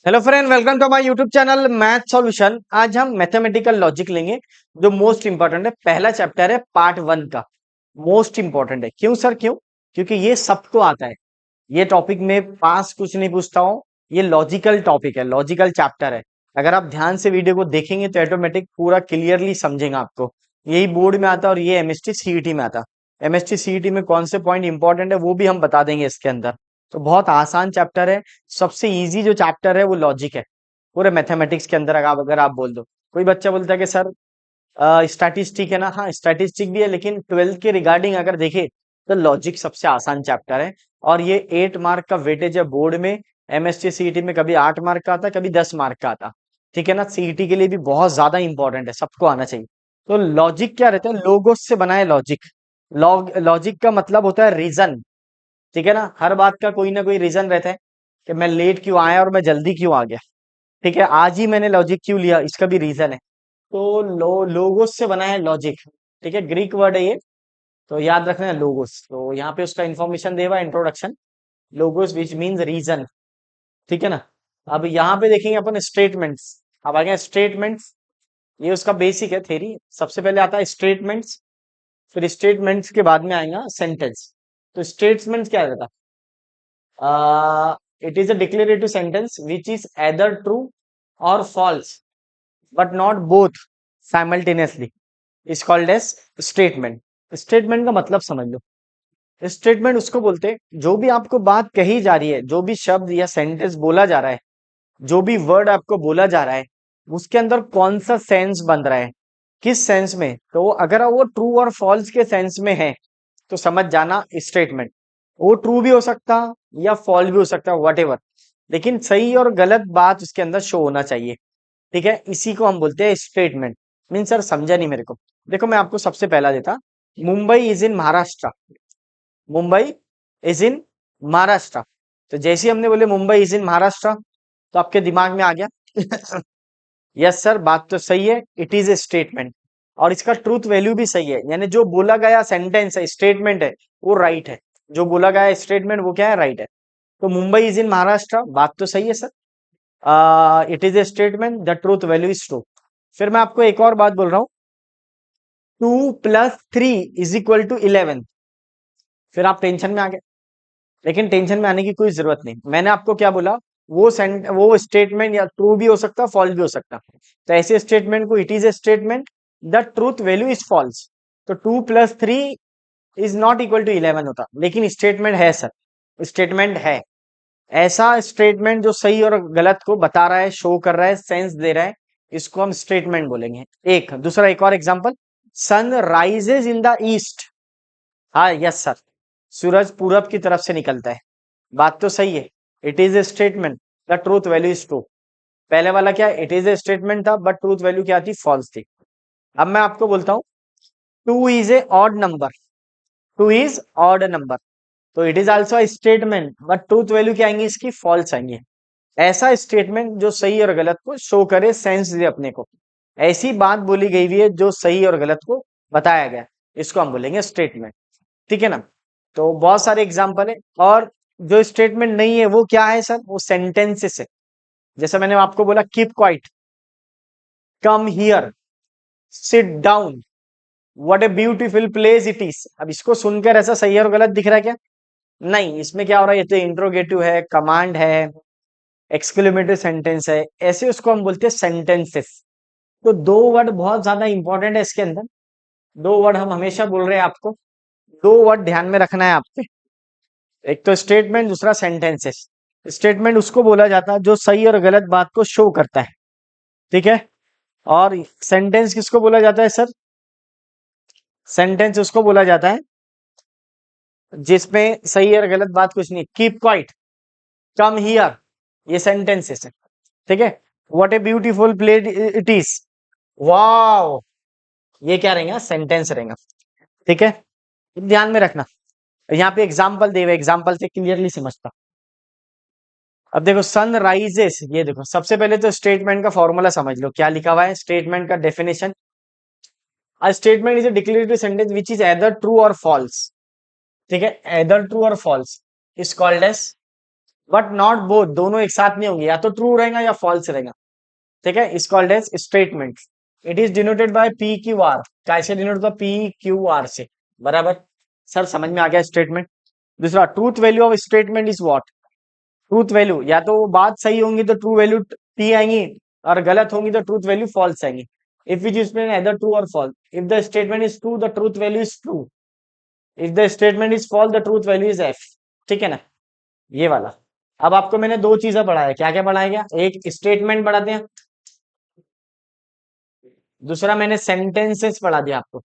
Hello friend, welcome to my YouTube channel math solution. आज हम mathematical logic लेंगे जो मोस्ट इंपॉर्टेंट है। पहला चैप्टर है पार्ट वन का। मोस्ट इंपॉर्टेंट है। क्यों सर, क्यों? क्योंकि ये सबको आता है। ये टॉपिक में पास कुछ नहीं पूछता हूँ। ये लॉजिकल टॉपिक है, लॉजिकल चैप्टर है। अगर आप ध्यान से वीडियो को देखेंगे तो ऑटोमेटिक पूरा क्लियरली समझेंगे आपको। यही बोर्ड में आता है और ये एमएसटी सीईटी में आता है। एमएसटी सीईटी में कौन से पॉइंट इंपॉर्टेंट है वो भी हम बता देंगे इसके अंदर। तो बहुत आसान चैप्टर है। सबसे इजी जो चैप्टर है वो लॉजिक है पूरे मैथमेटिक्स के अंदर। अगर आप बोल दो, कोई बच्चा बोलता है कि सर स्टैटिस्टिक है ना। हाँ, स्टैटिस्टिक भी है, लेकिन ट्वेल्थ के रिगार्डिंग अगर देखे तो लॉजिक सबसे आसान चैप्टर है। और ये 8 मार्क का वेटेज है बोर्ड में। एमएसटी सीईटी में कभी 8 मार्क का आता, कभी 10 मार्क का आता। ठीक है ना। सीईटी के लिए भी बहुत ज्यादा इंपॉर्टेंट है, सबको आना चाहिए। तो लॉजिक क्या रहता है? लोगोस से बना है लॉजिक। लॉजिक का मतलब होता है रीजन। ठीक है ना। हर बात का कोई ना कोई रीजन रहता है कि मैं लेट क्यों आया और मैं जल्दी क्यों आ गया। ठीक है, आज ही मैंने लॉजिक क्यों लिया, इसका भी रीजन है। तो लोगोस से बना है लॉजिक। ठीक है, ग्रीक वर्ड है ये। तो याद रखना है लोगोस। तो यहाँ पे उसका इंफॉर्मेशन दे हुआ introduction. Logos which means reason. ठीक है ना। अब यहाँ पे देखेंगे अपन स्टेटमेंट्स। अब आ गया स्टेटमेंट्स। ये उसका बेसिक है थ्योरी। सबसे पहले आता है स्टेटमेंट्स, फिर स्टेटमेंट्स के बाद में आएगा सेंटेंस। तो स्टेटमेंट्स क्या रहता है? It is a declarative sentence which is either true or false but not both simultaneously is called as statement. Statement का मतलब समझ लो। स्टेटमेंट उसको बोलते हैं जो भी आपको बात कही जा रही है, जो भी शब्द या सेंटेंस बोला जा रहा है, जो भी वर्ड आपको बोला जा रहा है, उसके अंदर कौन सा सेंस बन रहा है, किस सेंस में। तो अगर वो ट्रू और फॉल्स के सेंस में है तो समझ जाना स्टेटमेंट। वो ट्रू भी हो सकता या फॉल्स भी हो सकता, वट एवर, लेकिन सही और गलत बात उसके अंदर शो होना चाहिए। ठीक है, इसी को हम बोलते हैं स्टेटमेंट। मीन सर समझा नहीं मेरे को। देखो मैं आपको सबसे पहला देता। Mumbai is in Maharashtra. Mumbai is in Maharashtra. तो जैसे ही हमने बोले मुंबई इज इन महाराष्ट्र तो आपके दिमाग में आ गया यस सर, बात तो सही है, इट इज ए स्टेटमेंट। और इसका ट्रूथ वैल्यू भी सही है, यानी जो बोला गया सेंटेंस है, स्टेटमेंट है, वो राइट है। जो बोला गया स्टेटमेंट वो क्या है, राइट है। तो मुंबई इज इन महाराष्ट्र, बात तो सही है sir. It is a statement, the truth value is true. फिर मैं आपको एक और बात बोल रहा हूँ। 2 + 3 = 11। फिर आप टेंशन में आ गए, लेकिन टेंशन में आने की कोई जरूरत नहीं। मैंने आपको क्या बोला? वो स्टेटमेंट या ट्रू भी हो सकता, फॉल्स भी हो सकता। तो ऐसे स्टेटमेंट को it is a statement, the truth value is false. तो 2 + 3 = 11 होता, लेकिन स्टेटमेंट है सर, स्टेटमेंट है। ऐसा स्टेटमेंट जो सही और गलत को बता रहा है, शो कर रहा है, सेंस दे रहा है, इसको हम स्टेटमेंट बोलेंगे। एक और example. Sun rises in the east. हाँ यस सर, सूरज पूरब की तरफ से निकलता है, बात तो सही है। It is a statement, the truth value is true. पहले वाला क्या, इट इज ए स्टेटमेंट था, बट ट्रूथ वैल्यू क्या थी, फॉल्स थी। अब मैं आपको बोलता हूँ 2 is a odd number. 2 is odd number, तो it is also statement, but truth value क्या आएंगी इसकी, फॉल्स आएंगी। ऐसा स्टेटमेंट जो सही और गलत को शो करे, सेंस दे अपने को। ऐसी बात बोली गई हुई है जो सही और गलत को बताया गया, इसको हम बोलेंगे स्टेटमेंट। ठीक है ना। तो बहुत सारे एग्जाम्पल है। और जो स्टेटमेंट नहीं है वो क्या है सर, वो सेंटेंसेस है। जैसे मैंने आपको बोला keep quiet, come here, sit down, what a beautiful place it is. अब इसको सुनकर ऐसा सही और गलत दिख रहा है क्या? नहीं, इसमें क्या हो रहा है, ये तो इंट्रोगेटिव है, कमांड है, एक्सक्लेमेटरी सेंटेंस है, ऐसे उसको हम बोलते हैं सेंटेंसेस। तो दो वर्ड बहुत ज्यादा इंपॉर्टेंट है इसके अंदर। दो वर्ड हम हमेशा बोल रहे हैं आपको। दो वर्ड ध्यान में रखना है आपके। एक तो स्टेटमेंट, दूसरा सेंटेंसेस। स्टेटमेंट उसको बोला जाता है जो सही और गलत बात को शो करता है। ठीक है। और सेंटेंस किसको बोला जाता है सर? सेंटेंस उसको बोला जाता है जिसमें सही और गलत बात कुछ नहीं। कीप क्वाइट, कम हियर, ये सेंटेंसेस है। ठीक है। What a beautiful place it is, wow, ये क्या रहेगा, सेंटेंस रहेगा। ठीक है, ध्यान में रखना। यहाँ पे एग्जाम्पल दे हुए, एग्जाम्पल से क्लियरली समझता। अब देखो सन राइजेस, ये देखो सबसे पहले तो स्टेटमेंट का फॉर्मूला समझ लो, क्या लिखा हुआ है स्टेटमेंट का definition. A statement is a declarative sentence which is either true or false. ठीक है, either true or false is called as but not both, दोनों एक साथ नहीं होंगे, या तो ट्रू रहेगा या फॉल्स रहेगा। ठीक है, is called as statement. It is denoted by P Q R. कैसे डिनोट होगा? पी क्यू आर से। बराबर सर, समझ में आ गया स्टेटमेंट। दूसरा, truth value of statement is what? Truth value, या तो वो बात सही होंगी तो ट्रू वैल्यू टी आएंगी, और गलत होंगी तो ट्रूथ वैल्यू फॉल्स आएंगी। If which is either true or false, if the statement is true the truth value is true, if the statement is false the truth value is F. ठीक है ना, ये वाला। अब आपको मैंने दो चीजें पढ़ाया, क्या क्या पढ़ाया गया? एक स्टेटमेंट पढ़ा दिया, दूसरा मैंने सेंटेंसेस पढ़ा दिया आपको।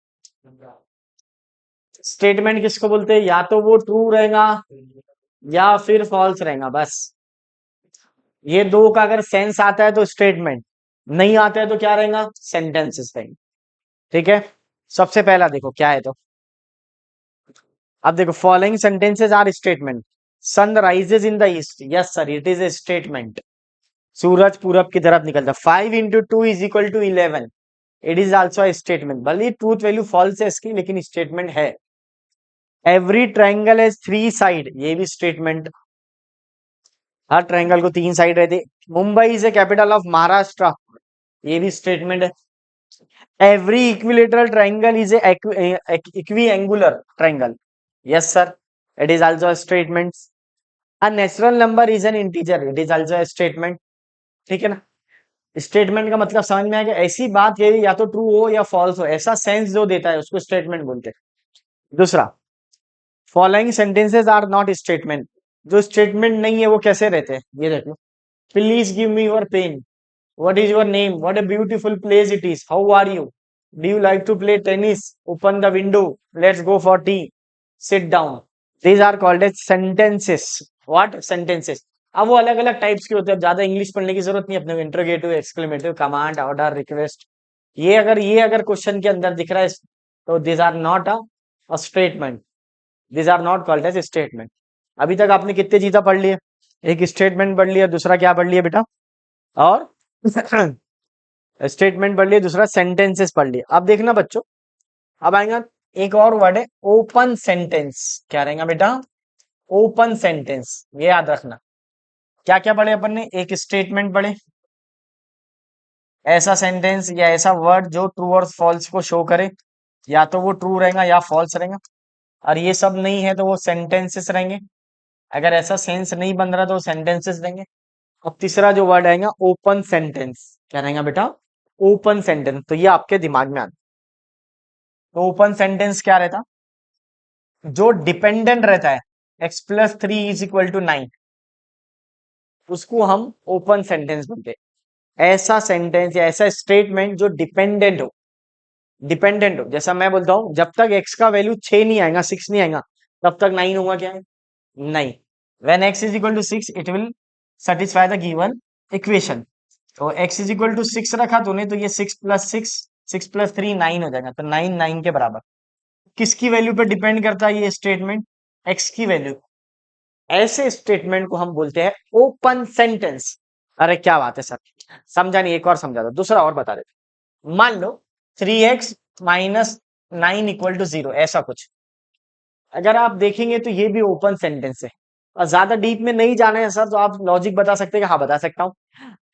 स्टेटमेंट किसको बोलते हैं? या तो वो ट्रू रहेगा या फिर फॉल्स रहेगा, बस। ये दो का अगर सेंस आता है तो स्टेटमेंट, नहीं आता है तो क्या रहेगा? सेंटेंसेस रहेंगे। ठीक है, सबसे पहला देखो क्या है तो। अब देखो, following sentences are statement. Sun rises in the east, yes sir, it is a statement. सूरज पूरब की तरफ निकलता। 5 into 2 = 11, it is also a statement. भले ट्रूथ वैल्यू फॉल्स है इसकी, लेकिन स्टेटमेंट है। एवरी ट्राइंगल हैज 3 साइड, ये भी स्टेटमेंट। हर ट्राइंगल को 3 साइड रहते। Mumbai is a capital of Maharashtra, ये भी स्टेटमेंट है। Every equilateral triangle is a equi angular triangle, yes sir, it is also a statement. A natural number is an integer, it is also a statement. ठीक है ना, statement का मतलब समझ में आ गया? ऐसी बात ये या तो ट्रू हो या फॉल्स हो, ऐसा सेंस जो देता है उसको स्टेटमेंट बोलते हैं। दूसरा, following sentences are not statement. जो स्टेटमेंट नहीं है वो कैसे रहते हैं, ये देखो। Please give me your pen, what is your name, what a beautiful place it is, how are you, do you like to play tennis, open the window, let's go for tea, sit down. These are called as sentences. What? Sentences. अब वो अलग अलग types के होते हैं, अब ज्यादा English पढ़ने की जरूरत नहीं अपने को। Interrogative, exclamative, command, order, request. ये अगर क्वेश्चन के अंदर दिख रहा है तो this are not a statement, this are not called as statement. अभी तक आपने कितने चीजें पढ़ लिए? एक स्टेटमेंट पढ़ लिया, दूसरा क्या पढ़ लिया बेटा? और स्टेटमेंट पढ़ लिया, दूसरा सेंटेंसेस पढ़ लिया। अब देखना बच्चों, अब आएगा एक और वर्ड है ओपन सेंटेंस। क्या रहेगा बेटा? ओपन सेंटेंस, ये याद रखना। क्या क्या पढ़े अपन ने? एक स्टेटमेंट पढ़े, ऐसा सेंटेंस या ऐसा वर्ड जो ट्रू और फॉल्स को शो करे, या तो वो ट्रू रहेगा या फॉल्स रहेगा। और ये सब नहीं है तो वो सेंटेंसेस रहेंगे। अगर ऐसा सेंस नहीं बन रहा तो सेंटेंसेस देंगे। अब तीसरा जो वर्ड आएगा ओपन सेंटेंस, क्या रहेगा बेटा? Open sentence. तो ये आपके दिमाग में आता। तो ओपन सेंटेंस क्या रहता? जो डिपेंडेंट रहता है, x+3 = 9, उसको हम ओपन सेंटेंस बोलते हैं। ऐसा सेंटेंस या ऐसा स्टेटमेंट जो डिपेंडेंट हो, डिपेंडेंट हो। जैसा मैं बोलता हूं, जब तक x का वैल्यू 6 नहीं आएगा, 6 नहीं आएगा, तब तक 9 होगा। क्या है? नहीं। When x = 6 it will satisfy the given equation. तो x = 6 रखा तूने, तो ये 6+6, 6+3 9 हो जाएगा, तो 9 9 के बराबर। किसकी वैल्यू पे डिपेंड करता है ये स्टेटमेंट? x की वैल्यू। ऐसे स्टेटमेंट को हम बोलते हैं ओपन सेंटेंस। अरे क्या बात है सर, समझा नहीं? एक और समझा दो, दूसरा और बता देते। मान लो 3x - 9 = 0, ऐसा कुछ। अगर आप देखेंगे तो ये भी ओपन सेंटेंस है। और ज्यादा डीप में नहीं जाना है सर, तो आप लॉजिक बता सकते हैं कि हाँ बता सकता हूँ।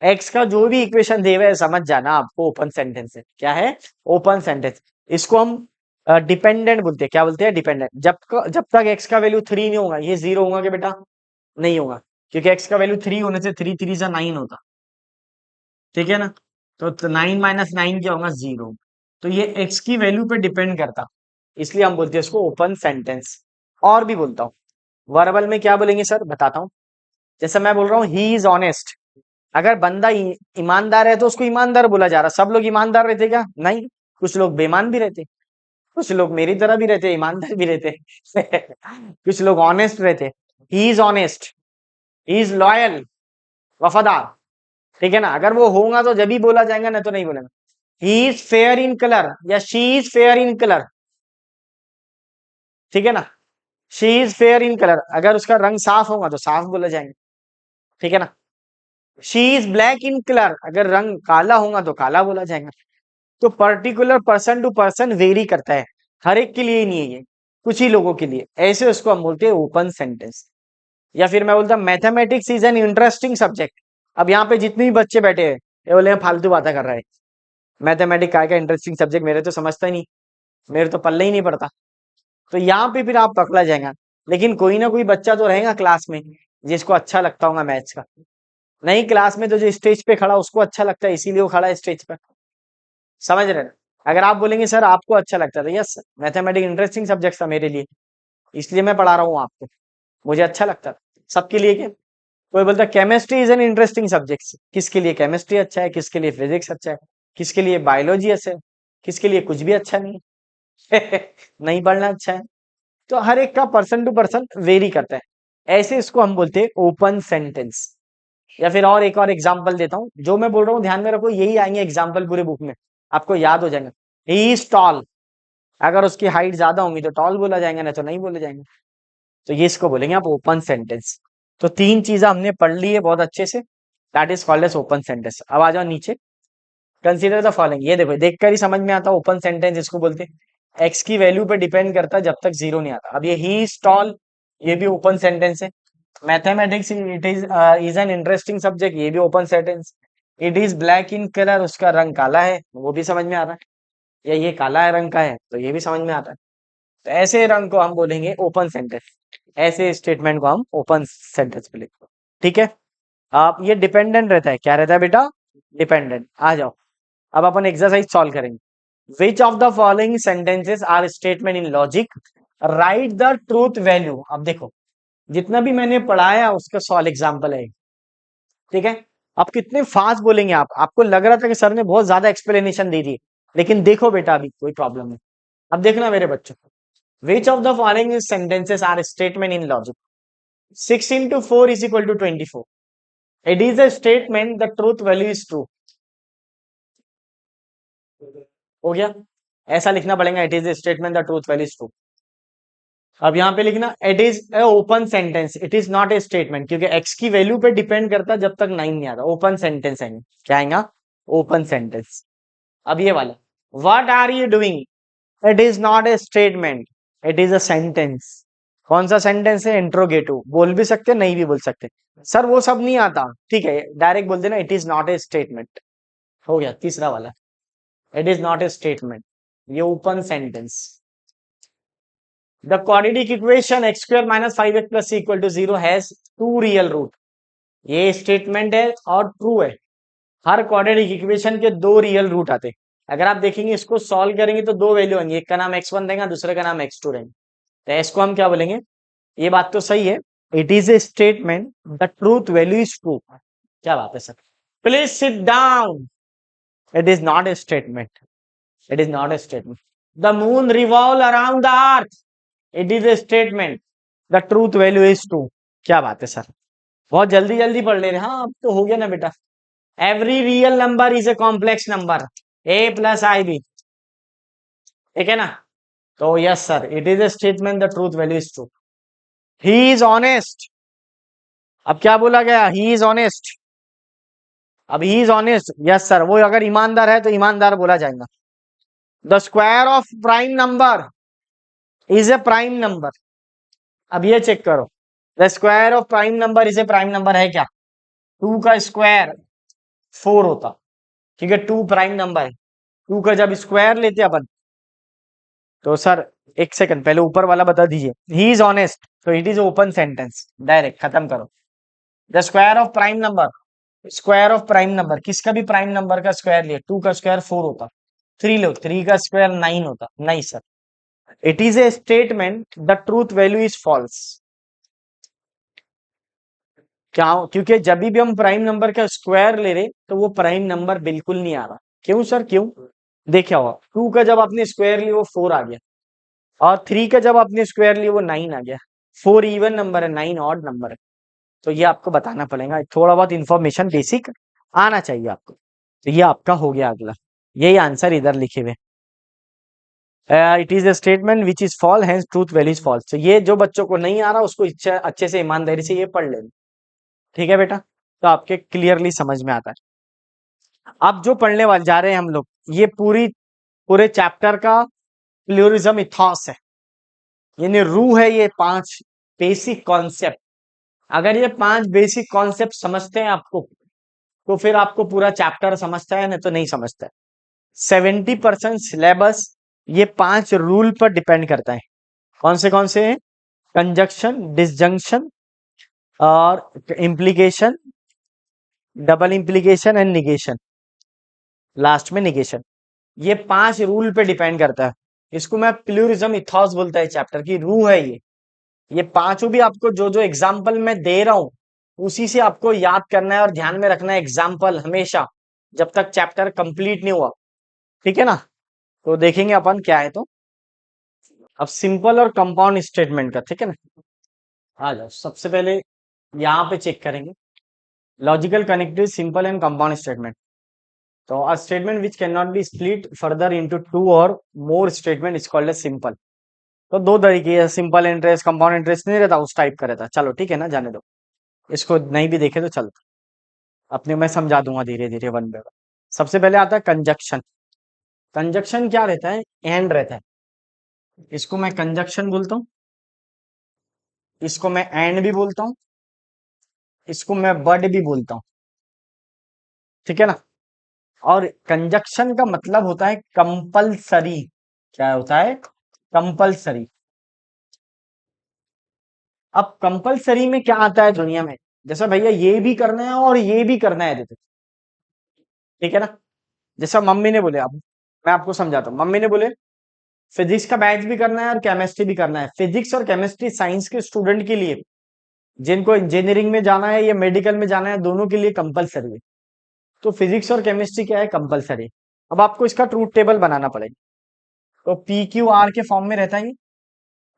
एक्स का जो भी इक्वेशन दे हुआ है, समझ जाना आपको ओपन सेंटेंस है। क्या है? Open sentence. इसको हम डिपेंडेंट बोलते हैं। क्या बोलते हैं? डिपेंडेंट। जब तक एक्स का वैल्यू 3 नहीं होगा, ये 0 होगा कि बेटा? नहीं होगा, क्योंकि एक्स का वैल्यू 3 होने से 3 3 9 होता। ठीक है ना, तो 9 - 9 क्या होगा? 0। तो ये एक्स की वैल्यू पे डिपेंड करता, इसलिए हम बोलते हैं इसको ओपन सेंटेंस। और भी बोलता हूँ, वर्बल में क्या बोलेंगे सर, बताता हूँ। जैसे मैं बोल रहा हूँ ही इज ऑनेस्ट, अगर बंदा ईमानदार है तो उसको ईमानदार बोला जा रहा। सब लोग ईमानदार रहते क्या? नहीं, कुछ लोग बेईमान भी रहते, कुछ लोग मेरी तरह भी रहते, ईमानदार भी रहते कुछ लोग ऑनेस्ट रहते। ही is honest, he is loyal, वफादार। ठीक है ना, अगर वो होगा तो जब ही बोला जाएगा, ना तो नहीं बोलेगा। He is fair in colour या she is fair in colour. ठीक है ना, she is fair in colour, अगर उसका रंग साफ होगा तो साफ बोला जाएगा। ठीक है ना, she is black in colour, अगर रंग काला होगा तो काला बोला जाएगा। तो particular person to person vary करता है, हर एक के लिए नहीं है ये, कुछ ही लोगों के लिए। ऐसे उसको हम बोलते हैं ओपन सेंटेंस। या फिर मैं बोलता mathematics is an interesting subject. अब यहाँ पे जितने भी बच्चे बैठे हैं ये बोले फालतू बातें कर रहा है, मैथमेटिक्स का इंटरेस्टिंग सब्जेक्ट, मेरे तो समझता ही नहीं, मेरे तो पल्ले ही नहीं पड़ता। तो यहाँ पे फिर आप पकड़ा जाएगा। लेकिन कोई ना कोई बच्चा तो रहेगा क्लास में जिसको अच्छा लगता होगा मैथ्स का। नहीं क्लास में तो जो स्टेज पे खड़ा उसको अच्छा लगता है इसीलिए वो खड़ा है स्टेज पे। समझ रहे हैं? अगर आप बोलेंगे सर आपको अच्छा लगता था, यस मैथमेटिक्स इंटरेस्टिंग सब्जेक्ट था मेरे लिए, इसलिए मैं पढ़ा रहा हूँ आपको, मुझे अच्छा लगता था। सबके लिए क्या? कोई बोलता chemistry is an interesting subject, किसके लिए केमिस्ट्री अच्छा है, किसके लिए फिजिक्स अच्छा है, किसके लिए बायोलॉजी अच्छा है, किसके लिए कुछ भी अच्छा नहीं है नहीं पढ़ना अच्छा है। तो हर एक का पर्सन टू पर्सन वेरी करता है। ऐसे इसको हम बोलते हैं ओपन सेंटेंस। या फिर और एक और एग्जांपल देता हूं, जो मैं बोल रहा हूँ ध्यान में रखो, यही आएंगे एग्जांपल पूरे बुक में, आपको याद हो जाएगा। ही इज टॉल, अगर उसकी हाइट ज्यादा होंगी तो टॉल बोला जाएगा, नहीं तो नहीं बोले जाएंगे। तो ये इसको बोलेंगे आप ओपन सेंटेंस। तो तीन चीजें हमने पढ़ ली है बहुत अच्छे से, that is called as open sentence. अब आ जाओ नीचे, कंसीडर द फॉलोइंग। ये देखो देखकर ही समझ में आता है ओपन सेंटेंस इसको बोलते हैं। एक्स की वैल्यू पे डिपेंड करता है जब तक जीरो नहीं आता। अब ये ही इज टॉल, ये भी ओपन सेंटेंस है। Mathematics it is an interesting subject, ये भी open sentence. It is black in colour, उसका रंग काला है, वो भी समझ में आ रहा है। या ये काला है रंग का है तो ये भी समझ में आता है। तो ऐसे रंग को हम बोलेंगे ओपन सेंटेंस, ऐसे स्टेटमेंट को हम ओपन सेंटेंस बोलेंगे। ठीक है। आप ये डिपेंडेंट रहता है, क्या रहता है बेटा? डिपेंडेंट। आ जाओ अब अपन एक्सरसाइज सॉल्व करेंगे। Which of the following sentences are statement in logic, write the truth value. अब देखो जितना भी मैंने पढ़ाया उसका सॉल्व एग्जाम्पल है, ठीक है। आप कितने फास्ट बोलेंगे, आप आपको लग रहा था कि सर ने बहुत ज्यादा एक्सप्लेनेशन दे दी, लेकिन देखो बेटा अभी कोई प्रॉब्लम नहीं। अब देखना मेरे बच्चों, which of the following sentences are statement in logic. 6 into 4 is equal to 24. It is a statement, the truth value is true. हो गया? ऐसा लिखना पड़ेगा, it is a statement the truth value is true. अब यहाँ पे लिखना it is A open sentence, it is not a statement, क्योंकि एक्स की वैल्यू पे डिपेंड करता है जब तक 9 नहीं आता। ओपन सेंटेंस आएंगे, क्या आएगा? Open sentence. अब ये वाला, what are you doing, it is not a statement, it is a sentence. कौन सा सेंटेंस है? इंट्रोगेटिव, बोल भी सकते नहीं भी बोल सकते। सर वो सब नहीं आता, ठीक है डायरेक्ट बोल देना it is not a statement. हो गया तीसरा वाला, it is not a statement, ये open sentence. The quadratic equation X square minus 5x plus equal to 0 has 2 real root, ये स्टेटमेंट है और ट्रू है। हर क्वाड्रेटिक इक्वेशन के 2 रियल रूट आते हैं। अगर आप देखेंगे इसको सॉल्व करेंगे तो 2 वैल्यू आएंगे, एक का नाम x1 रहेगा, दूसरे का नाम x2 रहेगा। तो इसको हम क्या बोलेंगे? ये बात तो सही है, it is a statement, the truth value is true. क्या बात है sir? Please sit down, it is not a statement, it is not a statement. The moon revolve around the earth, it is a statement, the truth value is true. क्या बात है sir? बहुत जल्दी जल्दी पढ़ ले रहे। हाँ अब तो हो गया ना बेटा। Every real number is a complex number, a plus I B, ठीक है ना? तो yes sir, it is a statement, the truth value is true. He is honest, अब क्या बोला गया? He is honest. अब he is honest, yes sir, वो अगर ईमानदार है तो ईमानदार बोला जाएगा। The square of prime number is a prime number. अब ये चेक करो, the square of prime number is a prime number है क्या? 2 का स्क्वायर 4 होता, ठीक है, 2 प्राइम नंबर है। 2 का जब स्क्वायर लेते अपन तो सर एक सेकंड पहले ऊपर वाला बता दीजिए। ही इज ऑनेस्ट, तो it is open sentence, direct खत्म करो। The square of prime number, square of prime number, किसका भी प्राइम नंबर का स्क्वायर लिया, 2 का स्क्वायर 4 होता, 3 लो, 3 का स्क्वायर 9 होता। नहीं sir, it is a statement, the truth value is false. क्या? क्योंकि जब भी हम प्राइम नंबर का स्क्वायर ले रहे तो वो प्राइम नंबर बिल्कुल नहीं आ रहा। क्यों सर क्यों? देखा होगा 2 का जब आपने स्क्वायर लिया वो 4 आ गया, और 3 का जब आपने स्क्वायर लिया वो 9 आ गया। 4 इवन नंबर है, 9 ऑड नंबर है। तो ये आपको बताना पड़ेगा, थोड़ा बहुत इंफॉर्मेशन बेसिक आना चाहिए आपको। तो ये आपका हो गया अगला, यही आंसर इधर लिखे हुए। It is a statement which is fall, hence truth value is false. तो ये जो बच्चों को नहीं आ रहा उसको अच्छे से ईमानदारी से ये पढ़ लेना, ठीक है बेटा? तो आपके क्लियरली समझ में आता है। अब जो पढ़ने वाले जा रहे हैं हम लोग, ये पूरे चैप्टर का प्लूरिज्म इथॉस है, यानी रूह है, ये 5 बेसिक कॉन्सेप्ट अगर ये 5 बेसिक कॉन्सेप्ट समझते हैं आपको, तो फिर आपको पूरा चैप्टर समझता है, नहीं तो नहीं समझता है। 70% सिलेबस ये 5 रूल पर डिपेंड करता है। कौन से हैं? कंजक्शन, डिसजंक्शन और implication, double implication and negation, last में निगेशन। ये 5 रूल पे डिपेंड करता है। इसको मैं प्लूरिज्म इथॉस बोलता है, चैप्टर की रूह है ये पांचों भी आपको जो जो एग्जाम्पल मैं दे रहा हूं, उसी से आपको याद करना है और ध्यान में रखना है एग्जाम्पल हमेशा, जब तक चैप्टर कंप्लीट नहीं हुआ। ठीक है ना? तो देखेंगे अपन क्या है। तो अब सिंपल और कंपाउंड स्टेटमेंट का, ठीक है ना? आ जाओ, सबसे पहले यहाँ पे चेक करेंगे logical connective simple and compound statement. तो a statement which can not be split further into two or more statement is called as simple. तो दो तरीके है, सिंपल इंटरेस्ट, कंपाउंड इंटरेस्ट नहीं रहता, उस टाइप का रहता। चलो ठीक है ना, जाने दो, इसको नहीं भी देखे तो चलता। अपने मैं समझा दूंगा धीरे धीरे वन बाय वन। सबसे पहले आता है कंजक्शन। कंजक्शन क्या रहता है? एंड रहता है। इसको मैं कंजक्शन बोलता हूँ, इसको मैं एंड भी बोलता हूँ, इसको मैं बट भी बोलता हूँ। ठीक है ना? और कंजक्शन का मतलब होता है कंपलसरी। क्या होता है? कंपलसरी। अब कंपलसरी में क्या आता है दुनिया में? जैसा भैया ये भी करना है और ये भी करना है देते। ठीक है ना? जैसा मम्मी ने बोले, अब मैं आपको समझाता हूँ। मम्मी ने बोले फिजिक्स का बैच भी करना है और केमिस्ट्री भी करना है। फिजिक्स और केमिस्ट्री साइंस के स्टूडेंट के लिए, जिनको इंजीनियरिंग में जाना है या मेडिकल में जाना है, दोनों के लिए कंपलसरी है। तो फिजिक्स और केमिस्ट्री क्या है? कंपलसरी। अब आपको इसका ट्रूथ टेबल बनाना पड़ेगा। तो पी क्यू आर के फॉर्म में रहता है ये,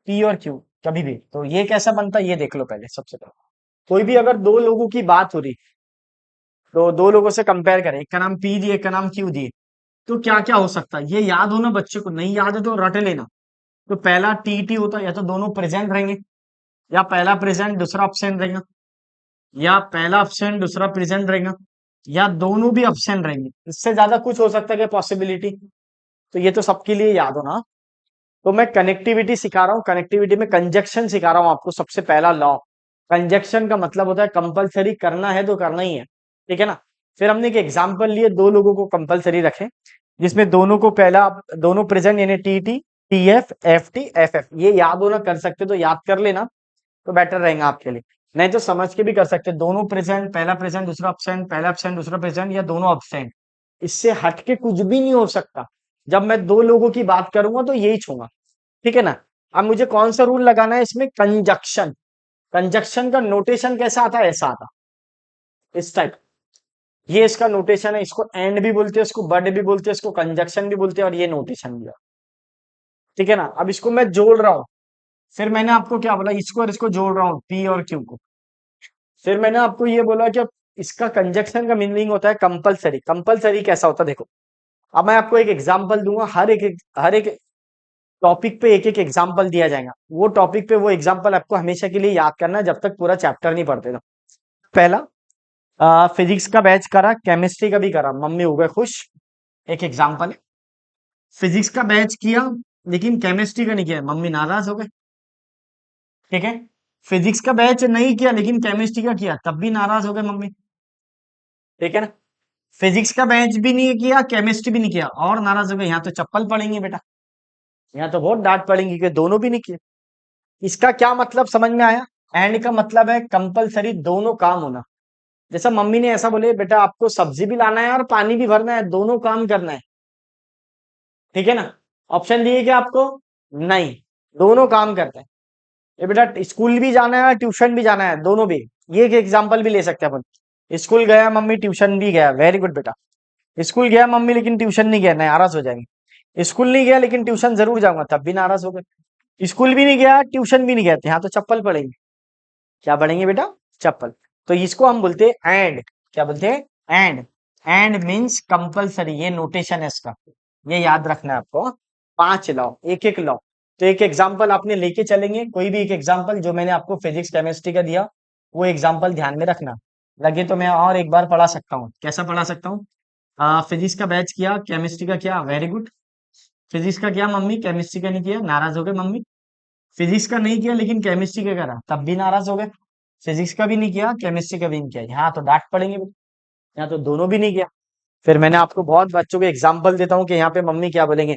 पी और क्यू कभी भी। तो ये कैसा बनता है ये देख लो पहले। सबसे पहले कोई भी अगर दो लोगों की बात हो रही, तो दो लोगों से कंपेयर करें, एक का नाम पी दिए, एक का नाम क्यू दिए, तो क्या क्या हो सकता है ये याद हो ना बच्चे को। नहीं याद है तो रट लेना। तो पहला टी टी होता है, या तो दोनों प्रेजेंट रहेंगे, या पहला प्रेजेंट दूसरा अब्सेंट रहेगा, या पहला अब्सेंट दूसरा प्रेजेंट रहेगा, या दोनों भी अब्सेंट रहेंगे। इससे ज्यादा कुछ हो सकता है क्या पॉसिबिलिटी? तो ये तो सबके लिए याद हो ना। तो मैं कनेक्टिविटी सिखा रहा हूँ, कनेक्टिविटी में कंजक्शन सिखा रहा हूँ आपको। सबसे पहला लॉ, कंजक्शन का मतलब होता है कंपलसरी करना है तो करना ही है। ठीक है ना? फिर हमने एक एग्जाम्पल लिए, दो लोगों को कंपलसरी रखे, जिसमें दोनों को पहला, दोनों प्रेजेंट, यानी T T, T F, F T, F F. ये याद होना कर सकते तो याद कर लेना, तो बेटर रहेगा आपके लिए। नहीं तो समझ के भी कर सकते, दोनों प्रेजेंट, पहला प्रेजेंट दूसरा अब्सेंट, पहला अब्सेंट दूसरा प्रेजेंट, या दोनों अब्सेंट। इससे हटके कुछ भी नहीं हो सकता। जब मैं दो लोगों की बात करूंगा तो यही छूंगा। ठीक है ना? अब मुझे कौन सा रूल लगाना है इसमें? कंजक्शन। कंजक्शन का नोटेशन कैसा आता है? ऐसा आता, इस टाइप। ये इसका नोटेशन है। इसको एंड भी बोलते हैं, इसको बट भी बोलते हैं, इसको कंजक्शन भी बोलते हैं, और ये नोटेशन भी है। ठीक है ना? अब इसको मैं जोड़ रहा हूं। फिर मैंने आपको क्या बोला? इसको और इसको जोड़ रहा हूं, पी और क्यू को। फिर मैंने आपको ये बोला कि अब इसका कंजक्शन का मीनिंग होता है कंपलसरी। कंपलसरी कैसा होता है देखो। अब मैं आपको एक एग्जांपल दूंगा, हर एक टॉपिक पे एक एक एग्जांपल दिया जाएगा। वो टॉपिक पे वो एग्जांपल आपको हमेशा के लिए याद करना है, जब तक पूरा चैप्टर नहीं पढ़ते। तो पहला, फिजिक्स का बैच करा, केमिस्ट्री का भी करा, मम्मी हो गए खुश। एक एग्जांपल है, फिजिक्स का बैच किया लेकिन केमिस्ट्री का नहीं किया, मम्मी नाराज हो गए। ठीक है? फिजिक्स का बैच नहीं किया लेकिन केमिस्ट्री का किया, तब भी नाराज हो गए मम्मी। ठीक है ना? फिजिक्स का बैच भी नहीं किया, केमिस्ट्री भी नहीं किया, और नाराज हो गए। यहाँ तो चप्पल पड़ेंगे बेटा, यहाँ तो बहुत डांट पड़ेंगी कि दोनों भी नहीं किए। इसका क्या मतलब समझ में आया? एंड का मतलब है कंपलसरी दोनों काम होना। जैसा मम्मी ने ऐसा बोले, बेटा आपको सब्जी भी लाना है और पानी भी भरना है, दोनों काम करना है। ठीक है ना? ऑप्शन दिए क्या आपको? नहीं, दोनों काम करते हैं। ये बेटा स्कूल भी जाना है, ट्यूशन भी जाना है, दोनों भी। ये एक एग्जांपल भी ले सकते हैं अपन। स्कूल गया मम्मी, ट्यूशन भी गया, वेरी गुड बेटा। स्कूल गया मम्मी लेकिन ट्यूशन नहीं गया, नाराज हो जाएंगे। स्कूल नहीं गया लेकिन ट्यूशन जरूर जाऊंगा, तब भी नाराज हो गए। स्कूल भी नहीं गया, ट्यूशन भी नहीं गया, यहाँ तो चप्पल पड़ेंगे। क्या पढ़ेंगे बेटा? चप्पल। तो इसको हम बोलते हैं एंड। क्या बोलते हैं? एंड। एंड मीन्स कंपलसरी, ये नोटेशन है इसका, ये याद रखना है आपको। 5 लॉ, एक एक लॉ। तो एक एग्जांपल आपने लेके चलेंगे, कोई भी एक एग्जांपल जो मैंने आपको फिजिक्स केमिस्ट्री का दिया, वो एग्जांपल ध्यान में रखना। लगे तो मैं और एक बार पढ़ा सकता हूँ। कैसा पढ़ा सकता हूँ? फिजिक्स का बैच किया, केमिस्ट्री का किया, वेरी गुड। फिजिक्स का किया मम्मी, केमिस्ट्री का नहीं किया, नाराज हो गए मम्मी। फिजिक्स का नहीं किया लेकिन केमिस्ट्री का करा, तब भी नाराज हो गए। फिजिक्स का भी नहीं किया, केमिस्ट्री का भी नहीं किया, यहाँ तो डांट पड़ेंगे, यहाँ तो दोनों भी नहीं किया। फिर मैंने आपको बहुत बच्चों को एग्जाम्पल देता हूँ कि यहाँ पे मम्मी क्या बोलेंगे,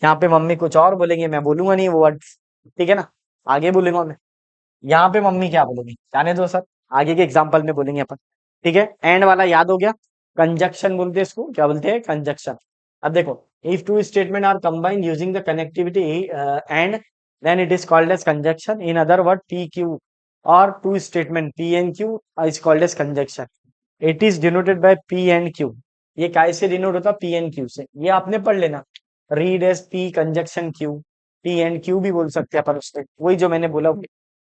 यहाँ पे मम्मी कुछ और बोलेंगे, मैं बोलूंगा नहीं वो वर्ड, ठीक है ना, आगे बोलूंगा मैं। यहाँ पे मम्मी क्या बोलेंगी जाने दो सर, आगे के एग्जाम्पल में बोलेंगे अपन, ठीक है। एंड वाला याद हो गया, कंजक्शन बोलते हैं इसको, क्या बोलते हैं, कंजक्शन। अब देखो, if two statement are combined using the connectivity and then it is called as conjunction. In other word, pq or two statement p and q is called as conjunction. It is denoted by p and q. ये काय से denote होता है, p and q से, ये आपने पढ़ लेना, read S p conjunction q, p and q भी बोल सकते हैं अपन उससे, वही जो मैंने बोला,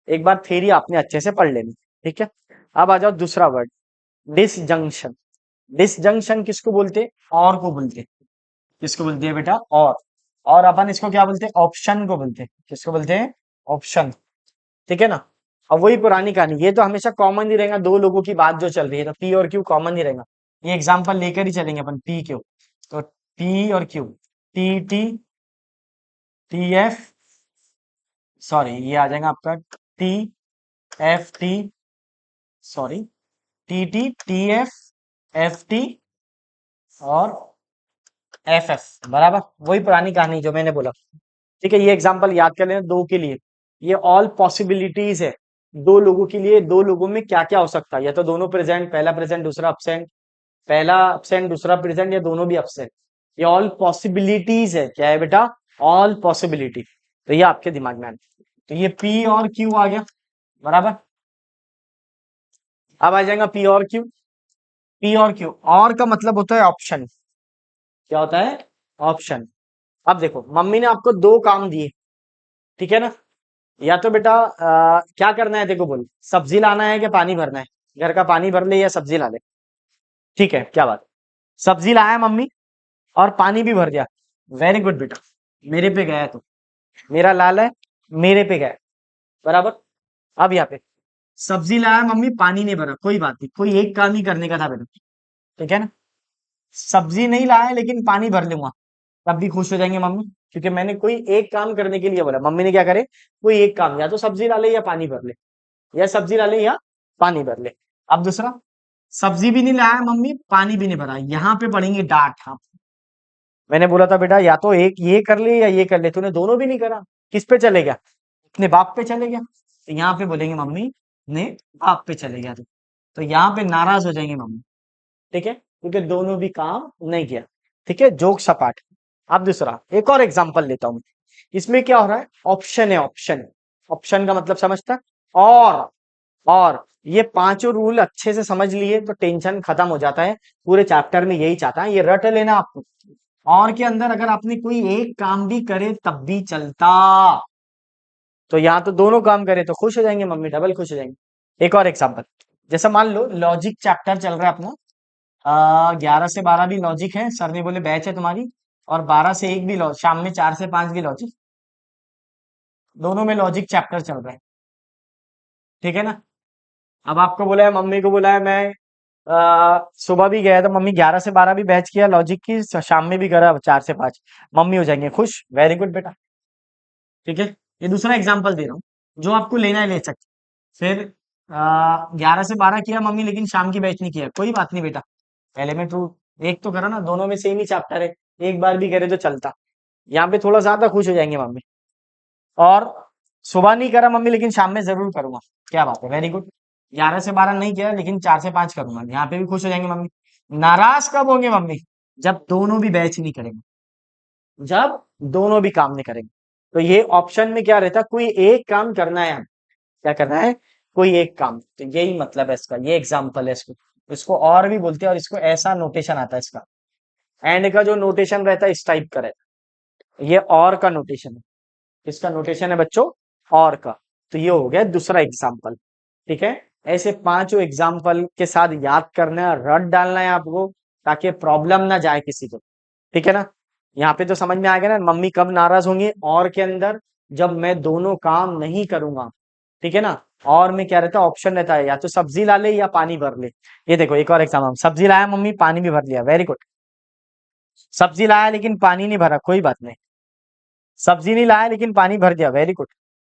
एक बार थ्योरी आपने अच्छे से पढ़ लेनी, ठीक है। अब आ जाओ दूसरा वर्ड, डिसजंक्शन। डिसजंक्शन किसको बोलते हैं, और को बोलते हैं, किसको बोलते हैं बेटा, और अपन इसको क्या बोलते हैं, ऑप्शन को बोलते हैं, किसको बोलते हैं, ऑप्शन, ठीक है ना। अब वही पुरानी कहानी, ये तो हमेशा कॉमन ही रहेगा, दो लोगों की बात जो चल रही है तो पी और क्यू कॉमन ही रहेगा, ये एग्जांपल लेकर ही चलेंगे अपन, पी क्यू, तो पी और Q, T T, T F, sorry ये आ जाएगा आपका T F T, sorry T T, T F T और एफ एफ, बराबर वही पुरानी कहानी जो मैंने बोला, ठीक है। ये एग्जांपल याद कर लेना दो के लिए, ये ऑल पॉसिबिलिटीज है, दो लोगों के लिए, दो लोगों में क्या क्या हो सकता है, या तो दोनों प्रेजेंट, पहला प्रेजेंट दूसरा अब्सेंट, पहला अब्सेंट दूसरा प्रेजेंट, या दोनों भी अब्सेंट, ये ऑल पॉसिबिलिटीज है, क्या है बेटा, ऑल पॉसिबिलिटी। तो ये आपके दिमाग में आना, तो ये पी और क्यू आ गया, बराबर। अब आ जाएगा पी और क्यू, पी और क्यू, और का मतलब होता है ऑप्शन, क्या होता है, ऑप्शन। अब देखो, मम्मी ने आपको दो काम दिए, ठीक है ना, या तो बेटा क्या करना है, देखो बोल, सब्जी लाना है कि पानी भरना है, घर का पानी भर ले या सब्जी ला ले, ठीक है, क्या बात, सब्जी लाया है मम्मी और पानी भी भर दिया, वेरी गुड बेटा, मेरे पे गया है तू, मेरा लाल है, मेरे पे गया है, बराबर। अब यहाँ पे सब्जी लाया मम्मी, पानी नहीं भरा, कोई बात नहीं, कोई एक काम ही करने का था बेटा, ठीक है ना, सब्जी नहीं लाया लेकिन पानी भर लूंगा, तब भी खुश हो जाएंगे मम्मी, क्योंकि मैंने कोई एक काम करने के लिए बोला, मम्मी ने क्या करे, कोई एक काम, या तो सब्जी ला ले या पानी भर ले, या सब्जी ला ले या पानी भर ले। अब दूसरा, सब्जी भी नहीं लाया मम्मी, पानी भी नहीं भरा, यहाँ पे पड़ेंगे डांट, हाँ, मैंने बोला था बेटा या तो एक ये कर ले या ये कर ले, तूने दोनों भी नहीं करा, किस पे चले गया, अपने बाप पे चले गया, तो यहाँ पे बोलेंगे मम्मी ने बाप पे चले गया, तो यहाँ पे नाराज हो जाएंगे मम्मी, ठीक है, क्योंकि दोनों भी काम नहीं किया, ठीक है, जोक सपाट। अब दूसरा, एक और एग्जांपल लेता हूं, इसमें क्या हो रहा है, ऑप्शन है, ऑप्शन, ऑप्शन का मतलब समझता है, और ये पांचों रूल अच्छे से समझ लिए तो टेंशन खत्म हो जाता है, पूरे चैप्टर में यही चाहता है, ये रट लेना आपको, और के अंदर अगर आपने कोई एक काम भी करे तब भी चलता, तो यहाँ तो दोनों काम करे तो खुश हो जाएंगे मम्मी, डबल खुश हो जाएंगे। एक और एग्जांपल, जैसा मान लो लॉजिक चैप्टर चल रहा है अपना, 11 से 12 भी लॉजिक है, सर ने बोले बैच है तुम्हारी, और 12 से 1 भी लॉजिक, शाम में 4 से 5 भी लॉजिक, दोनों में लॉजिक चैप्टर चल रहा है, ठीक है ना। अब आपको बोला है, मम्मी को बोला है, मैं सुबह भी गया था मम्मी, 11 से 12 भी बैच किया लॉजिक की, शाम में भी करा 4 से 5, मम्मी हो जाएंगे खुश, वेरी गुड बेटा, ठीक है। ये दूसरा एग्जाम्पल दे रहा हूँ, जो आपको लेना है ले सकते, फिर 11 से 12 किया मम्मी, लेकिन शाम की बैच नहीं किया, कोई बात नहीं बेटा, पहले में टू, एक तो करा ना, दोनों में सेम ही चैप्टर है, एक बार भी करे तो चलता, यहाँ पे थोड़ा ज्यादा खुश हो जाएंगे मम्मी, और सुबह नहीं करा मम्मी लेकिन शाम में जरूर करूंगा, क्या बात है, वेरी गुड, 11 से 12 नहीं किया लेकिन 4 से 5 करूंगा, यहाँ पे भी खुश हो जाएंगे मम्मी। नाराज कब होंगे मम्मी, जब दोनों भी बैच नहीं करेंगे, जब दोनों भी काम नहीं करेंगे, तो ये ऑप्शन में क्या रहता है, कोई एक काम करना है, क्या करना है, कोई एक काम, तो यही मतलब है इसका, ये एग्जाम्पल है इसको, इसको और भी बोलते हैं, और इसको ऐसा नोटेशन आता है इसका, एंड का जो नोटेशन रहता है इस टाइप का रहता है, ये और का नोटेशन है, इसका नोटेशन है बच्चों, और का। तो ये हो गया दूसरा एग्जाम्पल, ठीक है। ऐसे पांचों एग्जाम्पल के साथ याद करना है, रट डालना है आपको, ताकि प्रॉब्लम ना जाए किसी को, ठीक है ना। यहाँ पे तो समझ में आ गया ना, मम्मी कब नाराज होंगी, और के अंदर जब मैं दोनों काम नहीं करूंगा, ठीक है ना। और में क्या रहता है, ऑप्शन रहता है, या तो सब्जी ला ले या पानी भर ले। ये देखो एक और एग्जाम्पल, सब्जी लाया मम्मी, पानी भी भर लिया, वेरी गुड, सब्जी लाया लेकिन पानी नहीं भरा, कोई बात नहीं, सब्जी नहीं लाया लेकिन पानी भर दिया, वेरी गुड,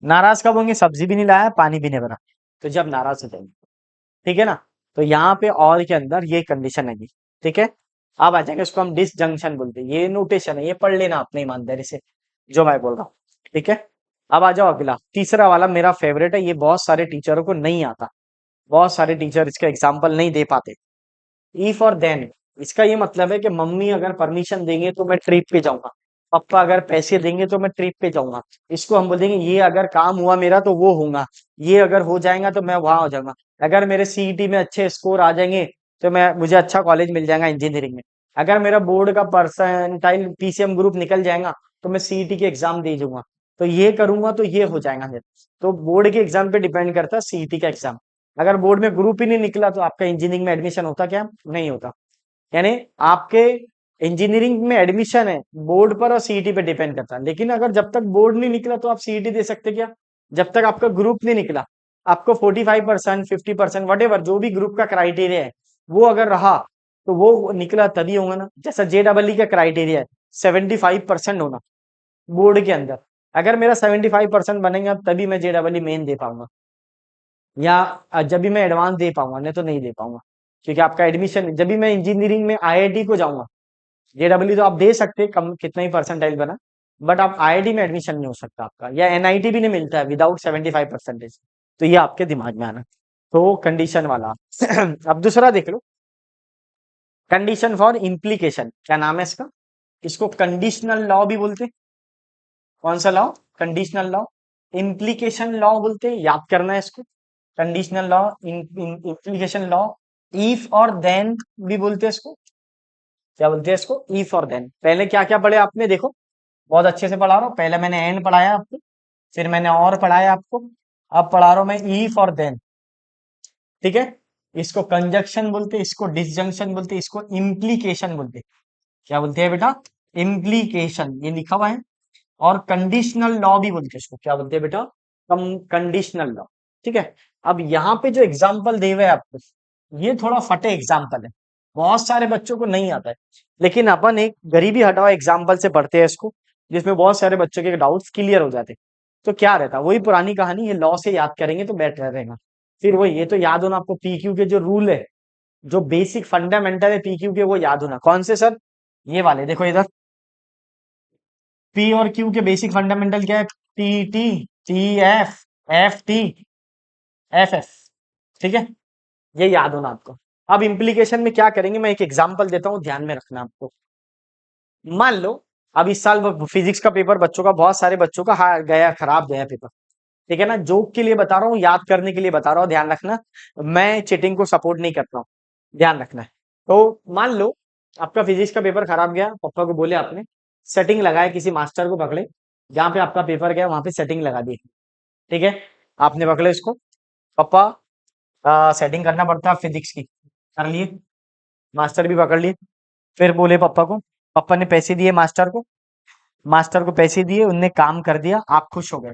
नाराज कब होंगे, सब्जी भी नहीं लाया पानी भी नहीं भरा, तो जब नाराज हो जाएंगे, ठीक है ना। तो यहाँ पे और के अंदर ये कंडीशन है, ठीक है। अब आ जाएंगे, इसको हम डिसजंक्शन बोलते हैं, ये नोटेशन है, ये पढ़ लेना अपने ईमानदारी से जो मैं बोल रहा हूँ, ठीक है। अब आ जाओ अगला, तीसरा वाला मेरा फेवरेट है, ये बहुत सारे टीचरों को नहीं आता, बहुत सारे टीचर इसका एग्जाम्पल नहीं दे पाते। इफ और देन, इसका ये मतलब है कि मम्मी अगर परमिशन देंगे तो मैं ट्रिप पे जाऊंगा, पापा अगर पैसे देंगे तो मैं ट्रिप पे जाऊंगा। इसको हम बोलेंगे ये अगर काम हुआ मेरा तो वो होगा, ये अगर हो जाएगा तो मैं वहां हो जाऊंगा, अगर मेरे सीईटी में अच्छे स्कोर आ जाएंगे तो मैं मुझे अच्छा कॉलेज मिल जाएगा इंजीनियरिंग में, अगर मेरा बोर्ड का परसेंटाइल पीसीएम ग्रुप निकल जाएगा तो मैं सीईटी के एग्जाम दे दूंगा, तो ये करूंगा तो ये हो जाएगा मेरा। तो बोर्ड के एग्जाम पे डिपेंड करता है सीईटी का एग्जाम। अगर बोर्ड में ग्रुप ही नहीं निकला तो आपका इंजीनियरिंग में एडमिशन होता क्या? नहीं होता। यानी आपके इंजीनियरिंग में एडमिशन है बोर्ड पर और सीईटी पे डिपेंड करता है, लेकिन अगर जब तक बोर्ड नहीं निकला तो आप सीईटी दे सकते क्या? जब तक आपका ग्रुप नहीं निकला, आपको 45% 50% वट एवर जो भी ग्रुप का क्राइटेरिया है वो अगर रहा तो वो निकला तभी होगा ना। जैसा जेडबलई का क्राइटेरिया है 75% होना बोर्ड के अंदर, अगर मेरा 75% बनेगा तभी मैं जेडबलई मेन दे पाऊंगा, या जब भी मैं एडवांस दे पाऊंगा, नहीं तो नहीं दे पाऊंगा। क्योंकि आपका एडमिशन, जब भी मैं इंजीनियरिंग में आईआईटी को जाऊंगा, जेडब्ल्यू तो आप दे सकते हैं कम कितना ही परसेंटाइल बना, बट आप आईआईटी में एडमिशन नहीं हो सकता आपका, या एनआईटी भी नहीं मिलता है विदाउट 75%। तो ये आपके दिमाग में आना। तो कंडीशन वाला अब दूसरा देख लो, कंडीशन फॉर इम्प्लीकेशन, क्या नाम है इसका? इसको कंडीशनल लॉ भी बोलते हैं। कौन सा law? Conditional law. Implication law बोलते हैं, याद करना है इसको। Conditional law, implication law, if और देन भी बोलते हैं इसको। क्या बोलते हैं इसको? इफ और देन। पहले क्या क्या पढ़े आपने, देखो बहुत अच्छे से पढ़ा रहा हूँ, पहले मैंने एंड पढ़ाया आपको, फिर मैंने और पढ़ाया आपको, अब पढ़ा रहा हूँ मैं इफ और देन, ठीक है। इसको कंजक्शन बोलते हैं, इसको डिसजंक्शन बोलते हैं, इसको इम्प्लीकेशन बोलते हैं। क्या बोलते हैं बेटा? इम्प्लीकेशन, ये लिखा हुआ है। और कंडीशनल लॉ भी बोलते हैं इसको, क्या बोलते हैं बेटा? कंडीशनल लॉ, ठीक है। अब यहाँ पे जो एग्जाम्पल दे हुए हैं आपको, ये थोड़ा फटे एग्जाम्पल है, बहुत सारे बच्चों को नहीं आता है, लेकिन अपन एक गरीबी हटाओ एग्जाम्पल से पढ़ते हैं इसको, जिसमें बहुत सारे बच्चों के डाउट्स क्लियर हो जाते। तो क्या रहता, वही पुरानी कहानी, ये लॉ से याद करेंगे तो बेटर रहेगा। फिर वही, ये तो याद होना आपको, पीक्यू के जो रूल है, जो बेसिक फंडामेंटल है पीक्यू के, वो याद होना। कौन से सर? ये वाले देखो इधर, पी और क्यू के बेसिक फंडामेंटल क्या है? P T, T F, F T, F F, ठीक है। ये याद होना आपको। अब इम्प्लीकेशन में क्या करेंगे, मैं एक एग्जांपल देता हूँ, ध्यान में रखना आपको। मान लो अब इस साल फिजिक्स का पेपर बच्चों का, बहुत सारे बच्चों का गया, खराब गया पेपर, ठीक है ना। जोक के लिए बता रहा हूँ, याद करने के लिए बता रहा हूँ, ध्यान रखना। मैं चीटिंग को सपोर्ट नहीं करता हूँ, ध्यान रखना है। तो मान लो आपका फिजिक्स का पेपर खराब गया, पापा को बोले आपने, सेटिंग लगाए, किसी मास्टर को पकड़े, जहाँ पे आपका पेपर गया वहां पे सेटिंग लगा दी, ठीक है। आपने पकड़े इसको, पापा सेटिंग करना पड़ता है फिजिक्स की, कर लिए, मास्टर भी पकड़ लिए। फिर बोले पापा को, पापा ने पैसे दिए मास्टर को, मास्टर को पैसे दिए, उनने काम कर दिया, आप खुश हो गए।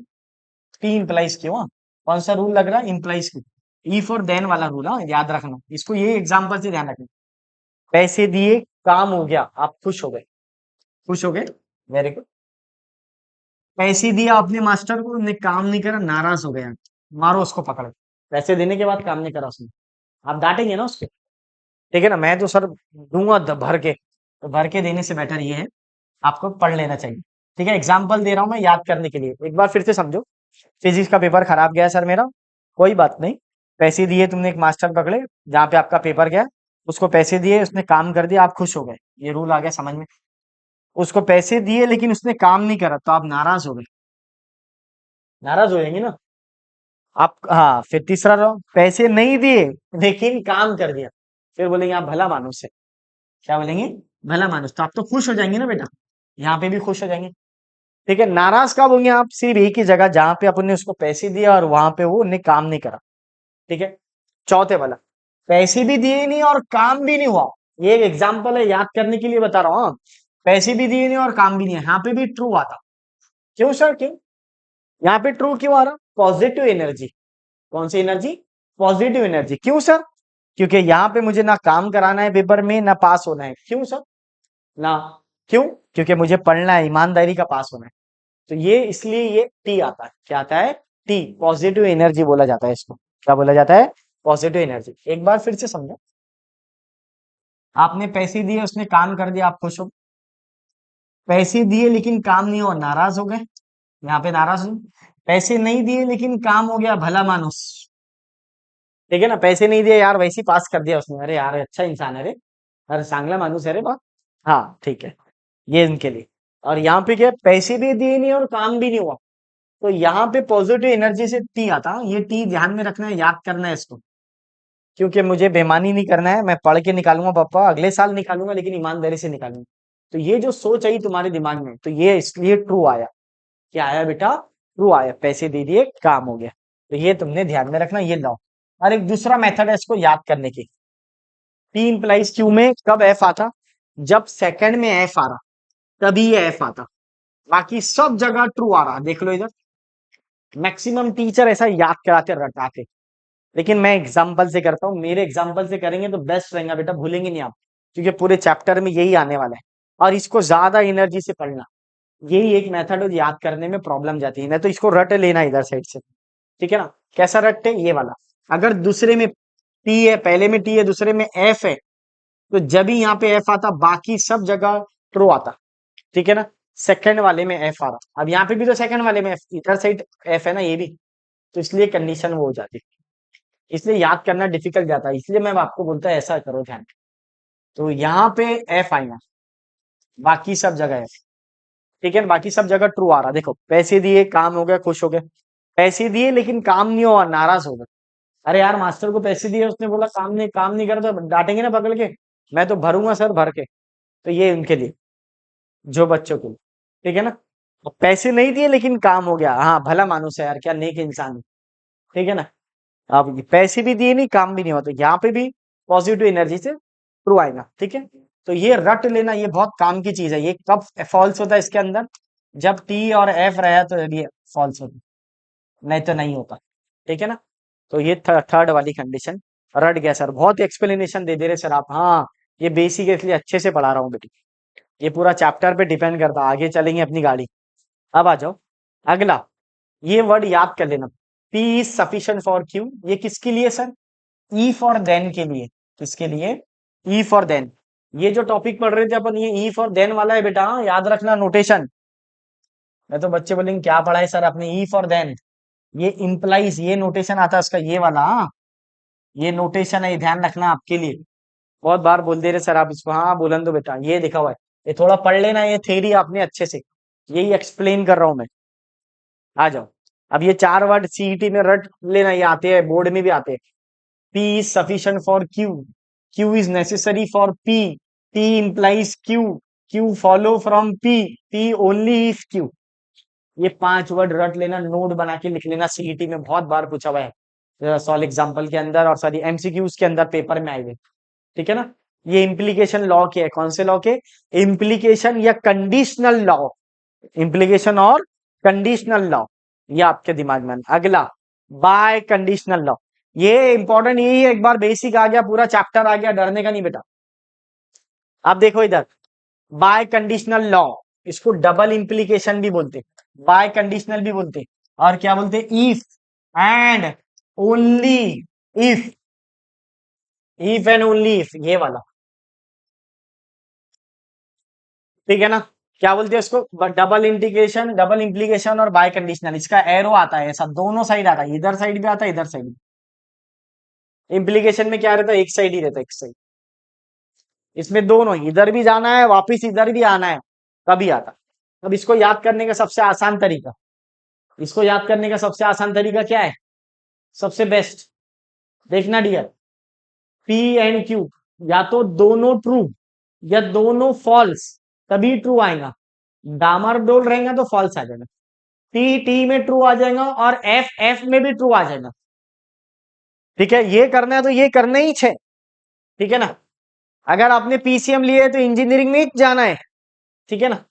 पी इंप्लाइज क्यों? कौन सा रूल लग रहा है? इंप्लाइज की, इफ और देन वाला रूल, हाँ याद रखना इसको, ये एग्जांपल से ध्यान रखना। पैसे दिए, काम हो गया, आप खुश हो गए, खुश हो गए, वेरी गुड। पैसे दिया अपने मास्टर को, उन्हें काम नहीं करा, नाराज हो गया, मारो उसको पकड़ के। पैसे देने के बाद काम नहीं करा उसने, आप डांटेंगे ना उसको, ठीक है ना। मैं तो सर दूंगा भर के, तो भर के देने से बेटर ये है, आपको पढ़ लेना चाहिए, ठीक है। एग्जाम्पल दे रहा हूं मैं याद करने के लिए, एक बार फिर से समझो। फिजिक्स का पेपर खराब गया सर मेरा, कोई बात नहीं, पैसे दिए तुमने, एक मास्टर पकड़े जहाँ पे आपका पेपर गया, उसको पैसे दिए, उसने काम कर दिया, आप खुश हो गए, ये रूल आ गया समझ में। उसको पैसे दिए लेकिन उसने काम नहीं करा तो आप नाराज हो गए, नाराज हो जाएंगे ना आप। हाँ, फिर तीसरा रहो, पैसे नहीं दिए लेकिन काम कर दिया, फिर बोलेंगे आप भला मानुस है। क्या बोलेंगे? भला मानुस, तो आप तो खुश हो जाएंगे ना बेटा, यहाँ पे भी खुश हो जाएंगे, ठीक है। नाराज कब होंगे आप? सिर्फ एक ही जगह, जहां पे अपन ने उसको पैसे दिया और वहां पे वो ने काम नहीं करा, ठीक है। चौथे वाला, पैसे भी दिए नहीं और काम भी नहीं हुआ, ये एक एग्जाम्पल है, याद करने के लिए बता रहा हूँ, हाँ। पैसे भी दिए नहीं और काम भी नहीं है, यहाँ पे भी ट्रू आता। क्यों सर, क्यों? यहाँ पे ट्रू क्यों आ रहा? Positive energy. कौन सी एनर्जी? Positive energy. क्यों सर? क्योंकि यहाँ पे मुझे ना काम कराना है पेपर में, ना पास होना है। क्यों सर? ना, क्यों? क्योंकि मुझे पढ़ना है, ईमानदारी का पास होना है। तो ये इसलिए ये टी आता है, क्या आता है? टी, पॉजिटिव एनर्जी बोला जाता है इसको। क्या बोला जाता है? Positive energy. एक बार फिर से समझो, आपने पैसे दिए, उसने काम कर दिया, आप खुश हो। पैसे दिए लेकिन काम नहीं हुआ, नाराज हो गए। यहाँ पे नाराज हूँ। पैसे नहीं दिए लेकिन काम हो गया, भला मानुस। ठीक है ना, पैसे नहीं दिए यार, वैसे ही पास कर दिया उसने, अरे यार अच्छा इंसान है रे, अरे चांगला मानुस है रे बा। हाँ ठीक है, ये इनके लिए। और यहाँ पे क्या है, पैसे भी दिए नहीं और काम भी नहीं हुआ, तो यहाँ पे पॉजिटिव एनर्जी से टी आता है। ये टी ध्यान में रखना है, याद करना है इसको, क्योंकि मुझे बेईमानी नहीं करना है। मैं पढ़ के निकालूंगा पापा, अगले साल निकालूंगा, लेकिन ईमानदारी से निकालूंगा। तो ये जो सोच आई तुम्हारे दिमाग में, तो ये इसलिए ट्रू आया। क्या आया बेटा? ट्रू आया, पैसे दे दिए, काम हो गया। तो ये तुमने ध्यान में रखना, ये लाओ। और एक दूसरा मेथड है इसको याद करने की। पी इंप्लाइज क्यू में कब एफ आता? जब सेकंड में एफ आ रहा, तभी ये एफ आता। बाकी सब जगह ट्रू आ रहा, देख लो इधर। मैक्सिमम टीचर ऐसा याद कराते रटाते, लेकिन मैं एग्जाम्पल से करता हूँ। मेरे एग्जाम्पल से करेंगे तो बेस्ट रहेगा बेटा, भूलेंगे नहीं आप, क्योंकि पूरे चैप्टर में यही आने वाला है। और इसको ज्यादा एनर्जी से पढ़ना, यही एक मेथड है, याद करने में प्रॉब्लम जाती है। नहीं तो इसको रट लेना इधर साइड से, ठीक है ना। कैसा रटते? ये वाला। अगर दूसरे में टी है, पहले में टी है, दूसरे में एफ है, तो जब भी यहाँ पे एफ आता, बाकी सब जगह ट्रू आता। ठीक है ना। सेकंड वाले में एफ आ रहा, अब यहाँ पे भी तो सेकंड वाले में एफ, इधर साइड एफ है ना ये भी, तो इसलिए कंडीशन वो हो जाती है। इसलिए याद करना डिफिकल्ट जाता है, इसलिए मैं आपको बोलता है ऐसा करो ध्यान। तो यहाँ पे एफ आएगा, बाकी सब जगह एफ। ठीक है ना, बाकी सब जगह ट्रू आ रहा। देखो, पैसे दिए, काम हो गया, खुश हो गए। पैसे दिए लेकिन काम नहीं हुआ, नाराज हो गए। अरे यार, मास्टर को पैसे दिए, उसने बोला काम नहीं कर, तो डांटेंगे ना पकड़ के, मैं तो भरूंगा सर भर के। तो ये उनके लिए, जो बच्चों के लिए। ठीक है ना। और पैसे नहीं दिए लेकिन काम हो गया, हाँ भला मानुस है यार, क्या नेक इंसान है। ठीक है ना। अब ये पैसे भी दिए नहीं, काम भी नहीं हुआ, तो यहाँ पे भी पॉजिटिव एनर्जी से ट्रू आएगा। ठीक है। तो ये रट लेना, ये बहुत काम की चीज है। ये कब फॉल्स होता है इसके अंदर? जब टी और एफ रहा तो ये फॉल्स होता, नहीं तो नहीं होता। ठीक है ना। तो ये थर्ड वाली कंडीशन। रट गया सर, बहुत एक्सप्लेनेशन दे दे रहे सर आप। हाँ, ये बेसिक है, इसलिए अच्छे से पढ़ा रहा हूँ बेटी। ये पूरा चैप्टर पे डिपेंड करता है, आगे चलेंगे अपनी गाड़ी। अब आ जाओ अगला। ये वर्ड याद कर लेना, P is sufficient for Q. ये किसके लिए सर? ई फॉर देन के लिए। किसके लिए? E for then. ये जो टॉपिक पढ़ रहे थे अपन, ये ई फॉर देन वाला है बेटा, हाँ, याद रखना नोटेशन। मैं तो बच्चे बोलेंगे क्या पढ़ा है सर आपने, ई फॉर देन। ये इंप्लाइज, ये नोटेशन आता है उसका, ये वाला, हाँ। ये नोटेशन है, ये ध्यान रखना आपके लिए। बहुत बार बोल दे रहे सर आप इसको, हाँ बोलन दो बेटा, ये लिखा हुआ है। ये थोड़ा पढ़ लेना, ये थ्योरी आपने अच्छे से, यही एक्सप्लेन कर रहा हूं मैं। आ जाओ। अब ये चार वर्ड सीईटी में रट लेना, ये आते हैं, बोर्ड में भी आते हैं। P is sufficient for Q. Q is necessary for P. P implies Q. Q follow from P. P only if Q. ये पांच वर्ड रट लेना, नोट बना के लिख लेना, सीईटी में बहुत बार पूछा हुआ है, सॉल्व एग्जाम्पल के अंदर और सारी एमसीक्यूज के अंदर पेपर में आए हुए। ठीक है ना। ये इम्प्लीकेशन लॉ के है, कौन से लॉ के? इम्प्लीकेशन या कंडीशनल लॉ। इम्प्लीकेशन और कंडीशनल लॉ, ये आपके दिमाग में। अगला, बाय कंडीशनल लॉ। ये इंपॉर्टेंट यही है, एक बार बेसिक आ गया, पूरा चैप्टर आ गया, डरने का नहीं बेटा। आप देखो इधर, बाय कंडीशनल लॉ, इसको डबल इंप्लीकेशन भी बोलते, बाय कंडीशनल भी बोलते, और क्या बोलते? If and only if. If and only if, ये वाला। ठीक है ना। क्या बोलते हैं इसको? डबल इंटीग्रेशन, डबल इंप्लीकेशन और बाय कंडीशनल। इसका एरो आता है ऐसा, दोनों साइड आता है, इधर साइड भी आता है, इधर साइड। इंप्लीकेशन में क्या रहता है? एक साइड ही रहता है, एक साइड। इसमें दोनों, इधर भी जाना है, वापिस इधर भी आना है, तभी आता। अब इसको याद करने का सबसे आसान तरीका, इसको याद करने का सबसे आसान तरीका क्या है? सबसे बेस्ट, देखना डियर। पी एंड क्यू, या तो दोनों ट्रू या दोनों फॉल्स, तभी ट्रू आएगा। डामाडोल रहेगा तो फॉल्स आ जाएगा। टी टी में ट्रू आ जाएगा, और एफ एफ में भी ट्रू आ जाएगा। ठीक है, ये करना है तो ये करना ही छे। ठीक है ना। अगर आपने पीसीएम लिए है तो इंजीनियरिंग में ही जाना है। ठीक है ना।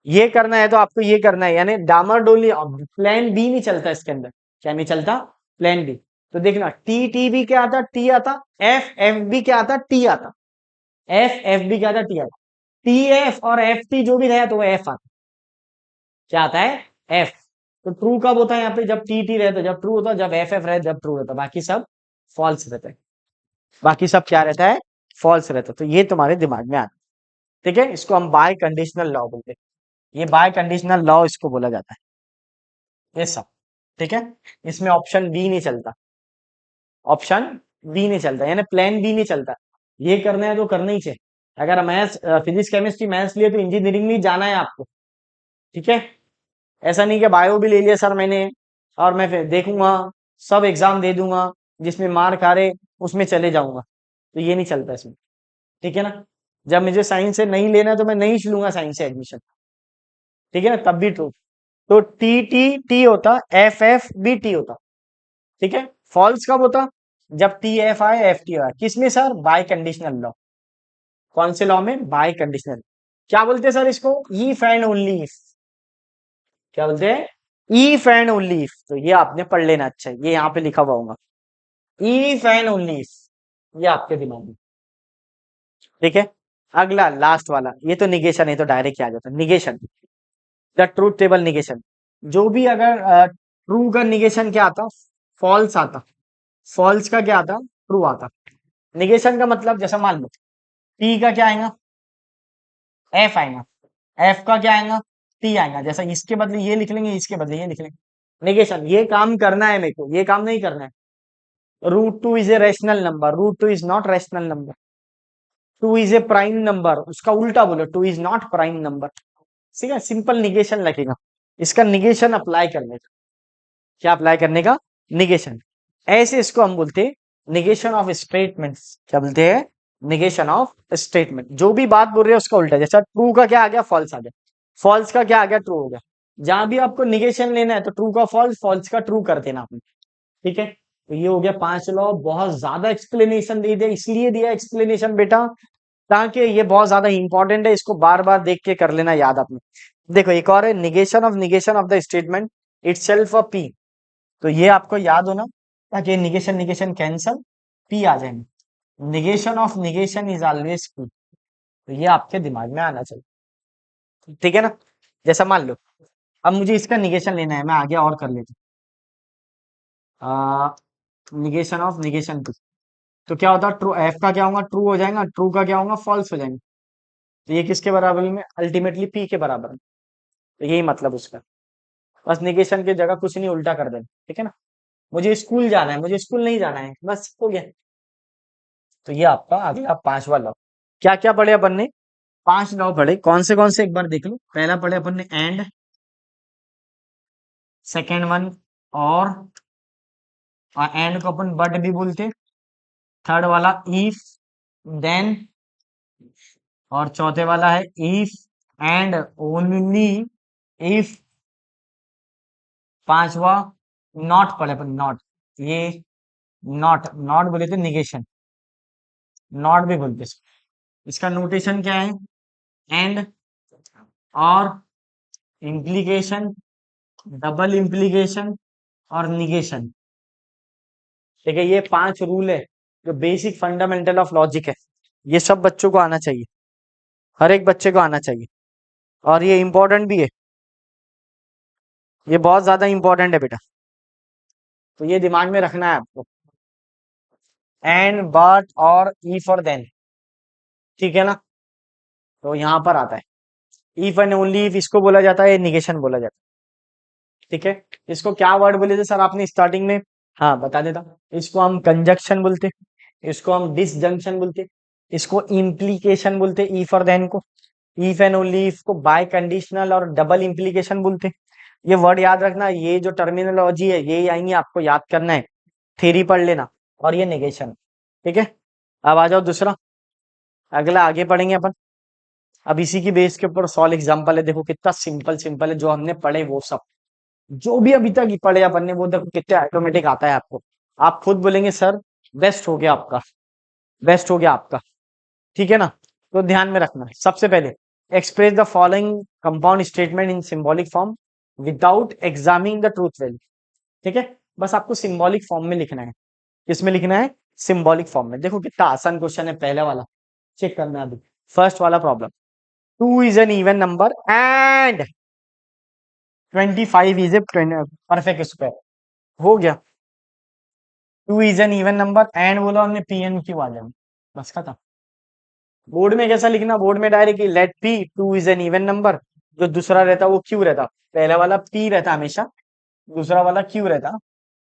ये करना है तो आपको ये करना है, यानी डामाडोल, प्लान बी नहीं चलता इसके अंदर। क्या नहीं चलता? Plan B. तो देखना, टी टी भी क्या आता? टी आता। एफ एफ भी क्या आता? टी आता। एफ एफ भी क्या आता? टी आता। टी एफ और एफ टी जो भी रहा तो वो एफ आता। क्या आता है? एफ। तो ट्रू कब होता है यहाँ पे, जब टी टी रहता है, जब ट्रू होता है, जब एफ एफ रहता है, जब ट्रू रहता है, बाकी सब फॉल्स रहता है। बाकी सब क्या रहता है, फॉल्स रहता है। तो ये तुम्हारे दिमाग में आता है, ठीक है। इसको हम बाय कंडीशनल लॉ बोलते हैं, ये बाय कंडीशनल लॉ इसको बोला जाता है, ये सब, ठीक है। इसमें ऑप्शन बी नहीं चलता, ऑप्शन बी नहीं चलता, यानी प्लान बी नहीं चलता। ये करना है तो करना ही चाहिए। अगर मैथ्स, फिजिक्स केमिस्ट्री मैथ्स लिए तो इंजीनियरिंग में जाना है आपको, ठीक है। ऐसा नहीं कि बायो भी ले लिया सर मैंने और मैं फिर देखूंगा, सब एग्जाम दे दूंगा, जिसमें मार्क आ रहे उसमें चले जाऊंगा, तो ये नहीं चलता इसमें, ठीक है ना। जब मुझे साइंस से नहीं लेना है तो मैं नहीं लूंगा साइंस से एडमिशन, ठीक है ना, तब भी ट्रू। तो टी टी टी होता, एफ एफ बी टी होता, ठीक है। फॉल्स कब होता, जब टी एफ आए एफ टी आए, किसमें सर, बाय कंडीशनल लॉ। कौन से लॉ में, बाय कंडीशनल। क्या बोलते हैं सर इसको, इफ एंड ओनली इफ। क्या बोलते हैं, इफ एंड ओनली इफ। तो ये आपने पढ़ लेना, अच्छा है, ये यहाँ पे लिखा हुआ होगा, इफ एंड ओनली इफ, ये आपके दिमाग में, ठीक है। अगला लास्ट वाला, ये तो निगेशन है, तो डायरेक्ट क्या आ जाता है, negation, the truth table negation. जो भी अगर ट्रू का निगेशन क्या आता, फॉल्स आता, फॉल्स का क्या आता, ट्रू आता। निगेशन का मतलब, जैसा मान लो टी का क्या आएगा, एफ आएगा, एफ का क्या आएगा, टी आएगा, जैसा इसके बदले ये लिख लेंगे, इसके बदले ये लिख लेंगे। निगेशन, ये काम करना है मेरे को, ये काम नहीं करना है। Root two is a rational number, root two is not rational number. Two is a prime number, उसका उल्टा बोलो, two is not prime number. ठीक है, सिंपल निगेशन लगेगा, इसका निगेशन अप्लाई करने का। क्या अप्लाई करने का, निगेशन। ऐसे इसको हम बोलते हैं निगेशन ऑफ स्टेटमेंट्स। क्या बोलते हैं, निगेशन ऑफ स्टेटमेंट। जो भी बात बोल रहे हैं उसका उल्टा, जैसा ट्रू का क्या आ गया, फॉल्स आ गया, फॉल्स का क्या आ गया, ट्रू हो गया। जहां भी आपको निगेशन लेना है तो ट्रू का फॉल्स, फॉल्स का ट्रू कर देना आपने, ठीक है। तो ये हो गया 5 लॉ। बहुत ज्यादा एक्सप्लेनेशन दे दिया, इसलिए दिया एक्सप्लेनेशन बेटा ताकि ये बहुत ज्यादा इंपॉर्टेंट है, इसको बार बार देख के कर लेना याद आपने। देखो एक और है, negation of the statement itself a P. तो ये आपको याद होना, ताकि निगेशन निगेशन कैंसल, पी आ जाएंगे। Negation of negation is always P. तो ये आपके दिमाग में आना चाहिए, ठीक है ना। जैसा मान लो अब मुझे इसका निगेशन लेना है, मैं आगे और कर लेता हूँ, निगेशन ऑफ निगेशन पी। तो क्या होता है, ट्रू, एफ का क्या होगा, ट्रू हो जाएगा, ट्रू का क्या होगा, फॉल्स हो जाएंगे। तो ये किसके बराबर में, अल्टीमेटली पी के बराबर में। तो यही मतलब उसका, बस निगेशन की जगह कुछ नहीं, उल्टा कर देना, ठीक है ना। मुझे स्कूल जाना है, मुझे स्कूल नहीं जाना है, बस हो गया। तो ये आपका अगला 5वां लॉ। क्या क्या पढ़े अपन ने, 5 लॉ पढ़े, कौन से एक बार देख लो। पहला पढ़े अपन ने एंड, सेकेंड वन और एंड को अपन बट भी बोलते। थर्ड वाला इफ, देन, और चौथे वाला है इफ एंड ओनली इफ। पांचवा नॉट पढ़े अपन, नॉट, ये नॉट, नॉट बोले थे निगेशन, नॉट भी बोलते हैं। इसका नोटेशन क्या है, एंड और इम्प्लीकेशन, डबल इम्प्लीकेशन और निगेशन, ठीक है। ये 5 रूल है जो बेसिक फंडामेंटल ऑफ लॉजिक है, ये सब बच्चों को आना चाहिए, हर एक बच्चे को आना चाहिए, और ये इंपॉर्टेंट भी है, ये बहुत ज्यादा इंपॉर्टेंट है बेटा। तो ये दिमाग में रखना है आपको, एंड बट और इफ और देन, ठीक है ना। तो यहाँ पर आता है इफ एंड ओनली इफ, इसको बोला जाता है निगेशन बोला जाता है, ठीक है। इसको क्या वर्ड बोले थे सर आपने स्टार्टिंग में, हाँ बता देता। इसको हम कंजक्शन बोलते, इसको हम डिसजंक्शन बोलते, इसको इम्प्लीकेशन बोलते, इफ और देन को। इफ एंड ओनली इफ को बाय कंडीशनल और डबल इम्प्लीकेशन बोलते। ये वर्ड याद रखना, ये जो टर्मिनोलॉजी है ये आएंगी, आपको याद करना है, थ्योरी पढ़ लेना। और ये निगेशन, ठीक है। अब आ जाओ दूसरा, अगला आगे पढ़ेंगे अपन। अब इसी की बेस के ऊपर सॉल्व एग्जांपल है, देखो कितना सिंपल सिंपल है, जो हमने पढ़े वो सब, जो भी अभी तक पढ़े अपन ने वो देखो कितने ऑटोमेटिक आता है आपको। आप खुद बोलेंगे सर बेस्ट हो गया आपका, बेस्ट हो गया आपका, ठीक है ना। तो ध्यान में रखना, सबसे पहले express the following compound statement in symbolic form without examining the truth value, ठीक है। बस आपको सिंबॉलिक फॉर्म में लिखना है, किसमें लिखना है, सिंबॉलिक फॉर्म में। देखो कितना आसान क्वेश्चन है पहले वाला, चेक करना अभी। फर्स्ट वाला problem, 2 is an even number and 25 is a perfect square, हो गया। 2 is an even number, and बोला हमने पी एन क्यू आ जाएगा, बस खत्म। बोर्ड में कैसा लिखना, बोर्ड में direct let P 2 is an even number, जो दूसरा रहता वो क्यू रहता, पहला वाला पी रहता हमेशा, दूसरा वाला क्यू रहता।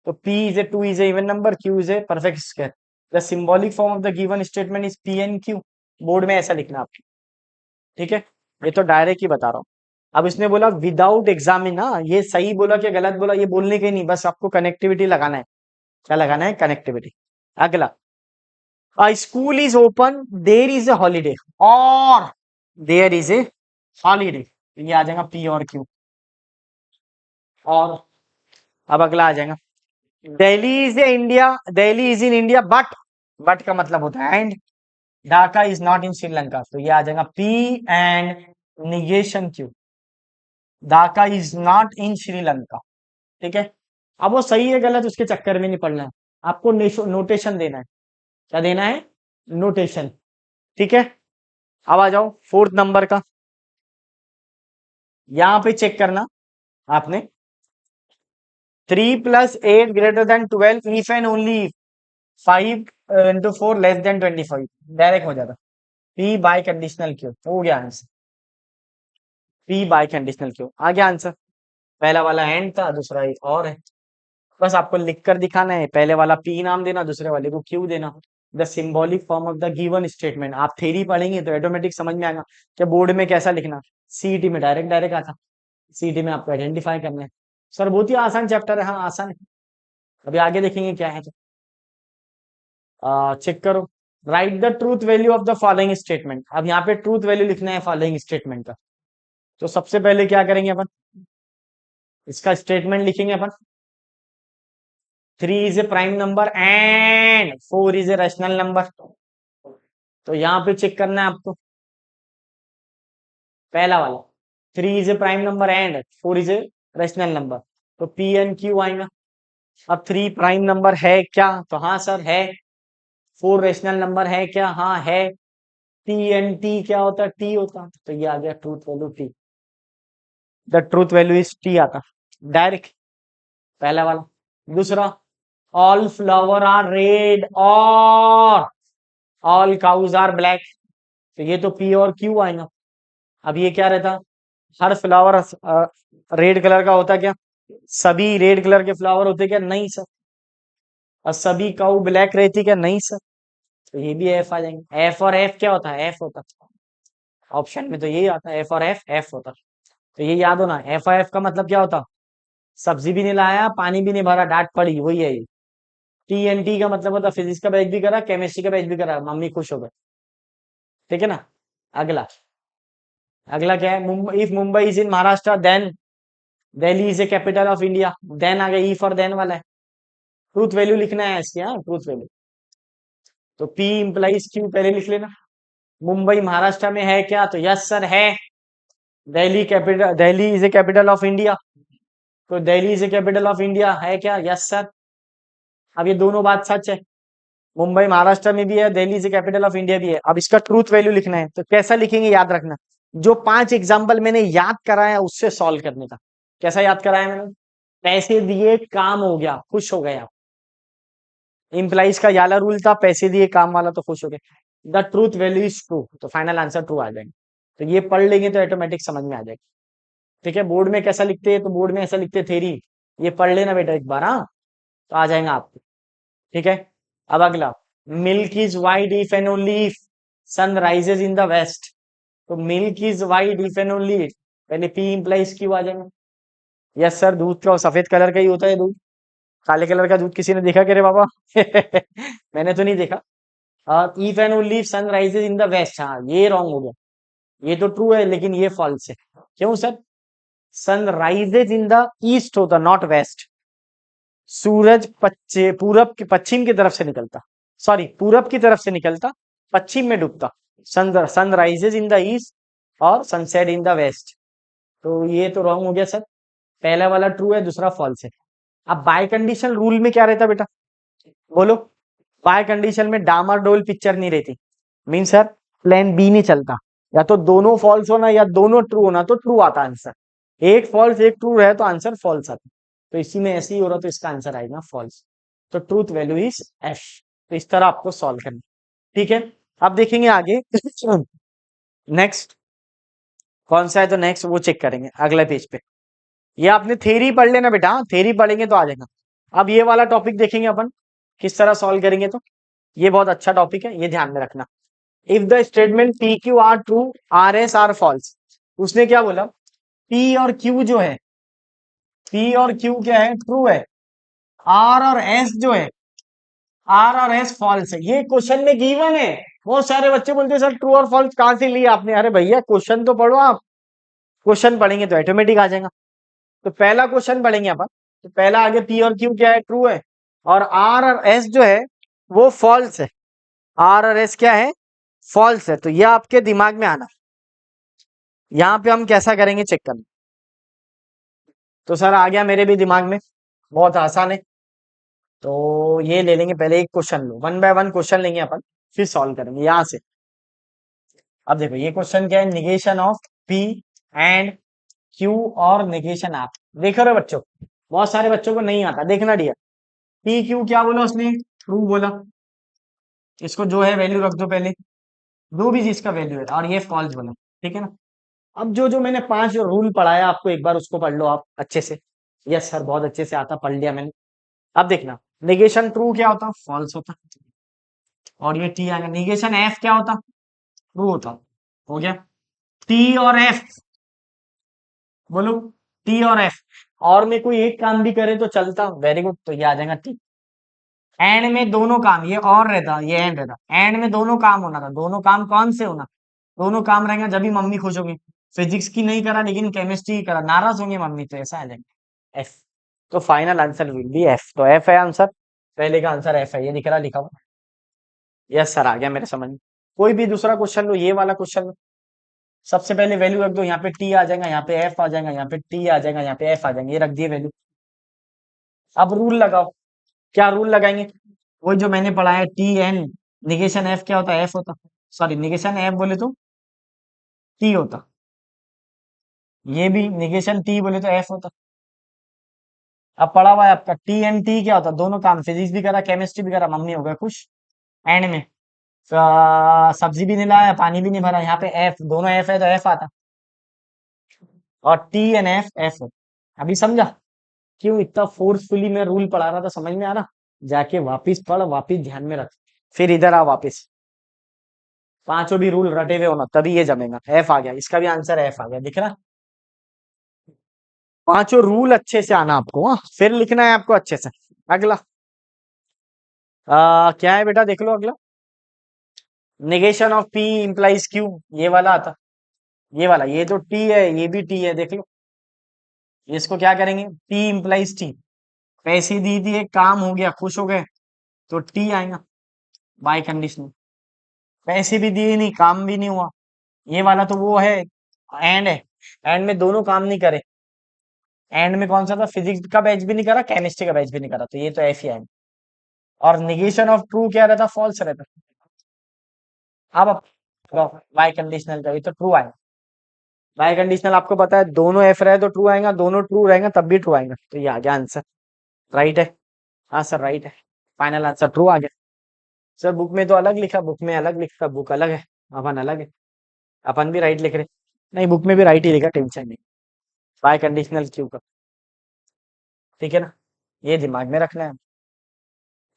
तो P is a 2 is a even number, Q is a perfect square. The symbolic form of the given statement is P and Q. Board में ऐसा लिखना आपको, ठीक है। ये तो डायरेक्ट ही बता रहा हूँ। अब इसने बोला विदाउट एग्जामिन, ना ये सही बोला कि गलत बोला ये बोलने के नहीं, बस आपको कनेक्टिविटी लगाना है। क्या लगाना है, कनेक्टिविटी। अगला, school is open there is a holiday, और देयर इज ए हॉलीडे, ये आ जाएगा P और Q। और अब अगला आ जाएगा, Delhi is in India but का मतलब होता है and, Dhaka is not in Sri Lanka, तो ये आ जाएगा P and negation Q, Dhaka is not in Sri Lanka, ठीक है। अब वो सही है गलत उसके चक्कर में नहीं पड़ना है, आपको नोटेशन देना है। क्या देना है, नोटेशन, ठीक है। अब आ जाओ फोर्थ नंबर का, यहां पे चेक करना आपने, 3 + 8 > 12 इफ एंड ओनली 5 × 4 < 25, डायरेक्ट हो जाता। P बाय कंडीशनल क्यू, हो गया answer. P biconditional Q आ गया आंसर। पहला वाला एंड था, दूसरा एक और है, बस आपको लिख कर दिखाना है, पहले वाला P नाम देना, दूसरे वाले को Q देना। The symbolic form of the given statement, आप थ्योरी पढ़ेंगे तो ऑटोमेटिक समझ में आएगा कि बोर्ड में कैसा लिखना। सीईटी में डायरेक्ट डायरेक्ट आता, सीईटी में आपको आइडेंटिफाई करना है। सर बहुत ही आसान चैप्टर है, हाँ आसान है, अभी आगे देखेंगे क्या है। तो चेक करो, right the truth value of the following statement. अब यहाँ पे ट्रूथ वैल्यू लिखना है फॉलोइंग स्टेटमेंट का, तो सबसे पहले क्या करेंगे अपन, इसका स्टेटमेंट लिखेंगे अपन, 3 is a prime number and 4 is a rational number. तो यहाँ पे चेक करना है आपको, पहला वाला 3 is a prime number and 4 is a rational number, तो पी एन क्यू आएगा। अब 3 प्राइम नंबर है क्या, तो हाँ सर है। 4 रैशनल नंबर है क्या, हाँ है। टी एन टी क्या होता है, टी होता, तो ये आ गया truth value T, the truth value is T आता डायरेक्ट, पहला वाला। दूसरा, ऑल फ्लावर आर रेड और ऑल काउज आर ब्लैक, तो ये तो पी और क्यू आएगा। अब ये क्या रहता, हर फ्लावर रेड कलर का होता क्या, सभी रेड कलर के फ्लावर होते क्या, नहीं सर। और सभी काउ ब्लैक रहती क्या, नहीं सर। तो ये भी एफ आ जाएंगे। एफ और एफ क्या होता है, एफ होता, ऑप्शन में तो यही आता है, एफ और एफ एफ होता। तो ये याद होना, एफ और एफ का मतलब क्या होता, सब्जी भी नहीं लाया पानी भी नहीं भरा डांट पड़ी, वही है ये। टी एन टी का मतलब होता फिजिक्स का बैच भी करा, केमिस्ट्री का बैच भी करा, मम्मी खुश हो गए, ठीक है ना। अगला, अगला क्या है, Mumbai, if Mumbai is in Maharashtra then Delhi is a capital of India, then आ गया ई फॉर देन वाला है। ट्रूथ वैल्यू लिखना है इसकी, हाँ ट्रूथ वैल्यू, तो पी इंप्लाइज क्यू पहले लिख लेना। मुंबई महाराष्ट्र में है क्या, तो यस सर है। Delhi capital, Delhi is a capital of India, तो Delhi is a capital of India है क्या, यस सर। अब ये दोनों बात सच है, मुंबई महाराष्ट्र में भी है, Delhi is a capital of India भी है। अब इसका ट्रूथ वैल्यू लिखना है, तो कैसा लिखेंगे याद रखना, जो 5 एग्जाम्पल मैंने याद कराया उससे सॉल्व करने का। कैसा याद कराया मैंने, पैसे दिए काम हो गया, खुश हो गए आप। इंप्लाइज का याला रूल था, पैसे दिए काम वाला, तो खुश हो गए। The truth value is true, तो फाइनल आंसर ट्रू आ जाएंगे। तो ये पढ़ लेंगे तो ऑटोमेटिक समझ में आ जाएगा, ठीक है। बोर्ड में कैसा लिखते हैं, तो बोर्ड में ऐसा लिखते थेरी, ये पढ़ लेना बेटा एक बार, हाँ तो आ जाएगा आपको, ठीक है। अब अगला, milk is white if and only if sun rises in the west, तो milk is white if and only if, पहले पी इंप्लाइज क्यू आ जाएगा। यस सर, दूध का सफेद कलर का ही होता है दूध, काले कलर का दूध किसी ने देखा क्या रे बाबा मैंने तो नहीं देखा। If and only if sun rises in the west, हाँ ये रॉन्ग हो गया, ये तो ट्रू है लेकिन ये फॉल्स है। क्यों sir, sun rises in the east होता, नॉट वेस्ट। सूरज पूरब के पश्चिम की तरफ से निकलता, सॉरी पूरब की तरफ से निकलता, पश्चिम में डूबता। Sun rises in the east और सनसेट इन द वेस्ट, तो ये तो रॉन्ग हो गया सर। पहला वाला ट्रू है, दूसरा फॉल्स है। अब बाय कंडीशन रूल में क्या रहता बेटा, बोलो। बाय कंडीशन में डामाडोल पिक्चर नहीं रहती, मीन सर प्लान बी नहीं चलता, या तो दोनों फॉल्स होना या दोनों ट्रू होना, तो ट्रू आता आंसर। एक फॉल्स एक ट्रू है तो आंसर फॉल्स आता है। तो इसी में ऐसे ही हो रहा तो इसका आंसर आएगा फॉल्स। तो ट्रूथ वैल्यू इज एफ। तो इस तरह आपको सॉल्व करना। ठीक है, अब देखेंगे आगे। नेक्स्ट कौन सा है, तो नेक्स्ट वो चेक करेंगे अगले पेज पे। ये आपने थ्योरी पढ़ लेना बेटा, थ्योरी पढ़ेंगे तो आ जाएगा। अब ये वाला टॉपिक देखेंगे अपन किस तरह सॉल्व करेंगे। तो ये बहुत अच्छा टॉपिक है, ये ध्यान में रखना। If the statement P Q R true, R S R false. उसने क्या बोला, पी और क्यू जो है, पी और क्यू क्या है, ट्रू है। आर और एस जो है, आर और एस फॉल्स है। ये क्वेश्चन में गिवन है। बहुत सारे बच्चे बोलते हैं सर ट्रू और फॉल्स कहां से लिया आपने। अरे भैया क्वेश्चन तो पढ़ो आप, क्वेश्चन पढ़ेंगे तो ऑटोमेटिक आ जाएगा। तो पहला क्वेश्चन पढ़ेंगे अपन। तो पहला आगे पी और क्यू क्या है, ट्रू है। और आर और एस जो है वो फॉल्स है। आर और एस क्या है, फॉल्स है। तो यह आपके दिमाग में आना। यहाँ पे हम कैसा करेंगे चेक करना। तो सर आ गया मेरे भी दिमाग में, बहुत आसान है। तो ये ले लेंगे, पहले एक question low, one by one question लेंगे अपन, फिर सॉल्व करेंगे यहां से। अब देखो ये क्वेश्चन क्या है, negation of P and Q और निगेशन आप। देखो रे बच्चों, बहुत सारे बच्चों को नहीं आता, देखना डियर। पी क्यू क्या बोला उसने, ट्रू बोला। इसको जो है वैल्यू रख दो पहले, जो भी जिसका वैल्यू है, और ये फॉल्स बोला। ठीक है ना। अब जो जो मैंने 5 रूल पढ़ाया आपको, एक बार उसको पढ़ लो आप अच्छे से। यस सर बहुत अच्छे से आता, पढ़ लिया मैंने। अब देखना, निगेशन ट्रू क्या होता, फॉल्स होता। और ये टी आएगा। निगेशन एफ क्या होता, ट्रू होता। हो गया। टी और एफ, बोलो, टी और एफ, और में कोई एक काम भी करे तो चलता, वेरी गुड। तो ये आ जाएगा टी। एंड में दोनों काम, ये और रहता, ये एंड रहता। एंड में दोनों काम होना था। दोनों काम कौन से होना, दोनों काम रहेंगे जब भी मम्मी खुश होगी। फिजिक्स की नहीं करा लेकिन केमिस्ट्री की करा, नाराज होंगे मम्मी, तो ऐसा आ जाएगा एफ। तो final answer will be F. तो एफ है आंसर, पहले का आंसर एफ है, ये दिख रहा लिखा हुआ। यस सर आ गया मेरे समझ में। कोई भी दूसरा क्वेश्चन लो, ये वाला क्वेश्चन लो। सबसे पहले वैल्यू रख दो, यहाँ पे टी आ जाएगा, यहाँ पे एफ आ जाएगा, यहाँ पे टी आ जाएगा, यहाँ पे एफ आ जाएंगे, ये रख दिए वैल्यू। अब रूल लगाओ। क्या रूल लगाएंगे, वही जो मैंने पढ़ा है, टी एन, निगेशन एफ क्या होता है, एफ होता। सॉरी निगेशन एफ बोले तो टी होता। ये भी निगेशन टी बोले तो एफ होता। अब पढ़ा हुआ है आपका, टी एन टी क्या होता, दोनों काम, फिजिक्स भी करा केमिस्ट्री भी करा, मम्मी हो गया खुश। एंड में सब्जी भी नहीं लाया, पानी भी नहीं भरा, यहाँ पे एफ, दोनों एफ है तो एफ आता। और टी एन एफ एफ हो। अभी समझा क्यों इतना फोर्सफुली मैं रूल पढ़ा रहा था, समझ में आ रहा। जाके वापिस पढ़, वापिस ध्यान में रख, फिर इधर आ वापिस। पांचों भी रूल रटे हुए होना तभी ये जमेगा। एफ आ गया, इसका भी आंसर एफ आ गया, दिख रहा। पांचों रूल अच्छे से आना आपको, हाँ फिर लिखना है आपको अच्छे से। अगला क्या है बेटा, देख लो अगला। Negation of P implies Q, ये वाला आता। ये वाला, ये तो टी है, ये भी टी है, देख लो। इसको क्या करेंगे, पी इंप्लाइज टी। पैसे दी दिए, काम हो गया, खुश हो गए, तो टी आएगा बाय कंडीशन। पैसे भी दिए नहीं, काम भी नहीं हुआ, ये वाला तो वो है, एंड है। एंड में दोनों काम नहीं करे। एंड में कौन सा था, फिजिक्स का बैच भी नहीं करा, केमिस्ट्री का बैच भी नहीं करा, तो ये तो एफ ही आएगा। और निगेशन ऑफ ट्रू क्या रहता, फॉल्स रहता। अब बाय कंडीशनल का भी तो ट्रू आएगा। बाय कंडीशनल आपको पता है, दोनों एफ रहे तो ट्रू आएगा, दोनों ट्रू रहेगा तब भी ट्रू आएगा। तो ये आ गया आंसर, राइट है। हाँ सर राइट है, फाइनल आंसर ट्रू आ गया। सर बुक में तो अलग लिखा, बुक में अलग लिखा, बुक अलग है, अपन अलग है। अपन भी राइट लिख रहे, नहीं बुक में भी राइट ही लिखा, टेंशन नहीं। बाय कंडीशनल क्यू का, ठीक है ना, ये दिमाग में रखना है।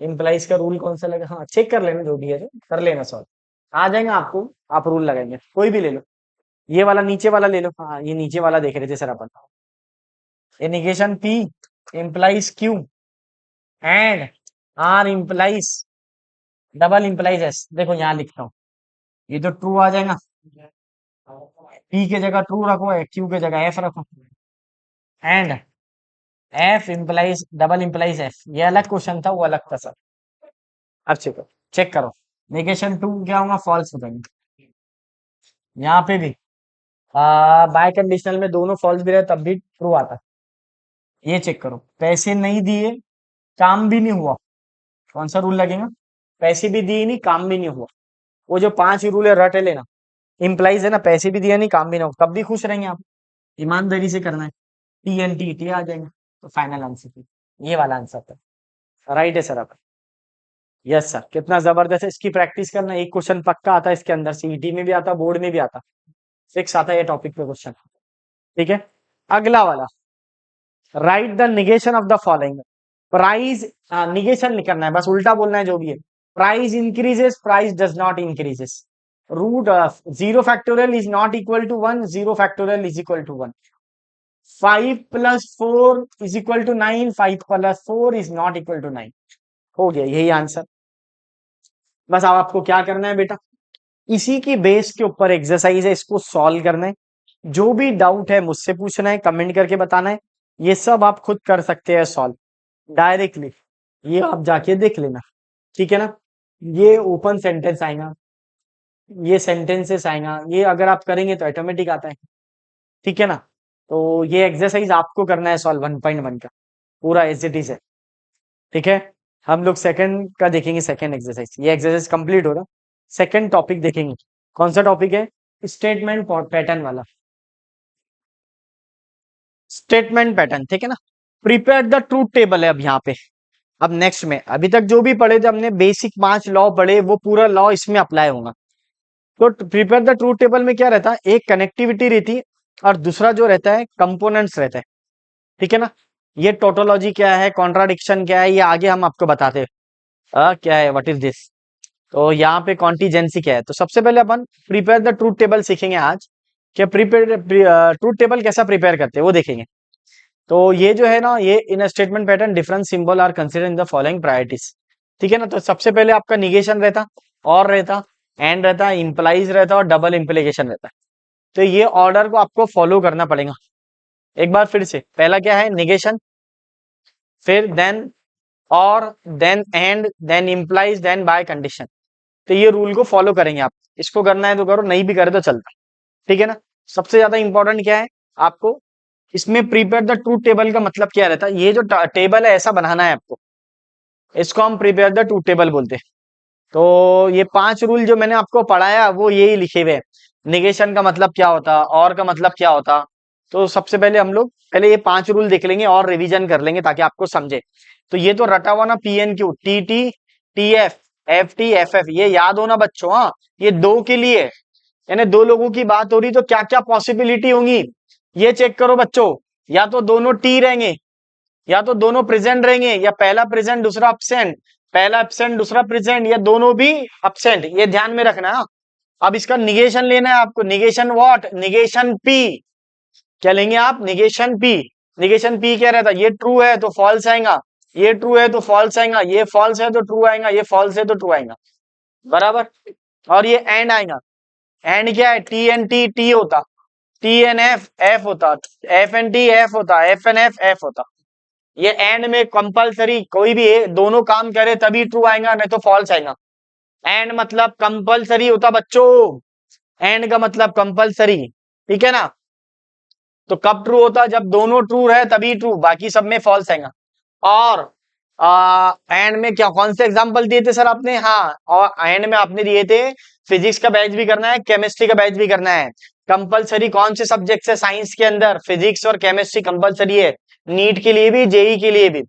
इम्प्लाइज का रूल कौन सा लगा, हाँ चेक कर लेना, जो भी है जो कर लेना सॉल्व, आ जाएगा आपको। आप रूल लगाएंगे कोई भी ले लो, ये वाला नीचे वाला ले लो। हाँ ये नीचे वाला देख रहे थे सर अपन, ये negation P implies Q and R implies double implies S. देखो यहाँ लिखता हूँ, ये तो ट्रू आ जाएगा। पी के जगह ट्रू रखो, क्यू के जगह एफ रखो। And F implies double implies F, ये अलग क्वेश्चन था, वो अलग था सर। अब चेक करो, निगेशन टू क्या होगा, फॉल्स हो जाएंगे। यहाँ पे भी बाय कंडीशनल में दोनों फॉल्स भी रहे तब भी ट्रू आता। ये चेक करो, पैसे नहीं दिए, काम भी नहीं हुआ, कौन सा रूल लगेगा, पैसे भी दिए नहीं, काम भी नहीं हुआ। वो जो 5 रूल है रटे लेना, इम्प्लाइज है ना, पैसे भी दिया नहीं, काम भी ना हो, तब भी खुश रहेंगे आप। ईमानदारी से करना है, टी आ जाएगा, तो फाइनल आंसर ये वाला आंसर था। राइट है सर। आप यस सर, कितना जबरदस्त है, इसकी प्रैक्टिस करना, एक क्वेश्चन पक्का आता है इसके अंदर, सीईटी में भी आता, बोर्ड में भी आता, फिक्स आता है ये टॉपिक पे क्वेश्चन। ठीक है, अगला वाला, write the negation of the following. Price, negation करना है, बस उल्टा बोलना है जो भी है। Price increases, price does not increases. Root zero factorial is not equal to one, zero factorial is equal to one. 5 + 4 is equal to 9, 5 + 4 is not equal to 9। हो गया यही आंसर। बस अब आपको क्या करना है बेटा, इसी की बेस के ऊपर एक्सरसाइज है, इसको सॉल्व करना है। जो भी डाउट है मुझसे पूछना है, कमेंट करके बताना है। ये सब आप खुद कर सकते हैं सॉल्व डायरेक्टली, ये आप जाके देख लेना। ठीक है ना, ये ओपन सेंटेंस आएगा, ये सेंटेंसेस आएगा, ये अगर आप करेंगे तो ऑटोमेटिक आता है। ठीक है ना, तो ये एक्सरसाइज आपको करना है सॉल्व 1.1 का, पूरा एज इट इज है। ठीक है, हम लोग सेकंड का देखेंगे, सेकंड एक्सरसाइज, ये एक्सरसाइज कंप्लीट हो रहा, सेकंड टॉपिक देखेंगे। कौन सा टॉपिक है, स्टेटमेंट पैटर्न वाला, स्टेटमेंट पैटर्न। ठीक है ना, प्रिपेयर द ट्रूथ टेबल है अब यहाँ पे। अब नेक्स्ट में, अभी तक जो भी पढ़े थे हमने, बेसिक 5 लॉ पढ़े, वो पूरा लॉ इसमें अप्लाई होगा। तो प्रिपेयर द ट्रूथ टेबल में क्या रहता है, एक कनेक्टिविटी रहती है और दूसरा जो रहता है कंपोनेंट्स रहता है। ठीक है ना, ये टोटोलॉजी क्या है, कॉन्ट्राडिक्शन क्या है, ये आगे हम आपको बताते हैं। क्या है, व्हाट इज दिस। तो यहाँ पे कॉन्टीजेंसी क्या है, तो सबसे पहले अपन प्रिपेयर द ट्रूथ टेबल सीखेंगे आज। क्या प्रिपेयर ट्रूथ टेबल कैसा प्रिपेयर करते हैं वो देखेंगे। तो ये जो है ना, ये in statement pattern different symbol are consider in the following priorities. ठीक है ना, तो सबसे पहले आपका निगेशन रहता, और रहता, एंड रहता, इंप्लाइज रहता और डबल इंप्लीकेशन रहता। तो ये ऑर्डर को आपको फॉलो करना पड़ेगा। एक बार फिर से, पहला क्या है, निगेशन, फिर देन, और then and, then implies, then by condition. तो ये रूल को फॉलो करेंगे आप, इसको करना है तो करो, नहीं भी करे तो चलता। ठीक है ना, सबसे ज्यादा इंपॉर्टेंट क्या है आपको इसमें, प्रिपेयर द ट्रूथ टेबल का मतलब क्या रहता है, ये जो टेबल है ऐसा बनाना है आपको, इसको हम प्रिपेयर द ट्रूथ टेबल बोलते हैं। तो ये 5 रूल जो मैंने आपको पढ़ाया वो यही लिखे हुए हैं। निगेशन का मतलब क्या होता, और का मतलब क्या होता। तो सबसे पहले हम लोग पहले ये 5 रूल देख लेंगे और रिवीजन कर लेंगे ताकि आपको समझे। तो ये तो रटा हुआ ना, PNQ, TT, TF, FT, FF, ये याद होना बच्चों। हाँ, ये दो के लिए, यानी दो लोगों की बात हो रही तो क्या क्या पॉसिबिलिटी होंगी, ये चेक करो बच्चों। या तो दोनों टी रहेंगे, या तो दोनों प्रेजेंट रहेंगे, या पहला प्रेजेंट दूसरा अब्सेंट, पहला एब्सेंट दूसरा प्रेजेंट, या दोनों भी अब्सेंट, ये ध्यान में रखना है। अब इसका निगेशन लेना है आपको, निगेशन व्हाट, निगेशन पी। क्या लेंगे आप, निगेशन पी। निगेशन पी क्या रहता है, ये ट्रू है तो फॉल्स आएगा, ये ट्रू है तो फॉल्स आएगा, ये फॉल्स है तो ट्रू आएगा, ये फॉल्स है तो ट्रू आएगा, बराबर। और ये एंड आएगा, एंड क्या है, टी एन टी टी होता, टी एन एफ एफ होता, एफ एन टी एफ होता, एफ एन एफ एफ होता। ये एंड में कंपलसरी कोई भी दोनों काम करे तभी ट्रू आएगा, नहीं तो फॉल्स आएगा। एंड मतलब कंपलसरी होता बच्चों, एंड का मतलब कंपलसरी। ठीक है ना, तो कब ट्रू होता, जब दोनों ट्रू रहे तभी ट्रू, बाकी सब में फॉल्स आएगा। और एंड में क्या, कौन से एग्जांपल दिए थे सर आपने, हाँ, और एंड में आपने दिए थे फिजिक्स का बैच भी करना है, केमिस्ट्री का बैच भी करना है। कंपलसरी कौन से सब्जेक्ट है साइंस के अंदर, फिजिक्स और केमिस्ट्री कंपलसरी है, नीट के लिए भी, जेई के लिए भी।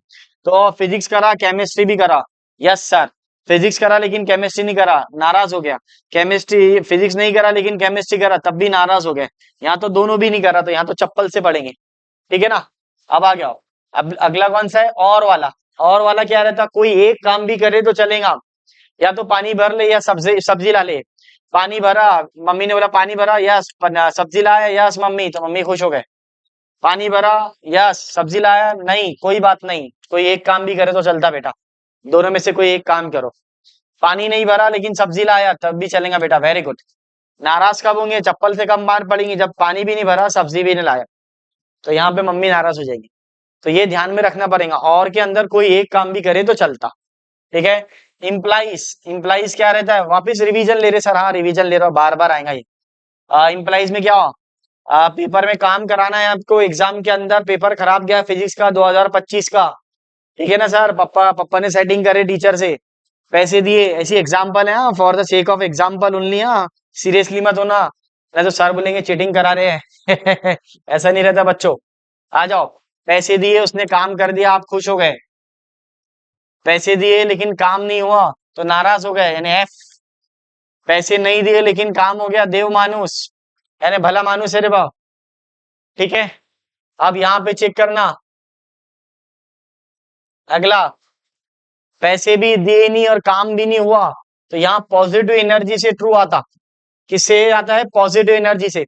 तो फिजिक्स करा, केमिस्ट्री भी करा, यस सर। फिजिक्स करा लेकिन केमिस्ट्री नहीं करा, नाराज हो गया। केमिस्ट्री, फिजिक्स नहीं करा लेकिन केमिस्ट्री करा, तब भी नाराज हो गए। यहाँ तो दोनों भी नहीं करा, तो यहाँ तो चप्पल से पढ़ेंगे। ठीक है ना, अब आ गया। अब अगला कौन सा है, और वाला। और वाला क्या रहता, कोई एक काम भी करे तो चलेगा, या तो पानी भर ले या सब्जी सब्जी ला ले। पानी भरा, मम्मी ने बोला पानी भरा, यस। सब्जी लाया, यस मम्मी, तो मम्मी खुश हो गए। पानी भरा, यस। सब्जी लाया, नहीं, कोई बात नहीं, कोई एक काम भी करे तो चलता बेटा, दोनों में से कोई एक काम करो। पानी नहीं भरा लेकिन सब्जी लाया, तब भी चलेगा बेटा, वेरी गुड। नाराज कब होंगे, चप्पल से कब मार पड़ेंगी, जब पानी भी नहीं भरा, सब्जी भी नहीं लाया, तो यहाँ पे मम्मी नाराज हो जाएगी। तो ये ध्यान में रखना पड़ेगा, और के अंदर कोई एक काम भी करे तो चलता। ठीक है, इंप्लाइज, इंप्लाइज क्या रहता है, वापस रिवीजन ले रहे सर, हाँ रिवीजन ले रहा हूँ, बार बार आएगा ये। इंप्लाइज में क्या हो, पेपर में काम कराना है आपको, एग्जाम के अंदर पेपर खराब गया फिजिक्स का 2025 का। ठीक है ना सर, पापा पापा ने सेटिंग करे टीचर से, पैसे दिए, ऐसी एग्जाम्पल है, for the sake of example only, हाँ, सीरियसली मत होना। नहीं तो सर बोलेंगे चीटिंग करा रहे हैं। ऐसा नहीं रहता बच्चों। आ जाओ। पैसे दिए उसने काम कर दिया आप खुश हो गए, पैसे दिए लेकिन काम नहीं हुआ तो नाराज हो गए यानी एफ। पैसे नहीं दिए लेकिन काम हो गया देव मानुस यानी भला मानुस है रे बाप। ठीक है। अब यहाँ पे चेक करना अगला, पैसे भी दिए नहीं और काम भी नहीं हुआ तो यहाँ पॉजिटिव एनर्जी से ट्रू आता। किससे आता है? पॉजिटिव एनर्जी से।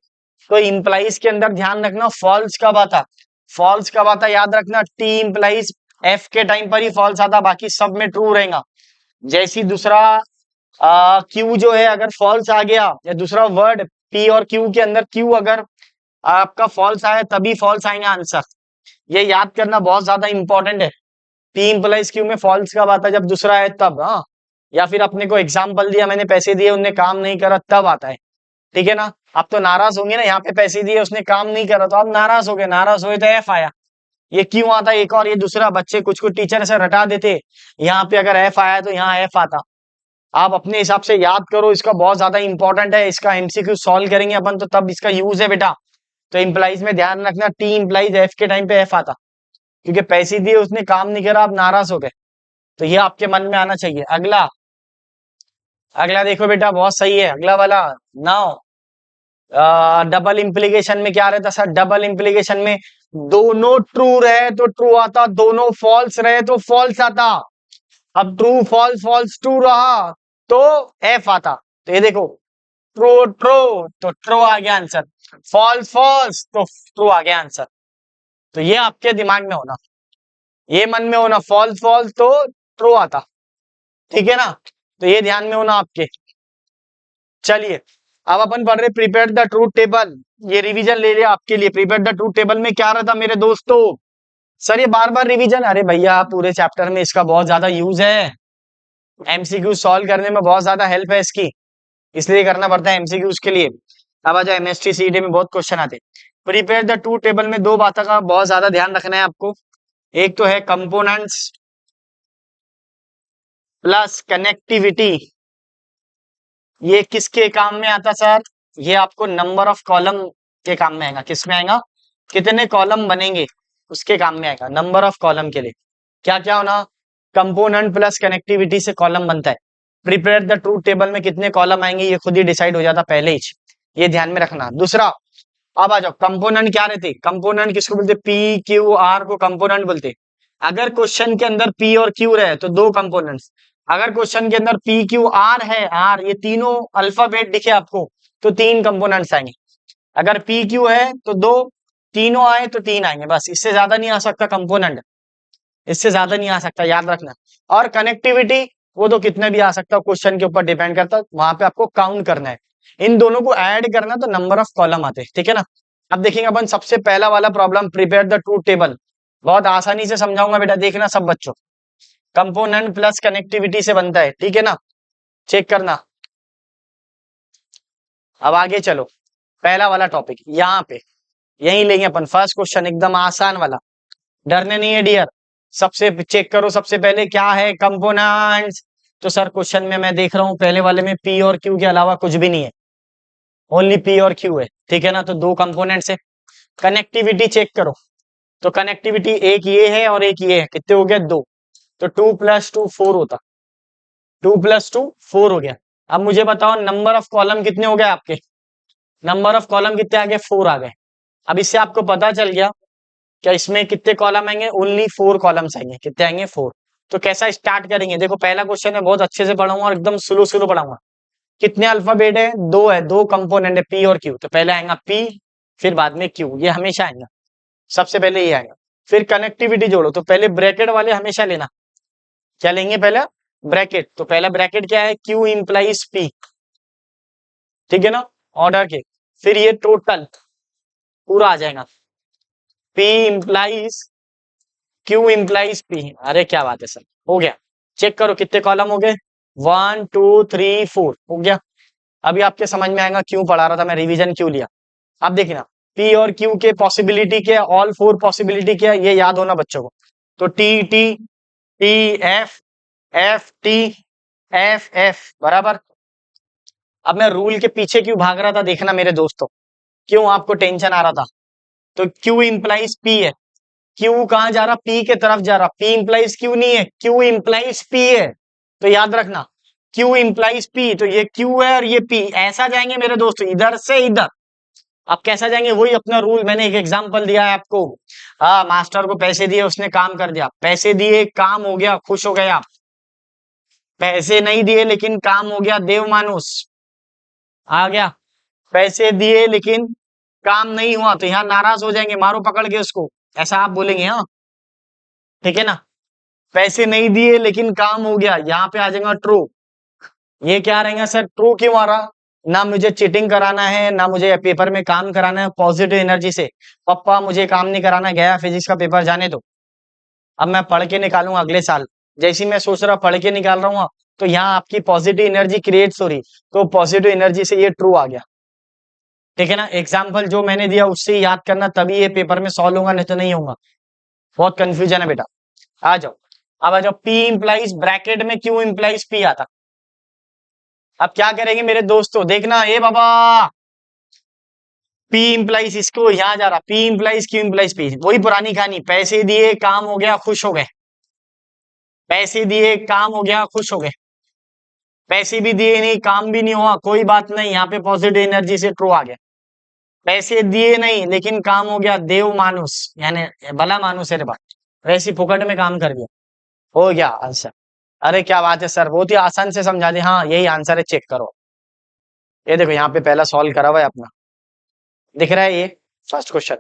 तो इंप्लाइज के अंदर ध्यान रखना फॉल्स कब आता, फॉल्स कब आता याद रखना, टी इंप्लाइज एफ के टाइम पर ही फॉल्स आता, बाकी सब में ट्रू रहेगा। जैसी दूसरा क्यू जो है अगर फॉल्स आ गया या दूसरा वर्ड पी और क्यू के अंदर क्यू अगर आपका फॉल्स आया तभी फॉल्स आएंगे आंसर। ये याद करना बहुत ज्यादा इंपॉर्टेंट है। पी इंप्लाइज क्यू में फॉल्स कब आता है? जब दूसरा है तब। हाँ, या फिर अपने को एग्जाम्पल दिया मैंने पैसे दिए उनने काम नहीं करा तब आता है। ठीक है ना। आप तो नाराज होंगे ना, यहाँ पे पैसे दिए उसने काम नहीं करा तो आप नाराज हो गए, नाराज हुए तो एफ आया। ये क्यों आता है? एक और ये दूसरा बच्चे कुछ कुछ टीचर ऐसे रटा देते, यहाँ पे अगर एफ आया तो यहाँ एफ आता। आप अपने हिसाब से याद करो, इसका बहुत ज्यादा इंपॉर्टेंट है, इसका एमसीक्यू सॉल्व करेंगे अपन तो तब इसका यूज है बेटा। तो इंप्लाइज में ध्यान रखना टी इंप्लाइज एफ के टाइम पे एफ आता, क्योंकि पैसे दिए उसने काम नहीं करा आप नाराज हो गए। तो ये आपके मन में आना चाहिए। अगला, अगला देखो बेटा बहुत सही है अगला वाला। नाउ डबल इंप्लीकेशन में क्या रहता सर? डबल इंप्लीकेशन में दोनों ट्रू रहे तो ट्रू आता, दोनों फॉल्स रहे तो फॉल्स आता। अब ट्रू फॉल्स फॉल्स ट्रू रहा तो एफ आता। तो ये देखो ट्रू ट्रू तो ट्रू आ गया आंसर, फॉल्स फॉल्स तो ट्रू आ गया आंसर। तो ये आपके दिमाग में होना, ये मन में होना, फॉल्स फॉल्स तो ट्रू आता। ठीक है ना। तो ये ध्यान में होना आपके। चलिए अब अपन पढ़ रहे प्रिपेयर द ट्रूथ टेबल। ये रिवीजन ले लिया आपके लिए। प्रिपेयर द ट्रूथ टेबल में क्या रहता मेरे दोस्तों? सर ये बार बार रिवीजन, अरे भैया पूरे चैप्टर में इसका बहुत ज्यादा यूज है, एमसीक्यू सॉल्व करने में बहुत ज्यादा हेल्प है इसकी, इसलिए करना पड़ता है एमसीक्यूज के लिए। अब आ जाए एमएसटी सीडी में बहुत क्वेश्चन आते। प्रिपेयर द ट्रूथ टेबल में दो बातों का बहुत ज्यादा ध्यान रखना है आपको। एक तो है कंपोनेंट्स प्लस कनेक्टिविटी। ये किसके काम में आता सर? ये आपको नंबर ऑफ कॉलम के काम में आएगा। किस में आएगा? कितने कॉलम बनेंगे उसके काम में आएगा, नंबर ऑफ कॉलम के लिए। क्या क्या होना? कंपोनेंट प्लस कनेक्टिविटी से कॉलम बनता है। प्रिपेयर द ट्रूथ टेबल में कितने कॉलम आएंगे ये खुद ही डिसाइड हो जाता पहले ही, ये ध्यान में रखना। दूसरा, अब आ जाओ कंपोनेंट क्या रहते? कंपोनेंट किसको बोलते? पी क्यू आर को कंपोनेंट बोलते। अगर क्वेश्चन के अंदर पी और क्यू रहे तो दो कंपोनेंट्स, अगर क्वेश्चन के अंदर पी क्यू आर है, आर ये तीनों अल्फाबेट दिखे आपको तो तीन कंपोनेंट्स आएंगे। अगर पी क्यू है तो दो, तीनों आए तो तीन आएंगे, बस इससे ज्यादा नहीं आ सकता कंपोनेंट, इससे ज्यादा नहीं आ सकता, याद रखना। और कनेक्टिविटी वो तो कितने भी आ सकता है, क्वेश्चन के ऊपर डिपेंड करता है, वहां पे आपको काउंट करना है। इन दोनों को ऐड करना तो नंबर ऑफ कॉलम आते हैं। ठीक है ना। अब देखेंगे अपन सबसे पहला वाला problem, prepare the truth table. बहुत आसानी से समझाऊंगा बेटा, देखना सब बच्चों। कंपोनेंट प्लस कनेक्टिविटी से बनता है। ठीक है ना। चेक करना। अब आगे चलो, पहला वाला टॉपिक यहाँ पे यही लेंगे अपन। फर्स्ट क्वेश्चन एकदम आसान वाला, डरने नहीं है डियर। सबसे चेक करो सबसे पहले क्या है कंपोनेंट्स। तो सर क्वेश्चन में मैं देख रहा हूं पहले वाले में पी और क्यू के अलावा कुछ भी नहीं है, ओनली पी और क्यू है। ठीक है ना। तो दो कंपोनेंट्स है। कनेक्टिविटी चेक करो, तो कनेक्टिविटी एक ये है और एक ये है, कितने हो गए? दो। तो 2 + 2 4 होता, 2 + 2 4 हो गया। अब मुझे बताओ नंबर ऑफ कॉलम कितने हो गए आपके? नंबर ऑफ कॉलम कितने आ गए? 4 आ गए। अब इससे आपको पता चल गया क्या इसमें कितने कॉलम आएंगे? ओनली 4 कॉलम्स आएंगे। कितने आएंगे? 4। तो कैसा स्टार्ट करेंगे? देखो पहला क्वेश्चन है, बहुत अच्छे से पढ़ाऊंगा और एकदम स्लो स्लो पढ़ाऊंगा। कितने अल्फाबेट है? दो है, दो कंपोनेंट है पी और क्यू। तो पहले आएगा पी फिर बाद में क्यू, ये हमेशा आएगा, सबसे पहले ये आएगा। फिर कनेक्टिविटी जोड़ो, तो पहले ब्रैकेट वाले हमेशा लेना। क्या लेंगे? पहले ब्रैकेट। तो पहला ब्रैकेट क्या है? Q implies P. ठीक है ना, ऑर्डर के। फिर ये टोटल पूरा आ जाएगा, P implies Q implies P. अरे क्या बात है सर, हो गया। चेक करो कितने कॉलम हो गए? 1 2 3 4 हो गया। अभी आपके समझ में आएगा क्यों पढ़ा रहा था मैं, रिवीजन क्यों लिया। अब देखना पी और क्यू के पॉसिबिलिटी क्या, ऑल 4 पॉसिबिलिटी क्या, ये याद होना बच्चों को। तो T T T F F T F F बराबर। अब मैं रूल के पीछे क्यों भाग रहा था देखना मेरे दोस्तों, क्यों आपको टेंशन आ रहा था। तो क्यू इंप्लाइज पी है, क्यू कहां जा रहा, पी के तरफ जा रहा, पी इंप्लाइज क्यू नहीं है, क्यू इंप्लाइज पी है। तो याद रखना क्यू इंप्लाइज पी, तो ये क्यू है और ये पी, ऐसा जाएंगे मेरे दोस्तों इधर से इधर। अब कैसा जाएंगे, वही अपना रूल, मैंने एक एग्जांपल दिया है आपको। हाँ, मास्टर को पैसे दिए, उसने काम कर दिया, पैसे दिए काम हो गया, खुश हो गए आप। पैसे नहीं दिए लेकिन काम हो गया, देव मानुस आ गया। पैसे दिए लेकिन काम नहीं हुआ, तो यहाँ नाराज हो जाएंगे, मारो पकड़ के उसको, ऐसा आप बोलेंगे। हाँ ठीक है ना। पैसे नहीं दिए लेकिन काम हो गया, यहाँ पे आ जाएगा ट्रू। ये क्या रहेगा सर, ट्रू क्यों आ रहा, ना मुझे चीटिंग कराना है, ना मुझे पेपर में काम कराना है, पॉजिटिव एनर्जी से पप्पा मुझे काम नहीं कराना, गया फिजिक्स का पेपर जाने दो, अब मैं पढ़ के निकालूंगा अगले साल। जैसी मैं सोच रहा पढ़ के निकाल रहा हूँ, तो यहाँ आपकी पॉजिटिव एनर्जी क्रिएट हो रही, तो पॉजिटिव एनर्जी से ये ट्रू आ गया। ठीक है ना, एग्जाम्पल जो मैंने दिया उससे याद करना, तभी ये पेपर में सॉल्व होगा, नहीं तो नहीं होगा। बहुत कंफ्यूजन है बेटा। आ जाओ, अब आ जाओ, पी इंप्लाइज ब्रैकेट में क्यू इंप्लाइज पी आता। अब क्या करेंगे मेरे दोस्तों, देखना, ए बाबा, पी इंप्लाइज, इसको यहां जा रहा, P implies Q implies P, वही पुरानी कहानी, पैसे दिए काम हो गया खुश हो गए, पैसे दिए काम हो गया खुश हो गए, पैसे भी दिए नहीं काम भी नहीं हुआ, कोई बात नहीं, यहाँ पे पॉजिटिव एनर्जी से ट्रू आ गया। पैसे दिए नहीं लेकिन काम हो गया, देव मानुस, यानी भला मानुस है रे बात, वैसे फुकट में काम कर दिया, हो गया आंसर। अरे क्या बात है सर, बहुत ही आसान से समझा दे, हाँ यही आंसर है, चेक करो। ये देखो यहाँ पे पहला सॉल्व करा हुआ है अपना, दिख रहा है ये फर्स्ट क्वेश्चन।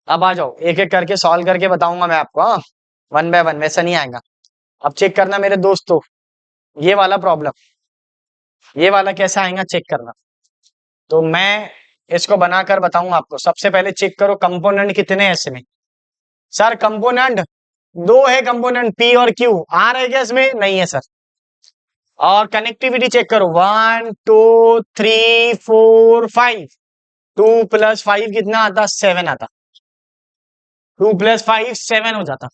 अब आ जाओ, एक एक करके सॉल्व करके बताऊंगा मैं आपको, हाँ वन बाय वन, वैसा नहीं आएगा। अब चेक करना मेरे दोस्तों, ये वाला प्रॉब्लम, ये वाला कैसा आएगा चेक करना। तो मैं इसको बनाकर बताऊंगा आपको। सबसे पहले चेक करो कंपोनेंट कितने हैं इसमें। सर कंपोनेंट दो है, कंपोनेंट पी और क्यू, आ रहे क्या इसमें, नहीं है सर। और कनेक्टिविटी चेक करो, 1 2 3 4 5, 2 + 5 कितना आता, 7 आता, 2 + 5 7 हो जाता।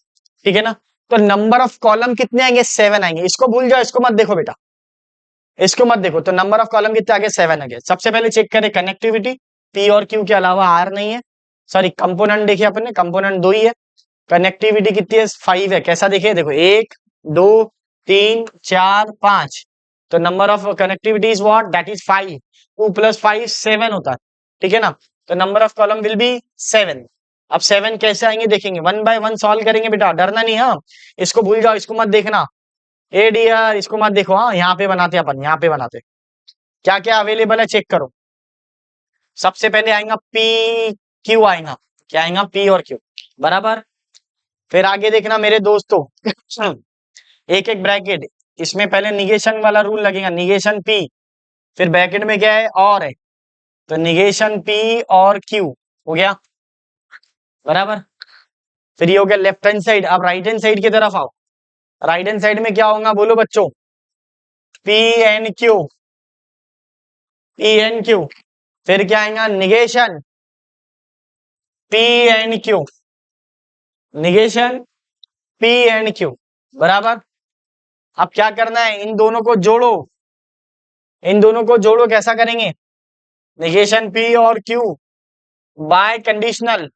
ठीक है ना, तो नंबर ऑफ कॉलम कितने आएंगे, 7 आएंगे। इसको भूल जाओ, इसको मत देखो बेटा, इसको मत देखो। तो नंबर ऑफ कॉलम कितने आगे, 7 आगे। सबसे पहले चेक करें कनेक्टिविटी, पी और क्यू के अलावा आर नहीं है, सॉरी कंपोनेंट देखिए अपने, कंपोनेंट 2 ही है। कनेक्टिविटी कितनी है, 5 है। कैसा देखिए, देखो 1 2 3 4 5, तो number of connectivity is what, that is 5, 2 + 5 7 होता है। ठीक है ना, तो number of column will be 7। अब 7 कैसे आएंगे देखेंगे, वन बाय वन सॉल्व करेंगे बेटा, डरना नहीं। हाँ इसको भूल जाओ, इसको मत देखना, ए डियर इसको मत देखो। हाँ यहाँ पे बनाते अपन, यहाँ पे बनाते, क्या क्या अवेलेबल है चेक करो। सबसे पहले आएगा पी क्यू आएगा, क्या आएगा, पी और क्यू बराबर। फिर आगे देखना मेरे दोस्तों, एक एक ब्रैकेट, इसमें पहले निगेशन वाला रूल लगेगा, निगेशन पी, फिर ब्रैकेट में क्या है, और है, तो निगेशन पी और क्यू हो गया बराबर। फिर ये हो गया लेफ्ट हैंड साइड। अब राइट हैंड साइड की तरफ आओ, राइट हैंड साइड में क्या होगा बोलो बच्चों, P and Q, P and Q. फिर क्या आएगा, negation P and Q, negation P and Q बराबर। अब क्या करना है, इन दोनों को जोड़ो, इन दोनों को जोड़ो, कैसा करेंगे, निगेशन पी और Q by conditional,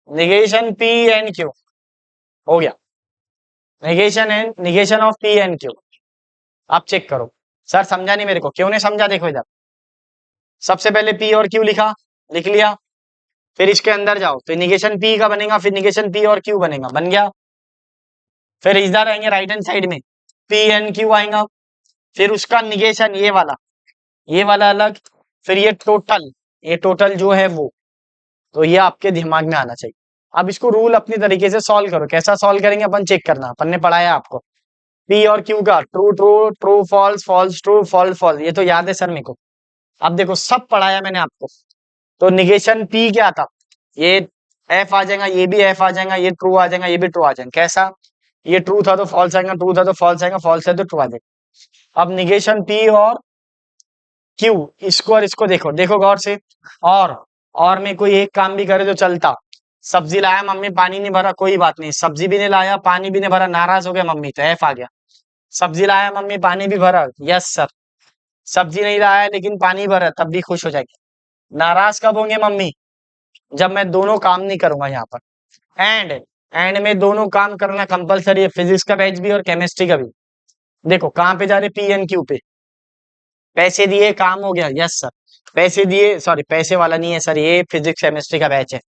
negation P and Q हो गया, negation of P and Q. आप चेक करो, सर समझा नहीं मेरे को, क्यों नहीं समझा, देखो इधर, सबसे पहले पी और क्यू लिखा, लिख लिया, फिर इसके अंदर जाओ तो निगेशन पी का बनेगा, फिर निगेशन पी और क्यू बनेगा, बन गया। फिर इधर आएंगे राइट हैंड साइड में, पी एन क्यू आएगा, फिर उसका निगेशन ये वाला अलग, फिर ये टोटल जो है वो, तो ये आपके दिमाग में आना चाहिए। अब इसको रूल अपनी तरीके से सॉल्व करो, कैसा सॉल्व करेंगे अपन चेक करना, अपन ने पढ़ाया आपको पी और क्यू का, true true true false false true false false, ये तो याद है सर मेरे को। अब देखो सब पढ़ाया मैंने आपको, तो निगेशन पी क्या था, ये एफ आ जाएगा, ये भी एफ आ जाएगा, ये ट्रू आ जाएगा, ये भी ट्रू आ जाएगा। कैसा, ये ट्रू था तो फॉल्स आएगा, ट्रू था तो फॉल्स आएगा, फॉल्स है तो ट्रू आ जाएगा। अब निगेशन पी क्यू, इसको और इसको देखो, देखो गौर से, और में कोई एक काम भी करे तो चलता। सब्जी लाया मम्मी, पानी नहीं भरा, कोई बात नहीं, सब्जी भी नहीं लाया पानी भी नहीं भरा, नाराज हो गया मम्मी, तो एफ आ गया। सब्जी लाया मम्मी, पानी भी भरा, यस सर, सब्जी नहीं लाया लेकिन पानी भरा तब भी खुश हो जाएगी। नाराज कब होंगे मम्मी? जब मैं दोनों काम नहीं करूंगा यहाँ पर। एंड एंड में दोनों काम करना कंपलसरी है, फिजिक्स का बैच भी और केमिस्ट्री का भी। देखो कहाँ पे जा रहे, पी एन क्यू पे। पैसे दिए काम हो गया, यस सर। पैसे दिए, सॉरी पैसे वाला नहीं है सर, ये फिजिक्स केमिस्ट्री का बैच है।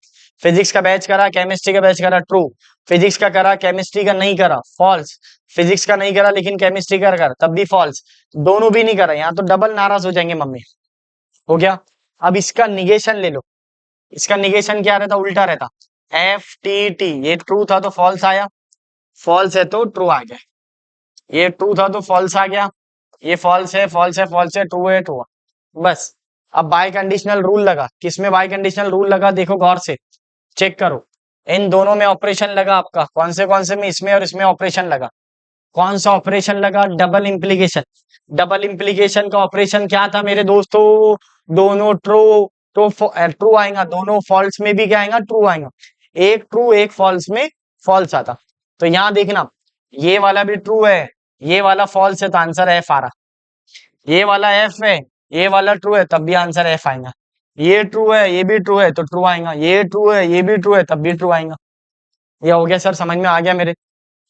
फिजिक्स का बैच करा, केमिस्ट्री का बैच करा, ट्रू। फिजिक्स का करा, केमिस्ट्री का नहीं करा, फॉल्स। फिजिक्स का नहीं करा लेकिन केमिस्ट्री का करा, तब भी फॉल्स। दोनों भी नहीं करा, यहाँ तो डबल नाराज हो जाएंगे मम्मी। हो गया। अब इसका निगेशन ले लो। इसका निगेशन क्या रहता, उल्टा रहता। एफ टी टी, ये ट्रू था तो फॉल्स आया, फॉल्स है तो ट्रू आ गया। ये ट्रू था तो फॉल्स आ गया, ये फॉल्स है, फॉल्स है, फॉल्स है, ट्रू है, ट्रू। बस। अब बाय कंडीशनल रूल लगा, किसमें बाय कंडीशनल रूल लगा देखो गौर से, चेक करो। इन दोनों में ऑपरेशन लगा आपका, कौन से में, इसमें और इसमें ऑपरेशन लगा। कौन सा ऑपरेशन लगा, डबल इंप्लीकेशन। डबल इंप्लीकेशन का ऑपरेशन क्या था मेरे दोस्तों, दोनों ट्रू, तो ट्रू आएगा, दोनों फॉल्स में भी क्या आएगा, ट्रू आएगा। एक ट्रू एक फॉल्स में फॉल्स आता। तो यहां देखना, ये वाला भी ट्रू है, ये वाला फॉल्स है, तो आंसर एफ आ रहा। ये वाला एफ है, ये वाला ट्रू है, तब भी आंसर एफ आएगा। ये ट्रू है, ये भी ट्रू है, तो ट्रू आएगा। ये ट्रू है, ये भी ट्रू है, तब भी ट्रू आएगा। ये हो गया सर, समझ में आ गया मेरे?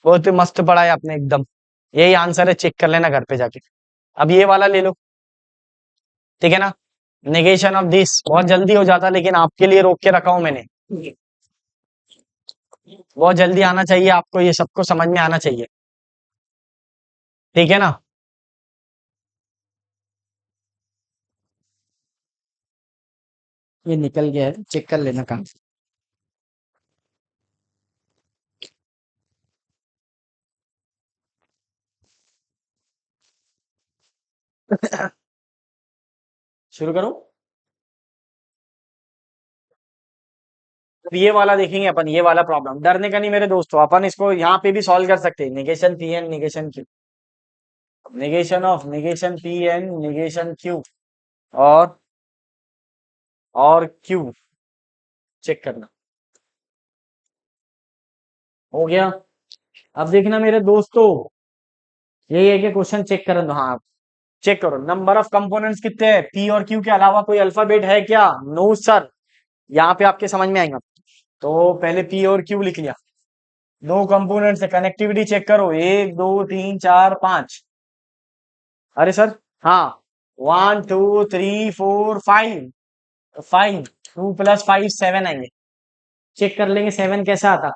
बहुत ही मस्त पढ़ा है आपने एकदम। यही आंसर है, चेक कर लेना घर पे जाके। अब ये वाला ले लो, ठीक है ना। नेगेशन ऑफ दिस बहुत जल्दी हो जाता, लेकिन आपके लिए रोक के रखा हूं मैंने। बहुत जल्दी आना चाहिए आपको, ये सबको समझ में आना चाहिए, ठीक है ना। ये निकल गया है, चेक कर लेना काम। शुरू करूं। अब ये वाला देखेंगे अपन, ये वाला प्रॉब्लम डरने का नहीं मेरे दोस्तों, अपन इसको यहाँ पे भी सॉल्व कर सकते हैं। Negation P and negation Q, negation P and negation Q और क्यू, चेक करना। हो गया। अब देखना मेरे दोस्तों, यही है कि क्वेश्चन चेक करो, हाँ चेक करो। नंबर ऑफ कंपोनेंट्स कितने हैं, पी और क्यू के अलावा कोई अल्फाबेट है क्या, नो सर। यहाँ पे आपके समझ में आएगा। तो पहले पी और क्यू लिख लिया, दो कंपोनेंट्स है, कनेक्टिविटी चेक करो, एक दो तीन चार पांच। अरे सर, हाँ, 1 2 3 4 5, 5, 2 + 5 7 आएंगे। चेक कर लेंगे 7 कैसा आता।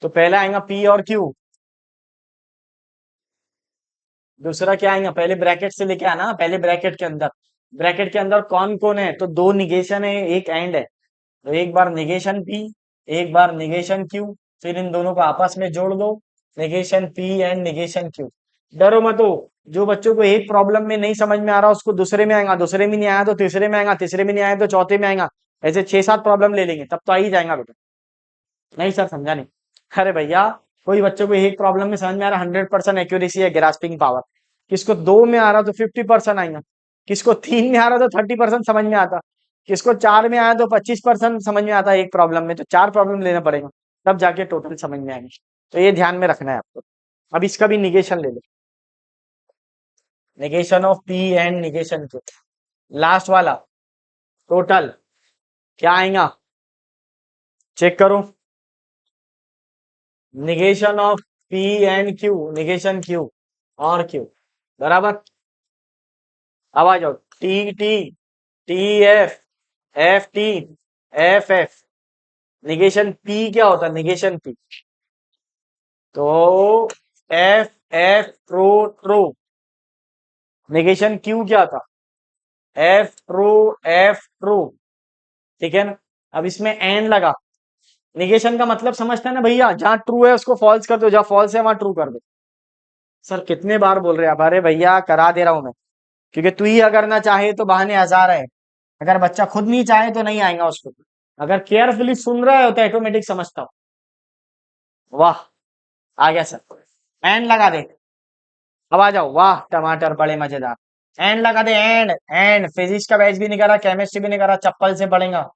तो पहला आएगा पी और क्यू, दूसरा क्या आएगा, पहले ब्रैकेट से लेके आना, पहले ब्रैकेट के अंदर। ब्रैकेट के अंदर कौन कौन है, तो दो निगेशन है, एक एंड है। तो एक बार निगेशन पी, एक बार निगेशन क्यू, फिर इन दोनों को आपस में जोड़ दो, negation P and negation Q. डरो मत हो, जो बच्चों को एक प्रॉब्लम में नहीं समझ में आ रहा उसको दूसरे में आएगा, दूसरे में नहीं आया तो तीसरे में आएगा, तीसरे में नहीं आया तो चौथे में आएगा। ऐसे 6 7 प्रॉब्लम ले लेंगे तब तो आ ही जाएगा बेटा। नहीं सर समझा नहीं। अरे भैया, कोई बच्चों को एक प्रॉब्लम में समझ में आ रहा, 100% एक्यूरेसी है, ग्रास्पिंग पावर। किसको दो में आ रहा तो 50% आएगा, किसको तीन में आ रहा तो 30% समझ में आता, किसको चार में आया तो 25% समझ में आता है एक प्रॉब्लम में। तो चार प्रॉब्लम लेना पड़ेगा, तब जाके टोटल समझ में आएगी। तो ये ध्यान में रखना है आपको। अब इसका भी निगेशन ले लो, negation of P and negation Q. Last वाला टोटल क्या आएगा, चेक करो। Negation of P and Q, negation Q और क्यू, बराबर। अब आ जाओ, T T, T F, F T, F F. Negation P क्या होता है, निगेशन पी, तो F F true true. Negation Q क्या था, एफ ट्रू एफ ट्रू, ठीक है ना। अब इसमें एंड लगा, निगेशन का मतलब समझता है ना भैया, जहां ट्रू है उसको फॉल्स कर दो, जहां फॉल्स है वहां ट्रू कर दो। सर कितने बार बोल रहे हैं आप, अरे भैया करा दे रहा हूं मैं, क्योंकि तू ही अगर ना चाहे तो बहाने हजार है। अगर बच्चा खुद नहीं चाहे तो नहीं आएगा उसको, अगर केयरफुली सुन रहा है तो ऑटोमेटिक समझता हो। वाह, आ गया सर। एंड लगा दे। अब आ जाओ, वाह टमाटर बड़े मजेदार। एंड लगा दे, एंड एंड फिजिक्स का बैच भी नहीं करा, केमिस्ट्री भी नहीं करा, चप्पल से पढ़ेगा।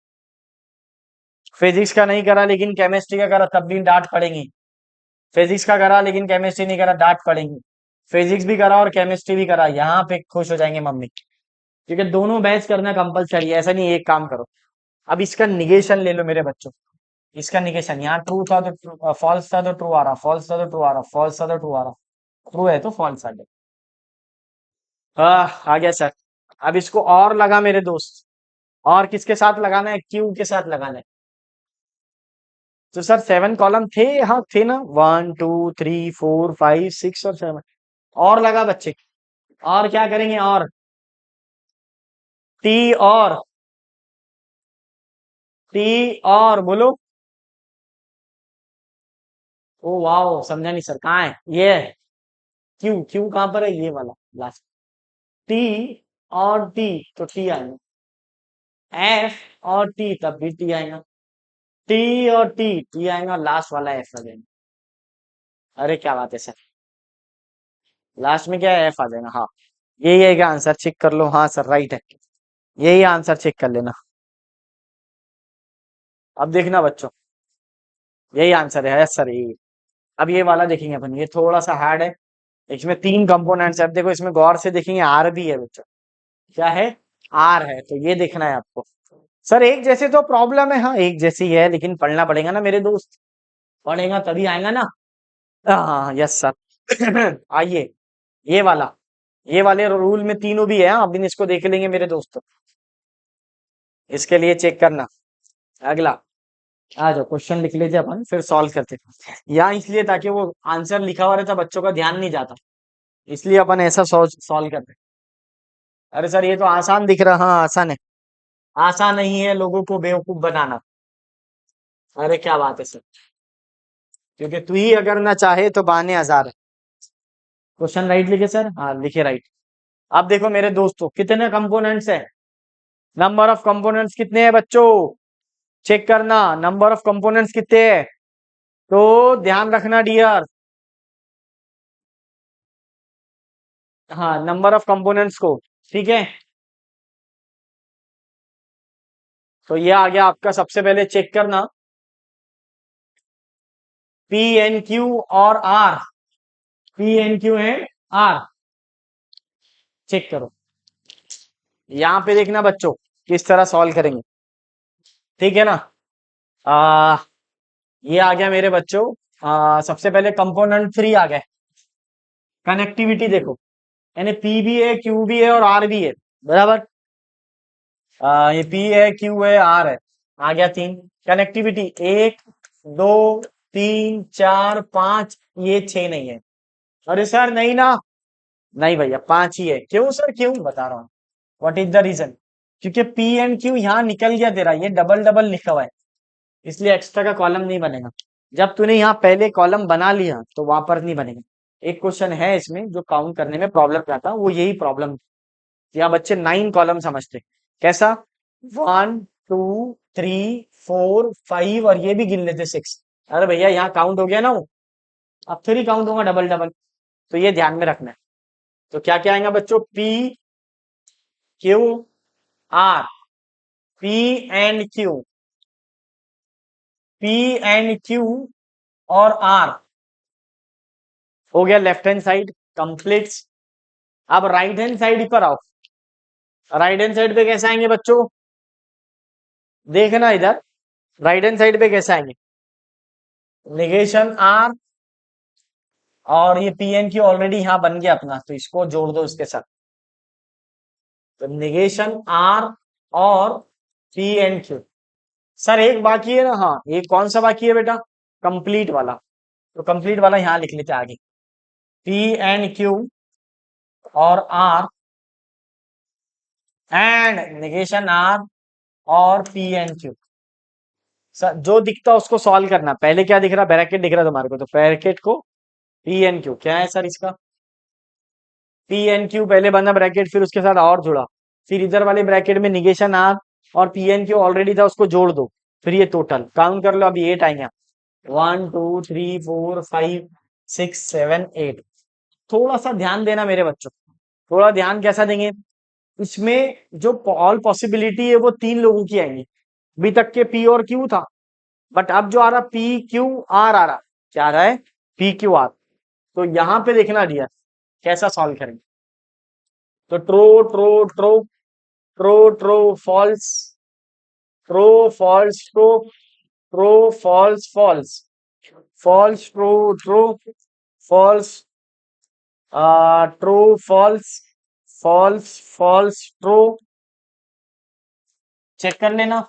फिजिक्स का नहीं करा लेकिन केमिस्ट्री का करा, तब भी डांट पड़ेगी। फिजिक्स का करा लेकिन केमिस्ट्री नहीं करा, डांट पड़ेगी। फिजिक्स भी करा और केमिस्ट्री भी करा, यहाँ पे खुश हो जाएंगे मम्मी, क्योंकि दोनों बैच करना कंपलसरी है, ऐसा नहीं एक काम करो। अब इसका निगेशन ले लो मेरे बच्चों, इसका निगेशन, यहाँ ट्रू था तो फॉल्स था तो ट्रू आ रहा, फॉल्स था तो ट्रू आ रहा, फॉल्स था तो ट्रू आ रहा, ट्रू है तो फॉल्स आ गया। आ गया सर। अब इसको और लगा मेरे दोस्त, और किसके साथ लगाना है, क्यू के साथ लगाना है। तो सर 7 कॉलम थे, हाँ थे ना, 1 2 3 4 5 6 और 7, और लगा बच्चे। और क्या करेंगे, और टी, और टी, और बोलो। ओ वाओ, समझा नहीं सर, कहाँ है ये, क्यू, क्यू कहाँ पर है, ये वाला लास्ट, टी और टी, तो टी आएगा, एफ और टी तब भी टी आएगा, टी और टी, टी आएगा, लास्ट वाला एफ आ जाएगा। अरे क्या बात है सर, लास्ट में क्या है, एफ आ जाएगा, हाँ। यही है क्या आंसर, चेक कर लो, हाँ सर राइट है, यही आंसर, चेक कर लेना। अब देखना बच्चों, यही आंसर है सर, यही। अब ये वाला देखेंगे अपन, ये थोड़ा सा हार्ड है, इसमें 3 कंपोनेंट्स है। अब देखो इसमें गौर से देखेंगे, आर भी है बच्चों, क्या है, आर है, तो ये देखना है आपको। सर एक जैसे तो प्रॉब्लम है, हाँ एक जैसी है, लेकिन पढ़ना पड़ेगा ना मेरे दोस्त, पढ़ेगा तभी आएगा ना। हाँ यस सर। आइए, ये वाला, ये वाले रूल में तीनों भी है, हाँ, अब इन इसको देख लेंगे मेरे दोस्तों, इसके लिए चेक करना। अगला, आ जाओ, क्वेश्चन लिख लीजिए अपन, फिर सॉल्व करते हैं। यहाँ इसलिए ताकि वो आंसर लिखा हुआ रहता, बच्चों का ध्यान नहीं जाता, इसलिए अपन ऐसा सॉल्व करते हैं। अरे सर ये तो आसान दिख रहा, हाँ आसान है, आसान नहीं है लोगों को बेवकूफ बनाना। अरे क्या बात है सर, क्योंकि तू ही अगर ना चाहे तो बहाने हजार है। क्वेश्चन राइट लिखे सर, हाँ लिखे राइट। अब देखो मेरे दोस्तों, कितने कंपोनेंट्स है, नंबर ऑफ कंपोनेंट्स कितने हैं बच्चों, चेक करना, नंबर ऑफ कंपोनेंट्स कितने हैं, तो ध्यान रखना डियर। हाँ, नंबर ऑफ कंपोनेंट्स को, ठीक है। तो ये आ गया आपका, सबसे पहले चेक करना, पी एन क्यू और R, P and Q and R, check करो। यहां पे देखना बच्चों, किस तरह सॉल्व करेंगे, ठीक है ना। आ, ये आ गया मेरे बच्चों, सबसे पहले कंपोनेंट 3 आ गए, कनेक्टिविटी देखो, यानी पी भी है, क्यू भी है और आर भी है, बराबर। ये पी है, क्यू है, आर है, आ गया 3। कनेक्टिविटी 1 2 3 4 5, ये 6 नहीं है। अरे सर नहीं ना, नहीं भैया 5 ही है, क्यों सर, क्यों बता रहा हूँ, व्हाट इज द रीजन, क्योंकि पी एंड क्यू यहाँ निकल गया तेरा, ये डबल डबल लिखा हुआ है, इसलिए एक्स्ट्रा का कॉलम नहीं बनेगा। जब तूने यहाँ पहले कॉलम बना लिया तो वहां पर नहीं बनेगा। एक क्वेश्चन है इसमें जो काउंट करने में प्रॉब्लम आता, वो यही प्रॉब्लम, या बच्चे 9 कॉलम समझते, कैसा, 1 2 3 4 5, और ये भी गिन लेते 6। अरे भैया यहाँ काउंट हो गया ना वो, अब 3 काउंट होगा डबल डबल, तो ये ध्यान में रखना है। तो क्या क्या आएगा बच्चों, P Q are, P and Q, P and Q और आर, हो गया लेफ्ट हैंड साइड कंप्लीट। अब राइट हैंड साइड पर आओ, राइट हैंड साइड पे कैसे आएंगे बच्चों, देखना इधर, राइट हैंड साइड पे कैसे आएंगे, निगेशन आर, और ये पी एन क्यू ऑलरेडी यहाँ बन गया अपना, तो इसको जोड़ दो इसके साथ, तो निगेशन आर और पी एन क्यू। सर एक बाकी है ना, हाँ एक कौन सा बाकी है बेटा, कंप्लीट वाला, तो कंप्लीट वाला यहाँ लिख लेते आगे, पी एन क्यू और आर एंड निगेशन आर और पी एन क्यू। सर जो दिखता है उसको सॉल्व करना, पहले क्या दिख रहा, ब्रैकेट दिख रहा तुम्हारे को, तो ब्रैकेट को पी एन क्यू, क्या है सर इसका, पी एन क्यू पहले बना ब्रैकेट, फिर उसके साथ और जुड़ा, फिर इधर वाले ब्रैकेट में निगेशन आर और पी एन क्यू ऑलरेडी था, उसको जोड़ दो, फिर ये टोटल काउंट कर लो, अभी 8 आएंगे, 1 2 3 4 5 6 7 8। थोड़ा सा ध्यान देना मेरे बच्चों, थोड़ा ध्यान कैसा देंगे, इसमें जो ऑल पॉसिबिलिटी है वो 3 लोगों की आएंगी, अभी तक के पी और क्यू था, बट अब जो आ रहा पी क्यू आर आ रहा, क्या आ रहा है, पी क्यू आर। तो यहां पे देखना दिया, कैसा सॉल्व करेंगे? तो true true true true true false, true false true, true false false, false true true, false true false, false false true. Check कर लेना,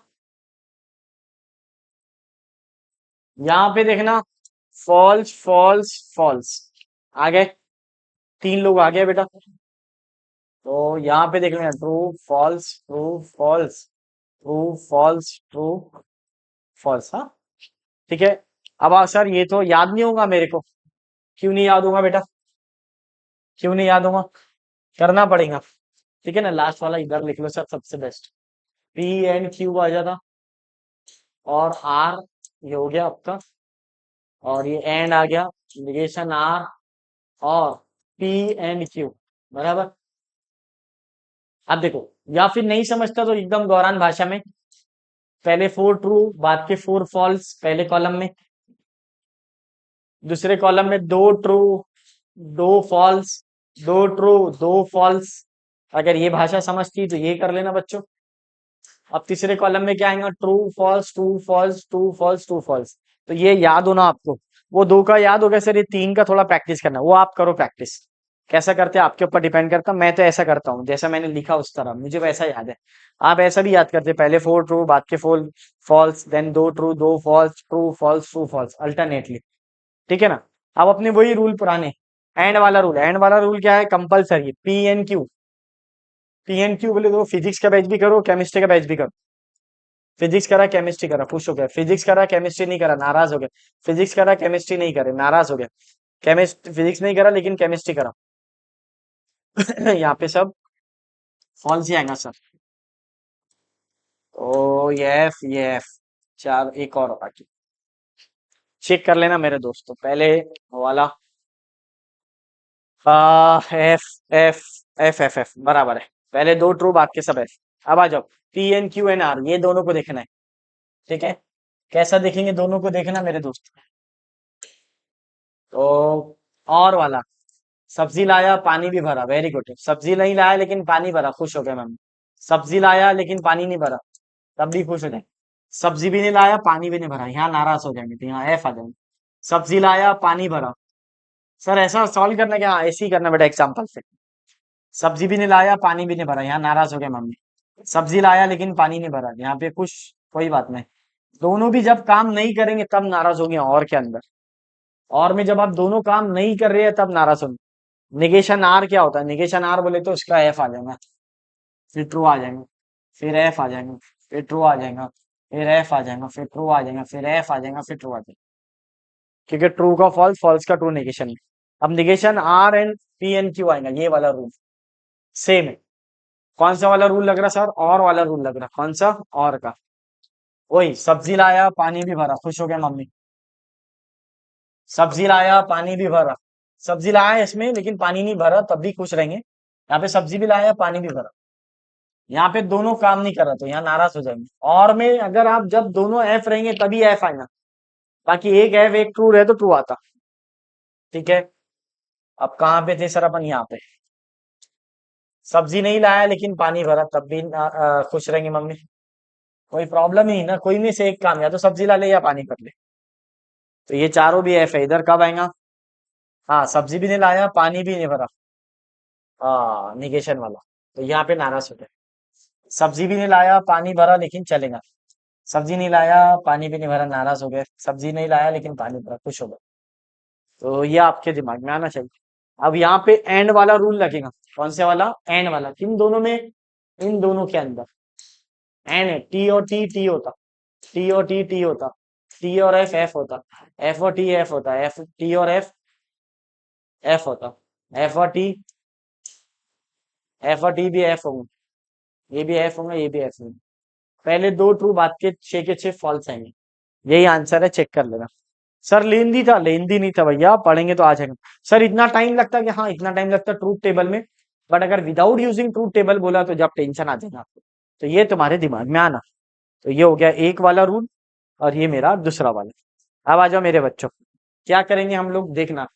यहां पे देखना, फॉल्स फॉल्स फॉल्स आ गए, 3 लोग आ गए बेटा। तो यहाँ पे देख लेना, true false true false, true false true false. हाँ ठीक है। अब सर ये तो याद नहीं होगा मेरे को। क्यों नहीं याद होगा बेटा? क्यों नहीं याद होगा? करना पड़ेगा। ठीक है ना, लास्ट वाला इधर लिख लो सर, सबसे बेस्ट। पी एंड क्यू आ जाता, और आर, ये हो गया आपका, और ये एंड आ गया, निगेशन आर, और पी एंड क्यू, बराबर। अब देखो, या फिर नहीं समझता तो एकदम गौरान भाषा में, पहले 4 ट्रू, बाद के 4 फॉल्स पहले कॉलम में, दूसरे कॉलम में 2 ट्रू 2 फॉल्स, 2 ट्रू 2 फॉल्स। अगर ये भाषा समझती तो ये कर लेना बच्चों। अब तीसरे कॉलम में क्या आएगा? True false true false true false true false. तो ये याद होना आपको। वो 2 का याद हो गया सर, ये 3 का थोड़ा प्रैक्टिस करना, वो आप करो प्रैक्टिस। कैसा करते हैं आपके ऊपर डिपेंड करता, मैं तो ऐसा करता हूँ जैसा मैंने लिखा उस तरह, मुझे वैसा याद है। आप ऐसा भी याद करते, पहले 4 ट्रू, बाद के 4 false, then 2 true 2 false, true false alternately. ठीक है ना? अब अपने वही रूल पुराने, एंड वाला रूल। एंड वाला रूल क्या है? Compulsory, P and Q. P and Q बोले तो फिजिक्स का बैच भी करो, केमिस्ट्री का बैच भी करो। फिजिक्स करा, केमिस्ट्री करा, खुश हो गया। फिजिक्स करा, केमिस्ट्री नहीं करा, नाराज हो गया। फिजिक्स करा, केमिस्ट्री नहीं करे, नाराज हो गया। केमिस्ट फिजिक्स नहीं करा लेकिन केमिस्ट्री करा। यहाँ पे सब फॉल्स ही आएगा सर। ओ ये एफ, चार एक और बाकी। चेक कर लेना मेरे दोस्तों, पहले वो वाला एफ एफ एफ एफ बराबर है। पहले 2 ट्रू, बाद के सब एफ। अब आ जाओ, P and Q and R, ये दोनों को देखना है। ठीक है, कैसा देखेंगे दोनों को देखना मेरे दोस्त। तो और वाला, सब्जी लाया पानी भी भरा, वेरी गुड। सब्जी नहीं लाया लेकिन पानी भरा, खुश हो गए मैम। सब्जी लाया लेकिन पानी नहीं भरा, तब भी खुश हो जाए। सब्जी भी नहीं लाया, पानी भी नहीं भरा, यहाँ नाराज हो जाएंगे, तो यहाँ एफ आ जाएंगे। सब्जी लाया पानी भरा, सर ऐसा सॉल्व करना क्या? ऐसे ही करना बेटा, एग्जाम्पल से। सब्जी भी नहीं लाया, पानी भी नहीं भरा, यहाँ नाराज हो गए मम्मी। सब्जी लाया लेकिन पानी नहीं भरा, यहाँ पे खुश, कोई बात नहीं। दोनों भी जब काम नहीं करेंगे तब नाराज होंगे, और के अंदर। और में जब आप दोनों काम नहीं कर रहे हैं तब नाराज होंगे। निगेशन आर क्या होता है? निगेशन आर बोले तो उसका एफ आ जाएगा, फिर ट्रू आ जाएगा, फिर एफ आ जाएगा, फिर ट्रू आ जाएगा, फिर एफ आ जाएगा, फिर ट्रू आ जाएगा, फिर एफ आ जाएगा, फिर ट्रू आ जाएगा। क्योंकि ट्रू का फॉल्स, फॉल्स का ट्रू निगेशन में। अब negation R and P and Q आएगा, ये वाला रूल सेम है। कौन सा वाला रूल लग रहा सर? और वाला रूल लग रहा, कौन सा? और का। वही, सब्जी लाया पानी भी भरा, खुश हो गया मम्मी। सब्जी लाया पानी भी भरा, सब्जी लाया है इसमें लेकिन पानी नहीं भरा, तब भी खुश रहेंगे। यहाँ पे सब्जी भी लाया पानी भी भरा, यहाँ पे दोनों काम नहीं कर रहा तो यहाँ नाराज हो जाएंगे। और में अगर आप जब दोनों एफ रहेंगे तभी एफ आएगा, बाकी एक एफ एक ट्रू रहे तो ट्रू आता। ठीक है, अब कहाँ पे थे सर अपन? यहाँ पे सब्जी नहीं लाया लेकिन पानी भरा, तब भी खुश रहेंगे मम्मी। कोई प्रॉब्लम ही नहीं ना, कोई में से एक काम, या तो सब्जी ला ले या पानी कर ले। तो ये चारों भी एफ है, इधर कब आएगा? हाँ, सब्जी भी नहीं लाया पानी भी नहीं भरा, हाँ निगेशन वाला, तो यहाँ पे नाराज हो गए। सब्जी भी नहीं लाया पानी भरा लेकिन चलेगा, सब्जी नहीं लाया पानी भी नहीं भरा, नाराज हो गए। सब्जी नहीं लाया लेकिन पानी भरा, खुश हो गए। तो ये आपके दिमाग में आना चाहिए। अब यहाँ पे एंड वाला रूल लगेगा, कौन से वाला? एंड वाला। किन दोनों में? इन दोनों के अंदर एंड है, टी और टी टी होता, टी और टी टी होता, टी और एफ एफ होता, एफ और टी एफ होता, एफ टी और एफ एफ होता, एफ और टी, एफ और टी भी एफ होंगे, ये भी एफ होंगे, ये भी एफ होंगे। पहले 2 ट्रू, बाद के 6 फॉल्स आएंगे। यही आंसर है, चेक कर लेना। सर लेंदी था, लेंदी नहीं था भैया, पढ़ेंगे तो आ जाएगा। सर इतना टाइम लगता कि हाँ, इतना टाइम लगता ट्रूथ टेबल में, बट अगर विदाउट यूजिंग ट्रूथ टेबल बोला तो जब टेंशन आ जाएगा आपको। तो ये तुम्हारे दिमाग में आना। तो ये हो गया एक वाला रूल, और ये मेरा दूसरा वाला। अब आ जाओ मेरे बच्चों, क्या करेंगे हम लोग देखना।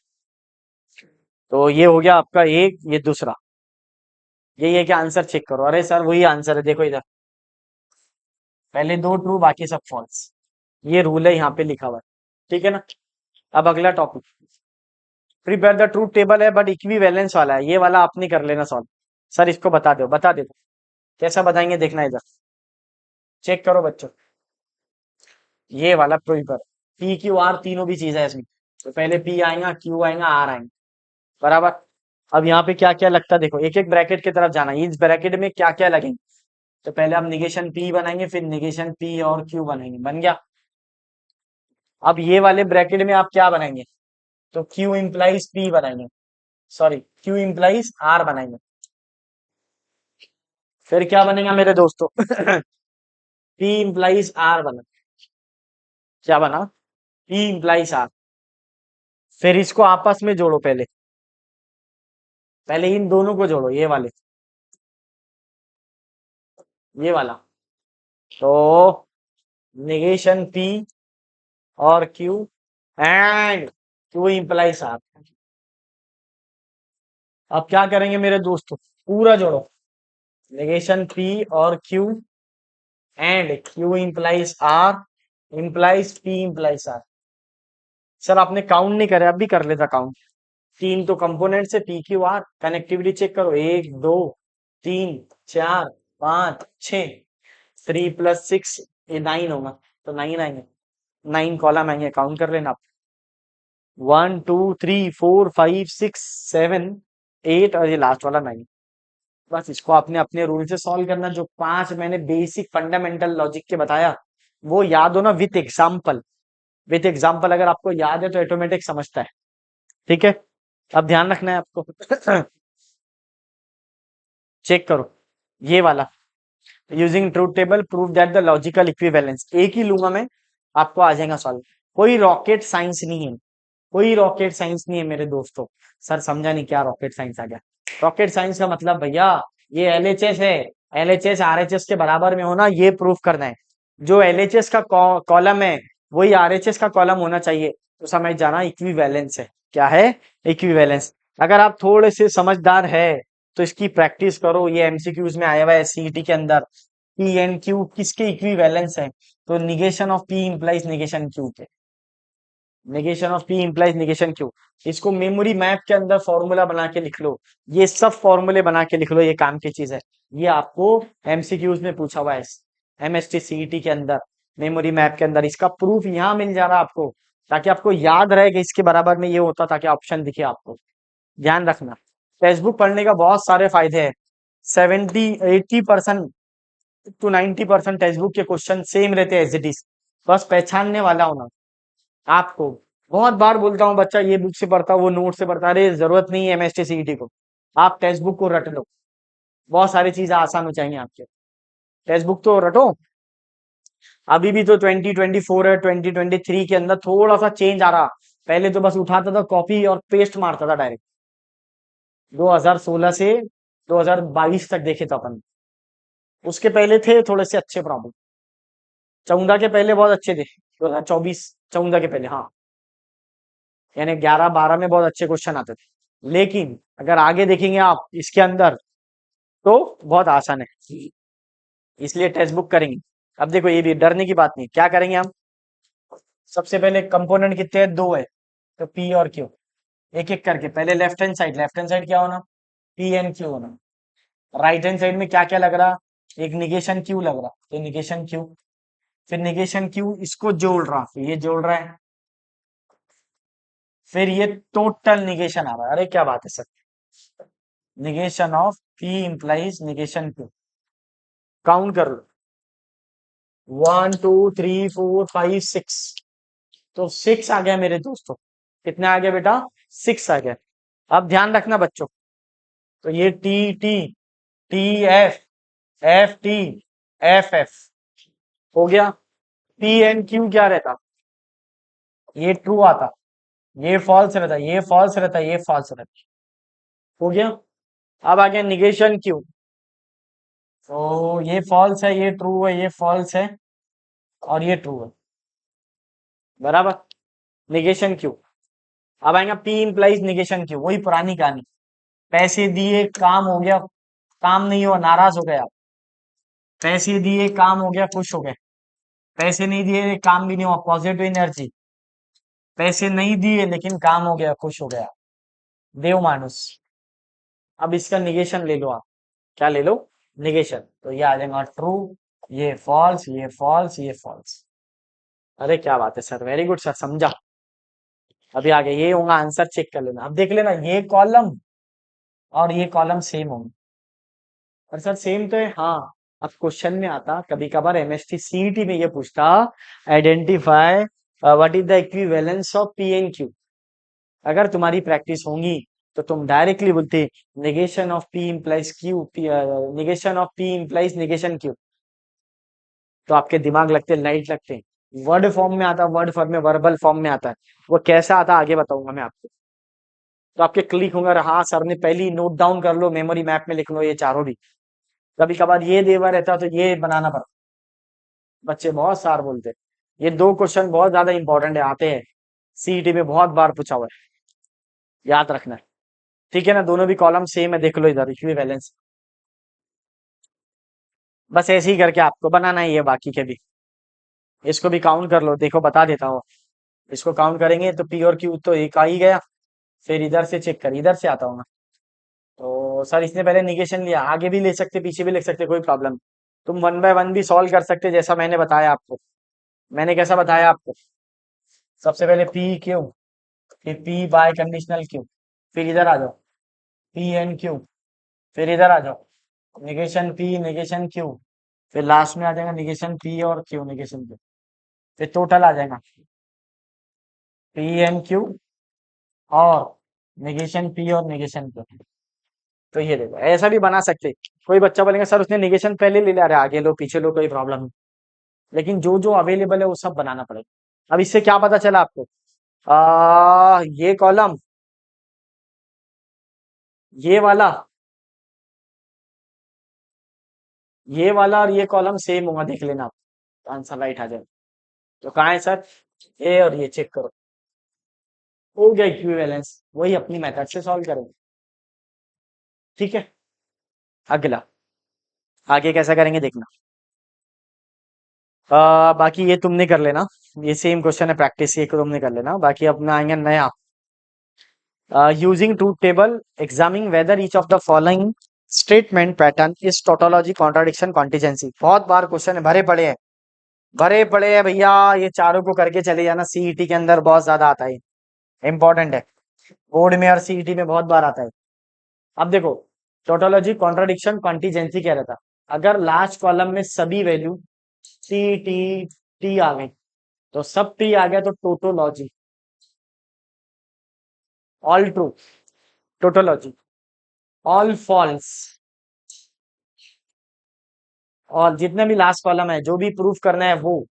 तो ये हो गया आपका एक, ये दूसरा। यही है कि आंसर चेक करो। अरे सर वही आंसर है, देखो इधर, पहले दो ट्रू बाकी सब फॉल्स। ये रूल है यहाँ पे लिखा हुआ है, ठीक है ना। अब अगला topic, prepare the truth table है बट इक्विवेलेंस वाला है, ये वाला आप नहीं कर लेना सॉल्व। सर इसको बता दो, बता दे। कैसा बताएंगे देखना इधर, चेक करो बच्चों। ये वाला प्रिपेयर, पी क्यू आर तीनों भी चीज है इसमें। तो पहले पी आएगा, क्यू आएगा, आर आएंगे, बराबर। अब यहाँ पे क्या क्या लगता है देखो, एक एक ब्रैकेट की तरफ जाना, इस ब्रैकेट में क्या क्या लगेंगे। तो पहले हम निगेशन पी बनाएंगे, फिर निगेशन पी और क्यू बनाएंगे, बन गया। अब ये वाले ब्रैकेट में आप क्या बनाएंगे, तो क्यू इंप्लाइज पी बनाएंगे, सॉरी क्यू इंप्लाइज आर बनाएंगे। फिर क्या बनेगा मेरे दोस्तों पी इंप्लाइज आर बना, क्या बना, पी इंप्लाइज आर। फिर इसको आपस में जोड़ो, पहले पहले इन दोनों को जोड़ो, ये वाले, ये वाला। तो निगेशन पी और Q and Q implies R. अब क्या करेंगे मेरे दोस्तों, पूरा जोड़ो, नेगेशन पी और Q and Q implies R implies P implies R. Sir आपने काउंट नहीं करे, अब भी कर लेता काउंट। तीन तो कंपोनेंट से P Q R, connectivity check करो, एक दो तीन चार पांच छ, 3 + 6 ये 9 होगा, तो 9 आएंगे, 9 कॉलम आएंगे, काउंट कर लेना आप। 1 2 3 4 5 6 7 8 और ये लास्ट वाला 9। बस इसको आपने अपने रूल से सॉल्व करना, जो 5 मैंने बेसिक फंडामेंटल लॉजिक के बताया वो याद हो ना, विथ एग्जाम्पल। विथ एग्जाम्पल अगर आपको याद है तो ऑटोमेटिक समझता है, ठीक है। अब ध्यान रखना है आपको चेक करो ये वाला, using truth table prove that the logical equivalence, एक ही लूंगा मैं, आपको आ जाएगा सॉल्व। कोई रॉकेट साइंस नहीं है, कोई रॉकेट साइंस नहीं है मेरे दोस्तों। सर समझा नहीं, क्या रॉकेट साइंस आ गया। रॉकेट साइंस का मतलब भैया, ये एलएचएस है, एलएचएस आरएचएस के बराबर में होना, ये प्रूफ करना है। जो एलएचएस का कॉलम है वही आरएचएस का कॉलम होना चाहिए, तो समझ जाना इक्विवेलेंस है। क्या है, इक्विवेलेंस। अगर आप थोड़े से समझदार है तो इसकी प्रैक्टिस करो, ये एमसीक्यूज में आया हुआ है सीईटी के अंदर। पी एंड क्यू किसके इक्विवेलेंस है, तो negation of P implies negation Q के, negation of P implies negation Q. इसको मेमोरी मैप के अंदर फॉर्मूला बना के लिख लो, ये सब फॉर्मूले बना के लिख लो, ये काम की चीज है। ये आपको एमसीक्यूज में पूछा हुआ है एमएसटी सीईटी के अंदर, मेमोरी मैप के अंदर। इसका प्रूफ यहाँ मिल जा रहा है आपको, ताकि आपको याद रहे कि इसके बराबर में ये होता, ताकि ऑप्शन दिखे आपको। ध्यान रखना, टेक्स्ट बुक पढ़ने का बहुत सारे फायदे हैं। 70 80% टू 90% टेक्स्ट बुक के क्वेश्चन सेम रहते हैं एज इट इज, बस पहचानने वाला होना आपको। बहुत बार बोलता हूँ बच्चा ये बुक से पढ़ता, वो नोट से पढ़ता, अरे जरूरत नहीं है एमएसटी सीईटी को, आप टेक्स्ट बुक को रट लो, बहुत सारी चीजें आसान हो जाएंगी आपके। टेक्स्ट बुक तो रटो। अभी भी तो 2024 है, 2023 के अंदर थोड़ा सा चेंज आ रहा। पहले तो बस उठाता था कॉपी और पेस्ट मारता था डायरेक्ट। 2016 से 2022 तक देखे तो अपन, उसके पहले थे थोड़े से अच्छे प्रॉब्लम, 14 के पहले बहुत अच्छे थे, 2024 14 के पहले, हाँ, यानी 11 12 में बहुत अच्छे क्वेश्चन आते थे। लेकिन अगर आगे देखेंगे आप इसके अंदर, तो बहुत आसान है, इसलिए टेक्स्ट बुक करेंगे। अब देखो ये भी डरने की बात नहीं, क्या करेंगे हम, सबसे पहले कंपोनेंट कितने हैं, दो है, तो पी और क्यू, एक एक करके। पहले लेफ्ट हैंड साइड क्या होना, पी एंड क्यू होना। राइट हैंड साइड में क्या क्या लग रहा, एक निगेशन क्यू लग रहा, तो निगेशन क्यू। फिर निगेशन क्यू इसको जोड़ रहा, फिर ये जोड़ रहा है, फिर ये टोटल निगेशन आ रहा है। अरे क्या बात है sir, negation of P implies negation Q. Count कर लो, 1 2 3 4 5 6, तो 6 आ गया मेरे दोस्तों। कितने आ गया बेटा, 6 आ गया। अब ध्यान रखना बच्चों, तो ये T T T F F T F F हो गया। पी एंड क्यू क्या रहता, ये ट्रू आता, ये फॉल्स रहता, ये फॉल्स रहता, ये फॉल्स रहता, हो गया। अब आ गया निगेशन क्यू, तो ये फॉल्स है, ये ट्रू है, ये फॉल्स है और ये ट्रू है, बराबर। निगेशन क्यू, अब आएगा पी इम्प्लाइज निगेशन क्यू, वही पुरानी कहानी। पैसे दिए काम हो गया, काम नहीं हुआ नाराज हो गया। पैसे दिए काम हो गया खुश हो गए। पैसे नहीं दिए काम भी नहीं हुआ पॉजिटिव एनर्जी। पैसे नहीं दिए लेकिन काम हो गया खुश हो गया, देव मानुस। अब इसका निगेशन ले लो आप, क्या ले लो, निगेशन। तो ये आ जाएगा ट्रू, ये फॉल्स, ये फॉल्स, ये फॉल्स। अरे क्या बात है सर, वेरी गुड सर, समझा। अभी आगे ये होगा आंसर, चेक कर लेना। अब देख लेना ये कॉलम और ये कॉलम सेम होंगे। और सर सेम तो है, हाँ। अब क्वेश्चन में आता कभी कभार एमएसटी सीईटी में ये पूछता, identify what is the equivalence of P and Q. अगर तुम्हारी प्रैक्टिस होगी तो तुम डायरेक्टली बोलते negation of P implies Q, negation of P implies negation Q. तो आपके दिमाग लगते, लाइट लगते, वर्ड फॉर्म में आता, वर्ड फॉर्म में, वर्बल फॉर्म में आता है। वो कैसा आता आगे बताऊंगा मैं आपको। तो आपके क्लिक होंगे, हाँ सर ने पहली नोट डाउन कर लो, मेमोरी मैप में लिख लो ये चारों भी। कभी कभार ये देवा रहता तो ये बनाना पड़ता। बच्चे बहुत सार बोलते। ये दो क्वेश्चन बहुत ज्यादा इंपॉर्टेंट है, आते हैं सीईटी में, बहुत बार पूछा हुआ है, याद रखना है। ठीक है ना, दोनों भी कॉलम सेम है, देख लो इधर इक्विवेलेंस। बस ऐसे ही करके आपको बनाना ही है बाकी के भी। इसको भी काउंट कर लो, देखो बता देता हूँ। इसको काउंट करेंगे तो पी और क्यू तो एक आ ही गया। फिर इधर से चेक कर, इधर से आता हूँ मैं। तो सर इसने पहले निगेशन लिया, आगे भी ले सकते पीछे भी लिख सकते, कोई प्रॉब्लम। तुम वन बाय वन भी सॉल्व कर सकते जैसा मैंने बताया आपको। मैंने कैसा बताया आपको, सबसे पहले पी क्यू, फिर पी बाय कंडीशनल क्यू, फिर इधर आ जाओ पी एन क्यू, फिर इधर आ जाओ निगेशन पी निगेशन क्यू, फिर लास्ट में आ जाएगा निगेशन पी और क्यू निगेशन क्यू। फिर टोटल आ जाएगा पी एन क्यू और निगेशन पी और निगेशन क्यू। तो ये देखो ऐसा भी बना सकते। कोई बच्चा बोलेगा सर उसने निगेशन पहले ले लिया, अरे आगे लो पीछे लो कोई प्रॉब्लम नहीं। लेकिन जो जो अवेलेबल है वो सब बनाना पड़ेगा। अब इससे क्या पता चला आपको, ये कॉलम, ये वाला, ये वाला और ये कॉलम सेम होगा, देख लेना आप, तो आंसर राइट आ जाएगा। तो कहाँ है सर, ए और ये चेक करो, हो गया इक्विवेलेंस। वही अपनी मेथड से सॉल्व करेंगे। ठीक है, अगला, आगे कैसा करेंगे देखना। बाकी ये तुमने कर लेना, ये सेम क्वेश्चन है प्रैक्टिस, ये तुमने कर लेना। बाकी अपना आएंगे नया, using truth table examining whether each of the following statement pattern is tautology contradiction contingency. बहुत बार क्वेश्चन है, भरे पड़े हैं, भरे पड़े हैं भैया। ये चारों को करके चले जाना, सीईटी के अंदर बहुत ज्यादा आता है, इंपॉर्टेंट है। बोर्ड में और सीईटी में बहुत बार आता है। अब देखो, टोटोलॉजी कॉन्ट्राडिक्शन कॉन्टिजेंसी कह रहा था, अगर लास्ट कॉलम में सभी वैल्यू टी टी टी आ गई, तो सब टी आ गया तो tautology, all true tautology, all false. और जितने भी लास्ट कॉलम है, जो भी प्रूफ करना है वो,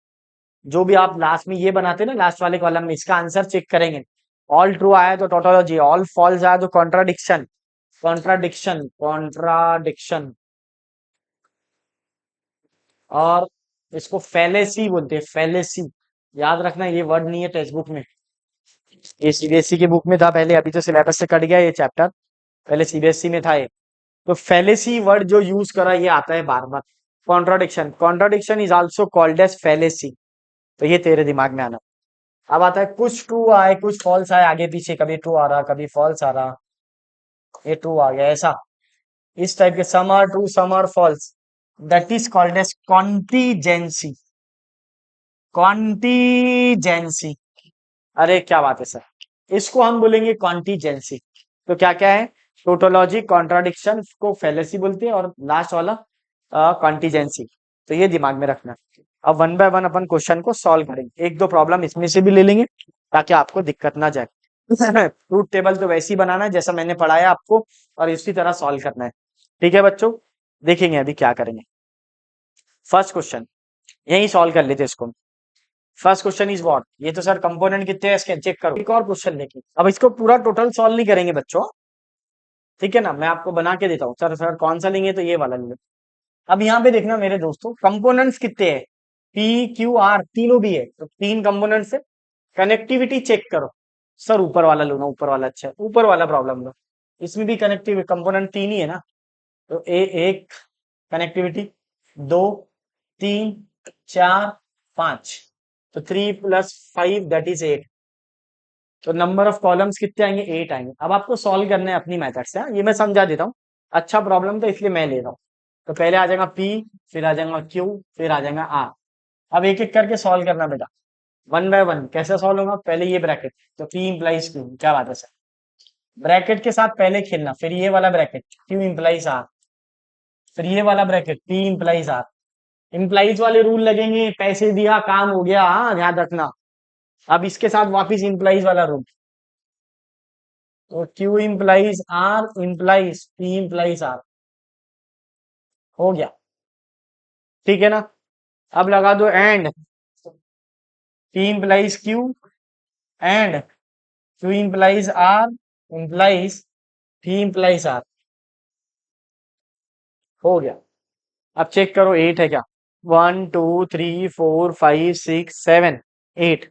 जो भी आप लास्ट में ये बनाते हैं ना लास्ट वाले कॉलम में, इसका आंसर चेक करेंगे। ऑल ट्रू आया तो टोटोलॉजी, ऑल फॉल्स आया तो कॉन्ट्राडिक्शन, कॉन्ट्राडिक्शन कॉन्ट्राडिक्शन। और इसको फैलेसी बोलते हैं, फैलेसी। याद रखना ये वर्ड नहीं है टेक्स्ट बुक में, ये सीबीएसई की बुक में था पहले, अभी तो सिलेबस से कट गया ये चैप्टर, पहले सीबीएसई में था ये। तो फैलेसी वर्ड जो यूज करा ये आता है बार बार। Contradiction, contradiction is also called as fallacy. तो ये तेरे दिमाग में आना। अब आता है कुछ ट्रू आए कुछ फॉल्स आए, आगे पीछे कभी ट्रू आ रहा कभी फॉल्स आ रहा, ये ट्रू आ गया ऐसा, इस टाइप के, some are true some are false, that is called as contingency, contingency. अरे क्या बात है सर, इसको हम बोलेंगे कॉन्टीजेंसी। तो क्या क्या है, टोटोलॉजी कॉन्ट्राडिक्शन को फैलेसी बोलते हैं, और लास्ट वाला कॉन्टीजेंसी। तो ये दिमाग में रखना। अब one by one upon question को सॉल्व करेंगे, एक दो प्रॉब्लम इसमें से भी ले लेंगे ताकि आपको दिक्कत ना जाए। ट्रूथ टेबल तो वैसे ही बनाना है जैसा मैंने पढ़ाया आपको, और इसी तरह सॉल्व करना है। ठीक है बच्चों, देखेंगे अभी क्या करेंगे। फर्स्ट क्वेश्चन यही सॉल्व कर लेते इसको। फर्स्ट क्वेश्चन इज व्हाट, ये तो सर कंपोनेंट कितने हैं इसके चेक करो। एक और क्वेश्चन लेके, अब इसको पूरा टोटल सॉल्व नहीं करेंगे बच्चों, ठीक है ना, मैं आपको बना के देता हूँ। सर सर कौन सा लेंगे, तो ये वाला लेंगे। अब यहाँ पे देखना मेरे दोस्तों, कंपोनेंट्स कितने हैं, पी क्यू आर तीनों भी है, तो तीन कंपोनेंट्स है। कनेक्टिविटी चेक करो, सर ऊपर वाला लो ना, ऊपर वाला अच्छा है, ऊपर वाला प्रॉब्लम लो। इसमें भी कनेक्टिव कंपोनेंट 3 ही है ना, तो एक कनेक्टिविटी, 2, 3, 4, 5, तो 3 + 5 दैट इज 8। तो नंबर ऑफ कॉलम्स कितने आएंगे? 8 आएंगे। अब आपको सॉल्व करने हैं अपनी मेथड से, हाँ? ये मैं समझा देता हूँ, अच्छा प्रॉब्लम तो इसलिए मैं ले रहा हूँ। तो पहले आ जाएगा P, फिर आ जाएगा Q, फिर आ जाएगा R। अब एक एक करके सॉल्व करना बेटा, वन बाय वन। कैसे सॉल्व होगा? पहले ये ब्रैकेट, तो P इम्प्लाइज Q, क्या बात है सर, ब्रैकेट के साथ पहले खेलना, फिर ये वाला ब्रैकेट Q इम्प्लाइज R, फिर ये वाला bracket P implies R। Implies वाले रूल लगेंगे, पैसे दिया काम हो गया, हाँ ध्यान रखना। अब इसके साथ वापिस इम्प्लाइज वाला रूल, तो Q implies R implies P implies R, हो गया, ठीक है ना? अब लगा दो and, P implies Q and Q implies R implies P implies R, हो गया। अब चेक करो 8 है क्या? 1 2 3 4 5 6 7 8,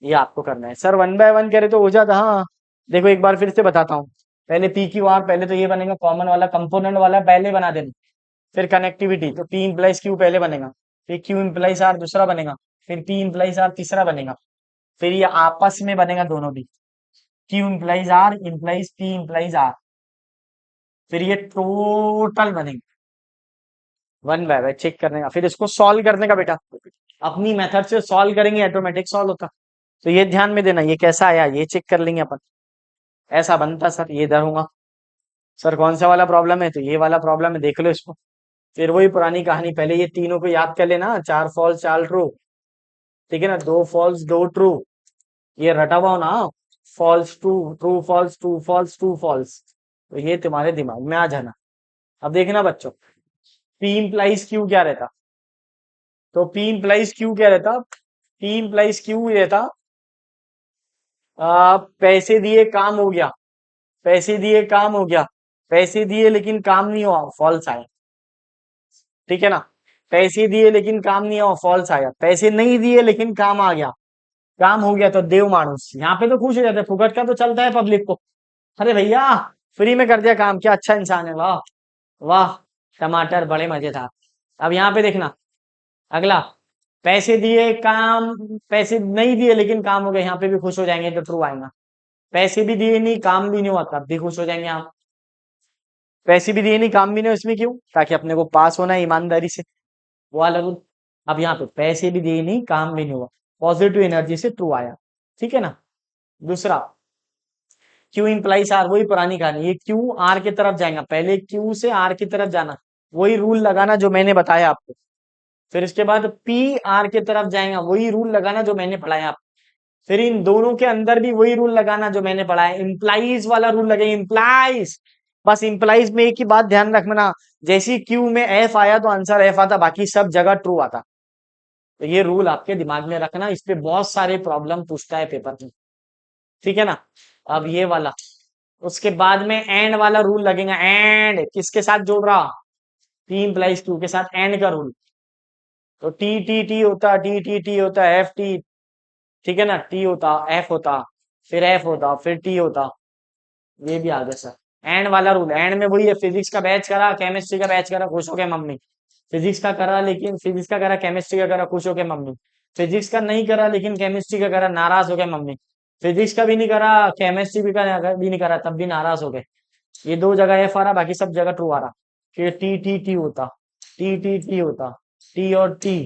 ये आपको करना है। सर वन बाय वन करे तो हो जाता, हाँ। देखो एक बार फिर से बताता हूँ, पहले पी क्यू आर, पहले तो ये बनेगा कॉमन वाला कंपोनेंट वाला, पहले बना देना। फिर कनेक्टिविटी, तो पी इम्प्लाइज क्यू पहले बनेगा, फिर क्यू इम्प्लाइज आर दूसरा बनेगा, फिर पी इम्प्लाइज आर तीसरा बनेगा, फिर ये आपस में बनेगा दोनों भी, Q implies R implies P implies R, फिर ये टोटल बनेगा। वन बाय वन चेक करने का, फिर इसको सॉल्व करने का बेटा, अपनी मेथड से सॉल्व करेंगे, ऑटोमेटिक सॉल्व होता। तो ये ध्यान में देना, ये कैसा आया ये चेक कर लेंगे अपन। ऐसा बनता सर, ये इधर होगा। सर कौन सा वाला प्रॉब्लम है? तो ये वाला प्रॉब्लम है, देख लो इसको। फिर वही पुरानी कहानी, पहले ये तीनों को याद कर लेना, 4 फॉल्स 4 ट्रू, ठीक है ना, 2 फॉल्स 2 ट्रू, ये रटा हुआ हो ना, false true true false true false true false, तो ये तुम्हारे दिमाग में आ जाना। अब देखना बच्चों, पी इम्प्लाइज क्यू क्या रहता? तो पी इम्प्लाइज क्यू क्या रहता? पी इम्प्लाइज क्यू रहता, पैसे दिए काम हो गया, पैसे दिए काम हो गया, पैसे दिए लेकिन काम नहीं हुआ, फॉल्स आया, ठीक है ना? पैसे दिए लेकिन काम नहीं हुआ, फॉल्स आया। पैसे नहीं दिए लेकिन काम आ गया, काम हो गया, तो देव मानुस। यहाँ पे तो खुश हो जाते हैं, फुकट का तो चलता है पब्लिक को, अरे भैया फ्री में कर दिया काम, क्या अच्छा इंसान है, वाह वाह, टमाटर बड़े मजेदार। अब यहाँ पे देखना, अगला, पैसे दिए काम, पैसे नहीं दिए लेकिन काम हो गया, यहाँ पे भी खुश हो जाएंगे, तो ट्रू आएगा। पैसे भी दिए नहीं काम भी नहीं हुआ, तब भी खुश हो जाएंगे आप। पैसे भी दिए नहीं काम भी नहीं हुआ, इसमें क्यों? ताकि अपने को पास होना है ईमानदारी से, वो अलग रूल। अब यहाँ पे पैसे भी दिए नहीं काम भी नहीं हुआ, पॉजिटिव एनर्जी से ट्रू आया, ठीक है ना? दूसरा, क्यू इंप्लाइज आर, वही पुरानी कहानी, ये क्यू आर की तरफ जाएगा, पहले क्यू से आर की तरफ जाना, वही रूल लगाना जो मैंने बताया आपको। फिर इसके बाद पी आर की तरफ जाएगा, वही रूल लगाना जो मैंने पढ़ाया आपको। फिर इन दोनों के अंदर भी वही रूल लगाना जो मैंने पढ़ाया, इंप्लाइज वाला रूल लगेगा, इंप्लाइज। बस इंप्लाइज में एक ही बात ध्यान रखना, जैसी क्यू में एफ आया तो आंसर एफ आता, बाकी सब जगह ट्रू आता। तो ये रूल आपके दिमाग में रखना, इस पे बहुत सारे प्रॉब्लम पूछता है पेपर में, ठीक है ना? अब ये वाला, उसके बाद में एंड वाला रूल लगेगा, एंड किसके साथ जोड़ रहा? टी इम्प्लाइज क्यू के साथ एंड का रूल, तो टी टी टी होता, टी टी टी होता, एफ टी, ठीक है ना, टी होता एफ होता, फिर एफ होता, फिर टी होता, ये भी आ गया सर। एंड वाला रूल, एंड में वही है, फिजिक्स का बैच करा, केमिस्ट्री का बैच करा, खुश हो गए मम्मी। फिजिक्स का करा लेकिन फिजिक्स का करा, केमिस्ट्री का करा, खुश हो गए मम्मी। फिजिक्स का नहीं करा लेकिन केमिस्ट्री का करा, नाराज हो गए मम्मी। फिजिक्स का भी नहीं करा, केमिस्ट्री भी नहीं करा, तब भी नाराज हो गए। ये दो जगह एफ आ रहा, बाकी सब जगह ट्रू आ रहा। फिर टी टी टी होता, टी टी टी होता, टी और टी,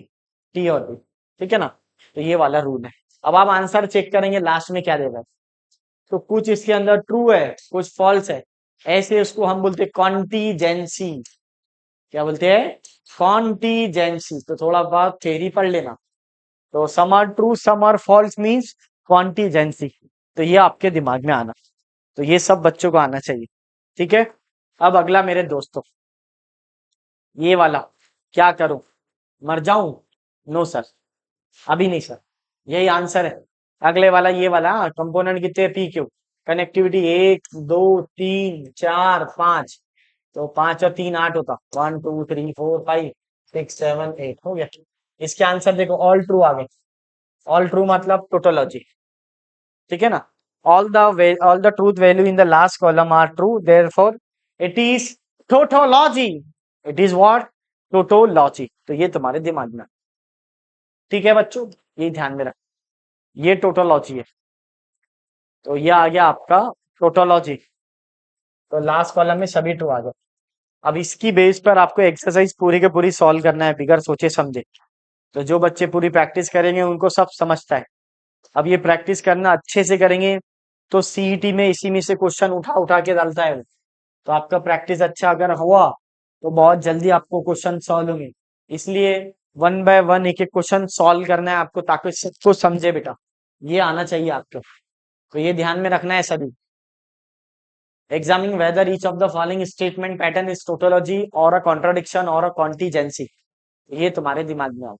टी और टी, ठीक है ना? तो ये वाला रूल है। अब आप आंसर चेक करेंगे लास्ट में क्या देगा, तो कुछ इसके अंदर ट्रू है, कुछ फॉल्स है, ऐसे उसको हम बोलते हैं कॉन्टीजेंसी। क्या बोलते हैं? कॉन्टीजेंसी। तो थोड़ा बहुत थ्योरी पढ़ लेना, तो some are true some are false means contingency. तो ये आपके दिमाग में आना, तो ये सब बच्चों को आना चाहिए, ठीक है? अब अगला मेरे दोस्तों, ये वाला, क्या करूं, मर जाऊं? नो सर, अभी नहीं सर, यही आंसर है। अगले वाला, ये वाला कंपोनेंट कितने? पी क्यू, कनेक्टिविटी 1 2 3 4 5, तो 5 और 3 8 होता, 1 2 3 4 5 6 7 8, हो गया। इसके आंसर देखो, ऑल ट्रू आ गए, ऑल ट्रू मतलब टोटोलॉजी, ठीक है ना? all the truth value in the last column are true, therefore it is tautology. It is what? Tautology. तो ये तुम्हारे दिमाग में, ठीक है बच्चों, ये ध्यान में रख, ये टोटोलॉजी है। तो ये आ गया आपका टोटोलॉजी। तो लास्ट कॉलम में सभी ट्रू आ गए। अब इसकी बेस पर आपको एक्सरसाइज पूरी के पूरी सॉल्व करना है बिगर सोचे समझे। तो जो बच्चे पूरी प्रैक्टिस करेंगे उनको सब समझता है। अब ये प्रैक्टिस करना अच्छे से करेंगे तो सीईटी में इसी में से क्वेश्चन उठा उठा के डालता है वो। तो आपका प्रैक्टिस अच्छा अगर हुआ तो बहुत जल्दी आपको क्वेश्चन सॉल्व होंगे। इसलिए वन बाय वन एक एक क्वेश्चन सॉल्व करना है आपको ताकि सबको समझे बेटा, ये आना चाहिए आपको। तो ये ध्यान में रखना है सभी। Examining whether each of the following statement pattern is tautology or a contradiction or a contingency, ये तुम्हारे दिमाग में आओ,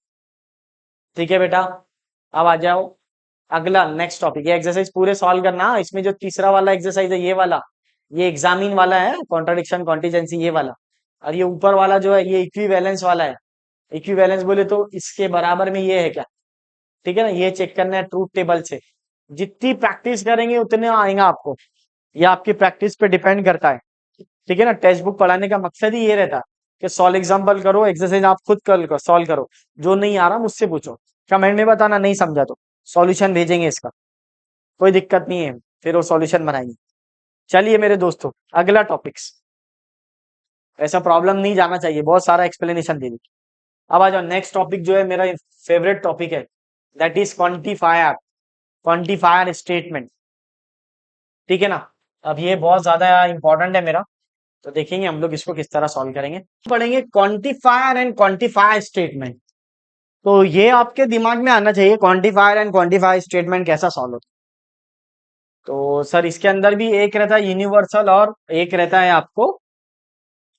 ठीक है बेटा। अब आ जाओ अगला नेक्स्ट टॉपिक। ये एक्सरसाइज पूरे सॉल्व करना। इसमें जो तीसरा वाला एक्सरसाइज है ये वाला, ये एग्जामिन वाला है, कॉन्ट्राडिक्शन कॉन्टिजेंसी ये वाला। और ये ऊपर वाला जो है ये इक्विवेलेंस वाला है। इक्विवेलेंस बोले तो इसके बराबर में ये है क्या, ठीक है ना, ये चेक करना है ट्रूथ टेबल से। जितनी प्रैक्टिस करेंगे उतने आएगा आपको, ये आपकी प्रैक्टिस पे डिपेंड करता है, ठीक है ना। टेक्स्ट बुक पढ़ाने का मकसद ही ये रहता है कि सॉल्व एग्जाम्पल करो, एक्सरसाइज आप खुद कर सॉल्व करो। जो नहीं आ रहा मुझसे पूछो, कमेंट में बताना नहीं समझा तो सॉल्यूशन भेजेंगे इसका, कोई दिक्कत नहीं है, फिर वो सॉल्यूशन बनाएंगे। चलिए मेरे दोस्तों अगला टॉपिक्स, ऐसा प्रॉब्लम नहीं जाना चाहिए, बहुत सारा एक्सप्लेनेशन दे दी। अब आ जाओ नेक्स्ट टॉपिक जो है मेरा फेवरेट टॉपिक है, that is quantifier, quantifier statement, ठीक है ना। अब ये बहुत ज्यादा इंपॉर्टेंट है मेरा, तो देखेंगे हम लोग इसको किस तरह सॉल्व करेंगे। पढ़ेंगे क्वांटिफायर एंड क्वांटिफायर स्टेटमेंट। तो ये आपके दिमाग में आना चाहिए, क्वांटिफायर एंड क्वांटिफायर स्टेटमेंट कैसा सॉल्व होता है। तो सर इसके अंदर भी एक रहता है यूनिवर्सल और एक रहता है आपको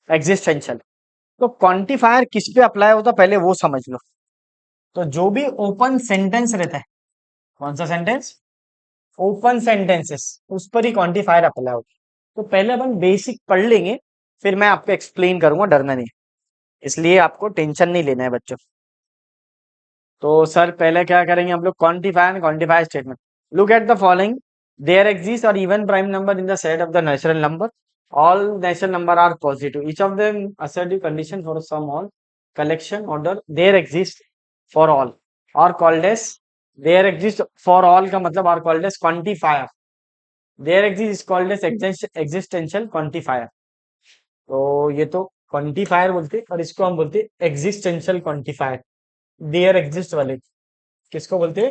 एग्जिस्टेंशियल। तो क्वांटिफायर किस पे अप्लाई होता है पहले वो समझ लो। तो जो भी ओपन सेंटेंस रहता है, कौन सा सेंटेंस, ओपन सेंटेंसेस, उस पर ही क्वांटिफायर अप्लाई होता है। तो पहले अपन बेसिक पढ़ लेंगे, फिर मैं आपको एक्सप्लेन करूंगा, डरना नहीं, इसलिए आपको टेंशन नहीं लेना है बच्चों। तो सर पहले क्या करेंगे हम लोग, quantifier and quantifier statement. Look at the following, there exist an even prime number in the set of the natural number, all natural number are positive, each of them assertive condition for some all collection order there exist for all are called as, there exist for all का मतलब are called as quantifier, there exist is called as existential quantifier। तो ये तो quantifier बोलते और इसको हम बोलते एग्जिस्टेंशियल क्वांटिफायर। देयर एग्जिस्ट वाले किसको बोलते,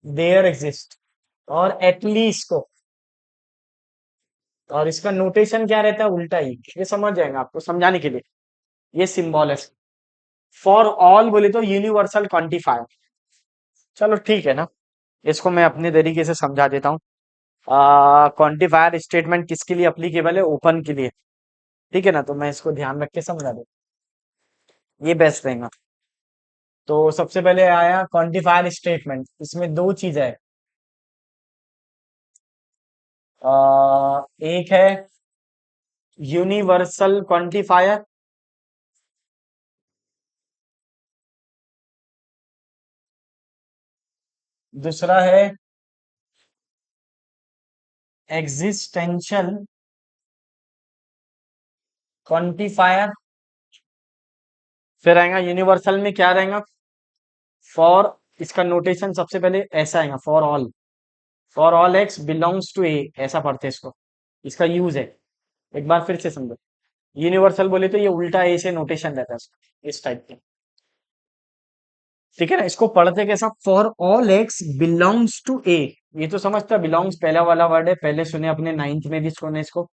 देयर एग्जिस्ट और एटलीस्ट को। और इसका नोटेशन क्या रहता है, उल्टा ही, ये समझ जाएंगे आपको समझाने के लिए, ये सिंबल है। फॉर ऑल बोले तो यूनिवर्सल क्वांटिफायर। चलो ठीक है ना, इसको मैं अपने तरीके से समझा देता हूँ। क्वांटिफायर स्टेटमेंट किसके लिए अप्लीकेबल है, ओपन के लिए, ठीक है ना। तो मैं इसको ध्यान रख के समझा दूँ, ये बेस्ट रहेगा। तो सबसे पहले आया क्वांटिफायर स्टेटमेंट, इसमें दो चीज है। एक है यूनिवर्सल क्वांटिफायर, दूसरा है एग्जिस्टेंशियल क्वांटिफायर। फिर आएगा यूनिवर्सल में क्या रहेगा, फॉर, इसका नोटेशन सबसे पहले ऐसा आएगा, for all x belongs to A, ऐसा पढ़ते इसको, इसका यूज है। एक बार फिर से समझो, यूनिवर्सल बोले तो ये उल्टा ए से नोटेशन रहता है इसका, इस टाइप के, ठीक है ना। इसको पढ़ते कैसा, for all x belongs to A, ये तो समझता बिलोंग्स पहला वाला वर्ड है, पहले सुने अपने नाइन्थ में भी इसको, इसको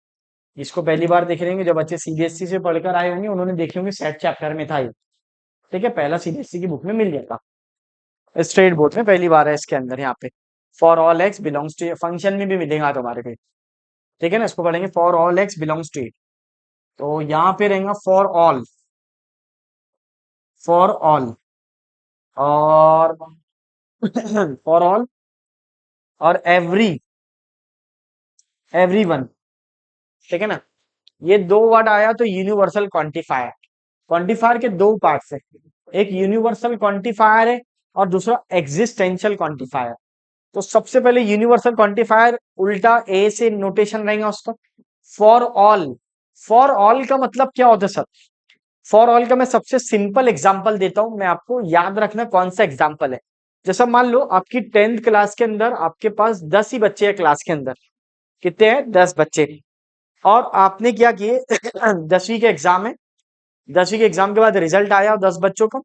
इसको पहली बार देख रहे होंगे, जो बच्चे सीबीएसई से पढ़कर आए होंगे उन्होंने देखे होंगे, सेट चैप्टर में था ये, ठीक है, पहला सीबीएसई की बुक में मिल जाता, स्टेट बोर्ड में पहली बार है इसके अंदर यहाँ पे। For all x belongs to, function में भी मिलेगा तुम्हारे पे, ठीक है ना। इसको पढ़ेंगे for all x belongs to, तो यहाँ पे रहेगा फॉर ऑल और फॉर ऑल और एवरी वन, ठीक है ना। ये दो वर्ड आया तो यूनिवर्सल क्वांटिफायर। क्वांटिफायर के दो पार्ट्स है, एक यूनिवर्सल क्वांटिफायर है और दूसरा एग्जिस्टेंशियल क्वांटिफायर। तो सबसे पहले यूनिवर्सल क्वांटिफायर उल्टा ए से नोटेशन रहेगा उसका। फॉर ऑल, फॉर ऑल का मतलब क्या होता है सर? फॉर ऑल का मैं सबसे सिंपल एग्जांपल देता हूं, मैं आपको याद रखना कौन सा एग्जांपल है। जैसा मान लो आपकी 10th क्लास के अंदर आपके पास 10 ही बच्चे हैं क्लास के अंदर। कितने हैं? 10 बच्चे। और आपने क्या किए 10वीं के एग्जाम है, 10वीं के एग्जाम के बाद रिजल्ट आया 10 बच्चों का।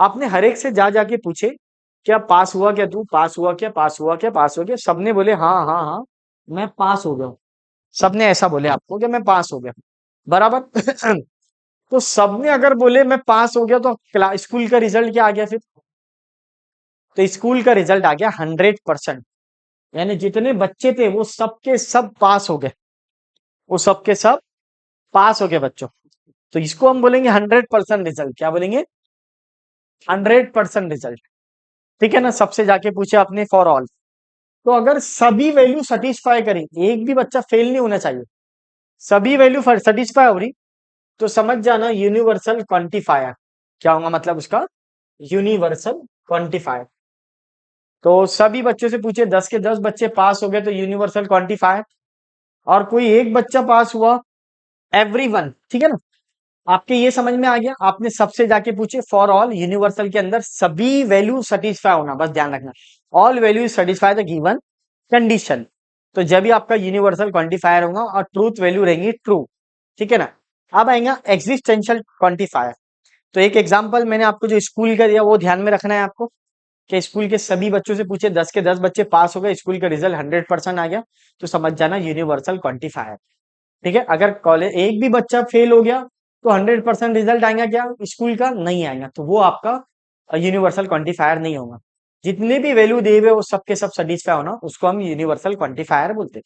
आपने हर एक से जा जाके पूछे, क्या पास हुआ क्या तू? पास हुआ क्या? पास हुआ क्या? पास हो गया? सबने बोले हाँ हाँ हाँ मैं पास हो गया हूं। सबने ऐसा बोले आपको कि मैं पास हो गया, बराबर। तो सबने अगर बोले मैं पास हो गया तो स्कूल का रिजल्ट क्या आ गया फिर? तो स्कूल का रिजल्ट आ गया 100%। यानी जितने बच्चे थे वो सबके सब पास हो गए, वो सबके सब पास हो गए बच्चों। तो इसको हम बोलेंगे 100% रिजल्ट। क्या बोलेंगे? 100% रिजल्ट। ठीक है ना? सबसे जाके पूछे आपने फॉर ऑल। तो अगर सभी वैल्यू सेटिस्फाई करें, एक भी बच्चा फेल नहीं होना चाहिए, सभी वैल्यू सेटिस्फाई हो रही, तो समझ जाना यूनिवर्सल क्वांटिफायर। क्या होगा मतलब उसका? Universal quantifier. तो सभी बच्चों से पूछे, 10 के 10 बच्चे पास हो गए तो यूनिवर्सल क्वांटिफायर। और कोई एक बच्चा पास हुआ, एवरीवन। ठीक है ना? आपके ये समझ में आ गया? आपने सबसे जाके पूछे फॉर ऑल, यूनिवर्सल के अंदर सभी वैल्यू सेटिस्फाई होना, बस ध्यान रखना। All value satisfy the given condition. तो जब भी आपका यूनिवर्सल क्वांटिफायर होगा और ट्रूथ वैल्यू रहेंगी ट्रू। ठीक है ना? अब आएगा एग्जिस्टेंशियल क्वांटिफायर। तो एक एग्जांपल मैंने आपको जो स्कूल का दिया वो ध्यान में रखना है आपको, कि स्कूल के सभी बच्चों से पूछे, 10 के 10 बच्चे पास हो गए, स्कूल का रिजल्ट 100% आ गया, तो समझ जाना यूनिवर्सल क्वांटिफायर। ठीक है? अगर कॉलेज एक भी बच्चा फेल हो गया तो 100% रिजल्ट आएगा क्या? स्कूल का नहीं आएगा, तो वो आपका यूनिवर्सल क्वांटिफायर नहीं होगा। जितने भी वैल्यू दिए हुए वो सबके सब सेटिस्फाई होना, उसको हम यूनिवर्सल क्वांटिफायर बोलते हैं।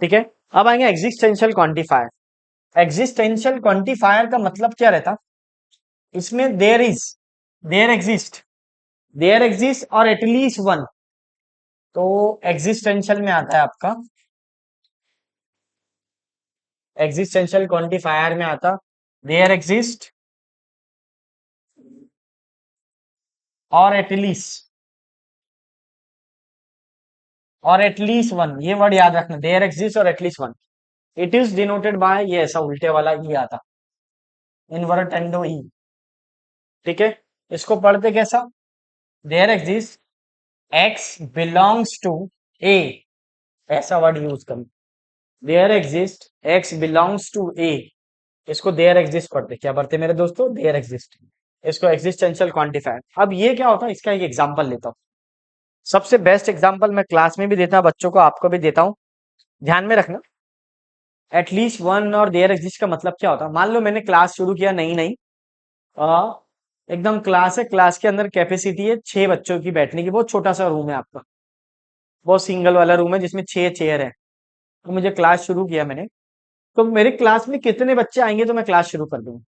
ठीक है? अब आएंगे एग्जिस्टेंशियल क्वांटिफायर। एग्जिस्टेंशियल क्वांटिफायर का मतलब क्या रहता? इसमें there is, there exist, there exist और एटलीस्ट वन। तो एग्जिस्टेंशियल में आता है आपका, एग्जिस्टेंशियल क्वांटिफायर में आता देयर एग्जिस्ट और एटलीस्ट, और एटलीस्ट वन। ये वर्ड याद रखना, देयर एग्जिस्ट और at least one. It is denoted by, ये ऐसा उल्टे वाला ई आता, इनवर्टेंडो ई। ठीक है? इसको पढ़ते कैसा? There exist x belongs to A, ऐसा वर्ड यूज करें। There exist x belongs to A, इसको देयर एग्जिस्ट पढ़ते। क्या पढ़ते मेरे दोस्तों? There exist. इसको एग्जिस्टेंशियल क्वांटिफायर। अब ये क्या होता है, इसका एक एग्जांपल लेता हूँ। सबसे बेस्ट एग्जांपल मैं क्लास में भी देता हूँ बच्चों को, आपको भी देता हूँ, ध्यान में रखना। एटलीस्ट वन और देयर एग्जिस्ट का मतलब क्या होता है? मान लो मैंने क्लास शुरू किया, नई नई आ, एकदम क्लास है, क्लास के अंदर कैपेसिटी है 6 बच्चों की बैठने की, बहुत छोटा सा रूम है आपका, बहुत सिंगल वाला रूम है जिसमें 6 चेयर है। तो मुझे क्लास शुरू किया मैंने, तो मेरे क्लास में कितने बच्चे आएंगे तो मैं क्लास शुरू कर दूंगा?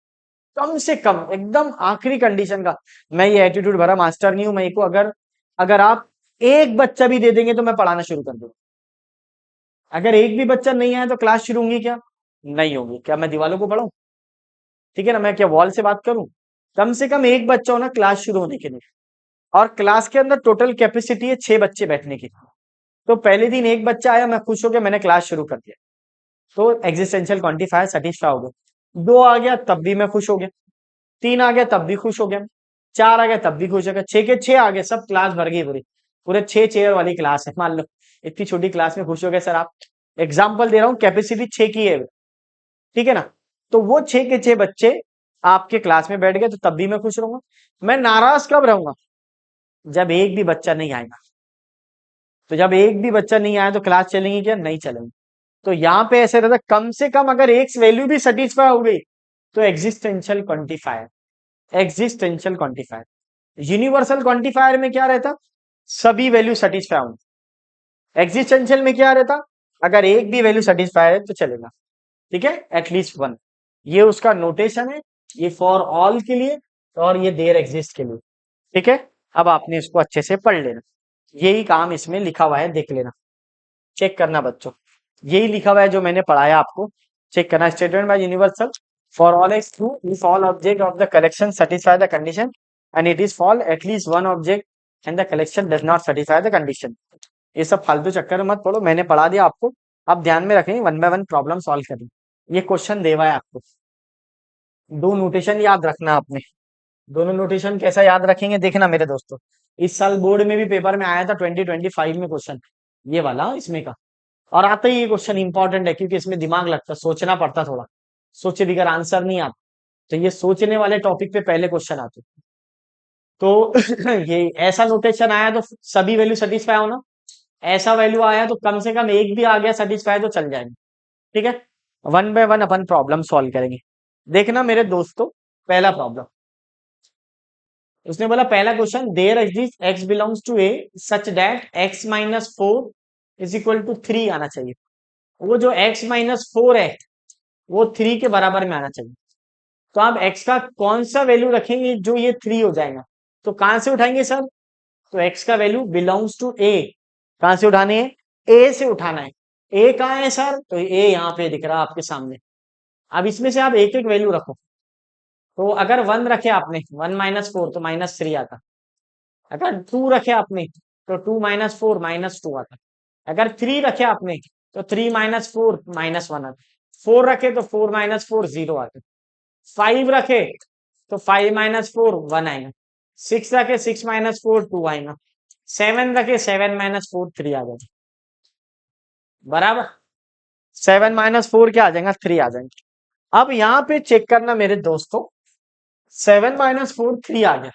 कम से कम, एकदम आखिरी कंडीशन का। मैं ये एटीट्यूड भरा मास्टर नहीं हूं, मैं को अगर अगर आप एक बच्चा भी दे देंगे तो मैं पढ़ाना शुरू कर दूंगा। अगर एक भी बच्चा नहीं आया तो क्लास शुरू होंगी क्या? नहीं होगी। क्या मैं दीवालों को पढ़ाऊं? ठीक है ना? मैं क्या वॉल से बात करूं? कम से कम एक बच्चा हो ना क्लास शुरू होने के लिए। और क्लास के अंदर टोटल कैपेसिटी है 6 बच्चे बैठने की। तो पहले दिन एक बच्चा आया, मैं खुश हो गया, मैंने क्लास शुरू कर दिया, तो एग्जिस्टेंशियल क्वांटिफायर सेटिस्फाई हो गया। 2 आ गया तब भी मैं खुश हो गया, 3 आ गया तब भी खुश हो गया, 4 आ गया तब भी खुश हो गया, 6 के 6 आ गए, सब क्लास भर गई पूरी। पूरे 6 चेयर वाली क्लास है, मान लो इतनी छोटी क्लास में खुश हो गए सर आप। एग्जाम्पल दे रहा हूँ, कैपेसिटी 6 की है। ठीक है ना? तो वो 6 के 6 बच्चे आपके क्लास में बैठ गए तो तब भी मैं खुश रहूंगा। मैं नाराज कब रहूंगा? जब एक भी बच्चा नहीं आएगा। तो जब एक भी बच्चा नहीं आया तो क्लास चलेंगी क्या? नहीं चलेंगी। तो यहाँ पे ऐसे रहता, कम से कम अगर एक वैल्यू भी सेटिस्फाई हो गई तो existential quantifier, existential quantifier. Universal quantifier में क्या रहता? सभी वैल्यू सेटिस्फाई होंगी। एग्जिस्टेंशियल में क्या रहता? अगर एक भी वैल्यू सेटिस्फाई है तो चलेगा। ठीक है? एटलीस्ट वन, ये उसका नोटेशन है। ये फॉर ऑल के लिए और ये देयर एग्जिस्ट के लिए। ठीक है? अब आपने इसको अच्छे से पढ़ लेना, यही काम इसमें लिखा हुआ है, देख लेना, चेक करना बच्चों। यही लिखा हुआ है जो मैंने पढ़ाया आपको, चेक करना। Statement by universal for all x true if all object of the collection satisfy the condition and it is fall at least one object and the collection does not satisfy the condition. ये सब फालतू चक्कर में मत पड़ो, मैंने पढ़ा दिया आपको। आप ध्यान में रखें, one by one problem solve करें। ये क्वेश्चन दे हुआ है आपको, दो नोटेशन याद रखना आपने। दोनों नोटेशन कैसा याद रखेंगे देखना मेरे दोस्तों। इस साल बोर्ड में भी पेपर में आया था 2025 में क्वेश्चन, ये वाला इसमें का। और आता ही ये क्वेश्चन इंपॉर्टेंट है क्योंकि इसमें दिमाग लगता, सोचना पड़ता थोड़ा। सोचे बगैर आंसर नहीं आता, तो ये सोचने वाले टॉपिक पे पहले क्वेश्चन आते। तो ये ऐसा नोटेशन आया तो सभी वैल्यू सेटिस्फाई होना, ऐसा वैल्यू आया तो कम से कम एक भी आ गया सेटिस्फाई तो चल जाएगा। ठीक है, वन बाय वन अपन प्रॉब्लम सॉल्व करेंगे। देखना मेरे दोस्तों, पहला प्रॉब्लम उसने बोला, पहला question, there exist x belongs to A such that x minus four is equal to three आना चाहिए। वो जो एक्स माइनस फोर है वो थ्री के बराबर में आना चाहिए। तो आप एक्स का कौन सा वैल्यू रखेंगे जो ये थ्री हो जाएगा? तो कहां से उठाएंगे सर? तो एक्स का वैल्यू बिलोंग्स टू ए, कहां से उठाने है? ए से उठाना है। ए कहां है सर? तो ए यहाँ पे दिख रहा है आपके सामने। अब इसमें से आप एक एक वैल्यू रखो। तो अगर वन रखे आपने, वन माइनस फोर तो माइनस थ्री आता। अगर टू रखे आपने तो two minus four minus two आता। अगर थ्री रखे आपने तो three minus four minus one आता। फोर रखे तो फोर माइनस फोर जीरो आता। फाइव रखे तो फाइव माइनस फोर वन आएगा। सिक्स रखे सिक्स माइनस फोर टू आएगा। सेवन रखे सेवन माइनस फोर थ्री आ जाएगा। बराबर, सेवन माइनस फोर क्या आ जाएगा? थ्री आ जाएंगे। अब यहाँ पे चेक करना मेरे दोस्तों, सेवन माइनस फोर थ्री आ गया।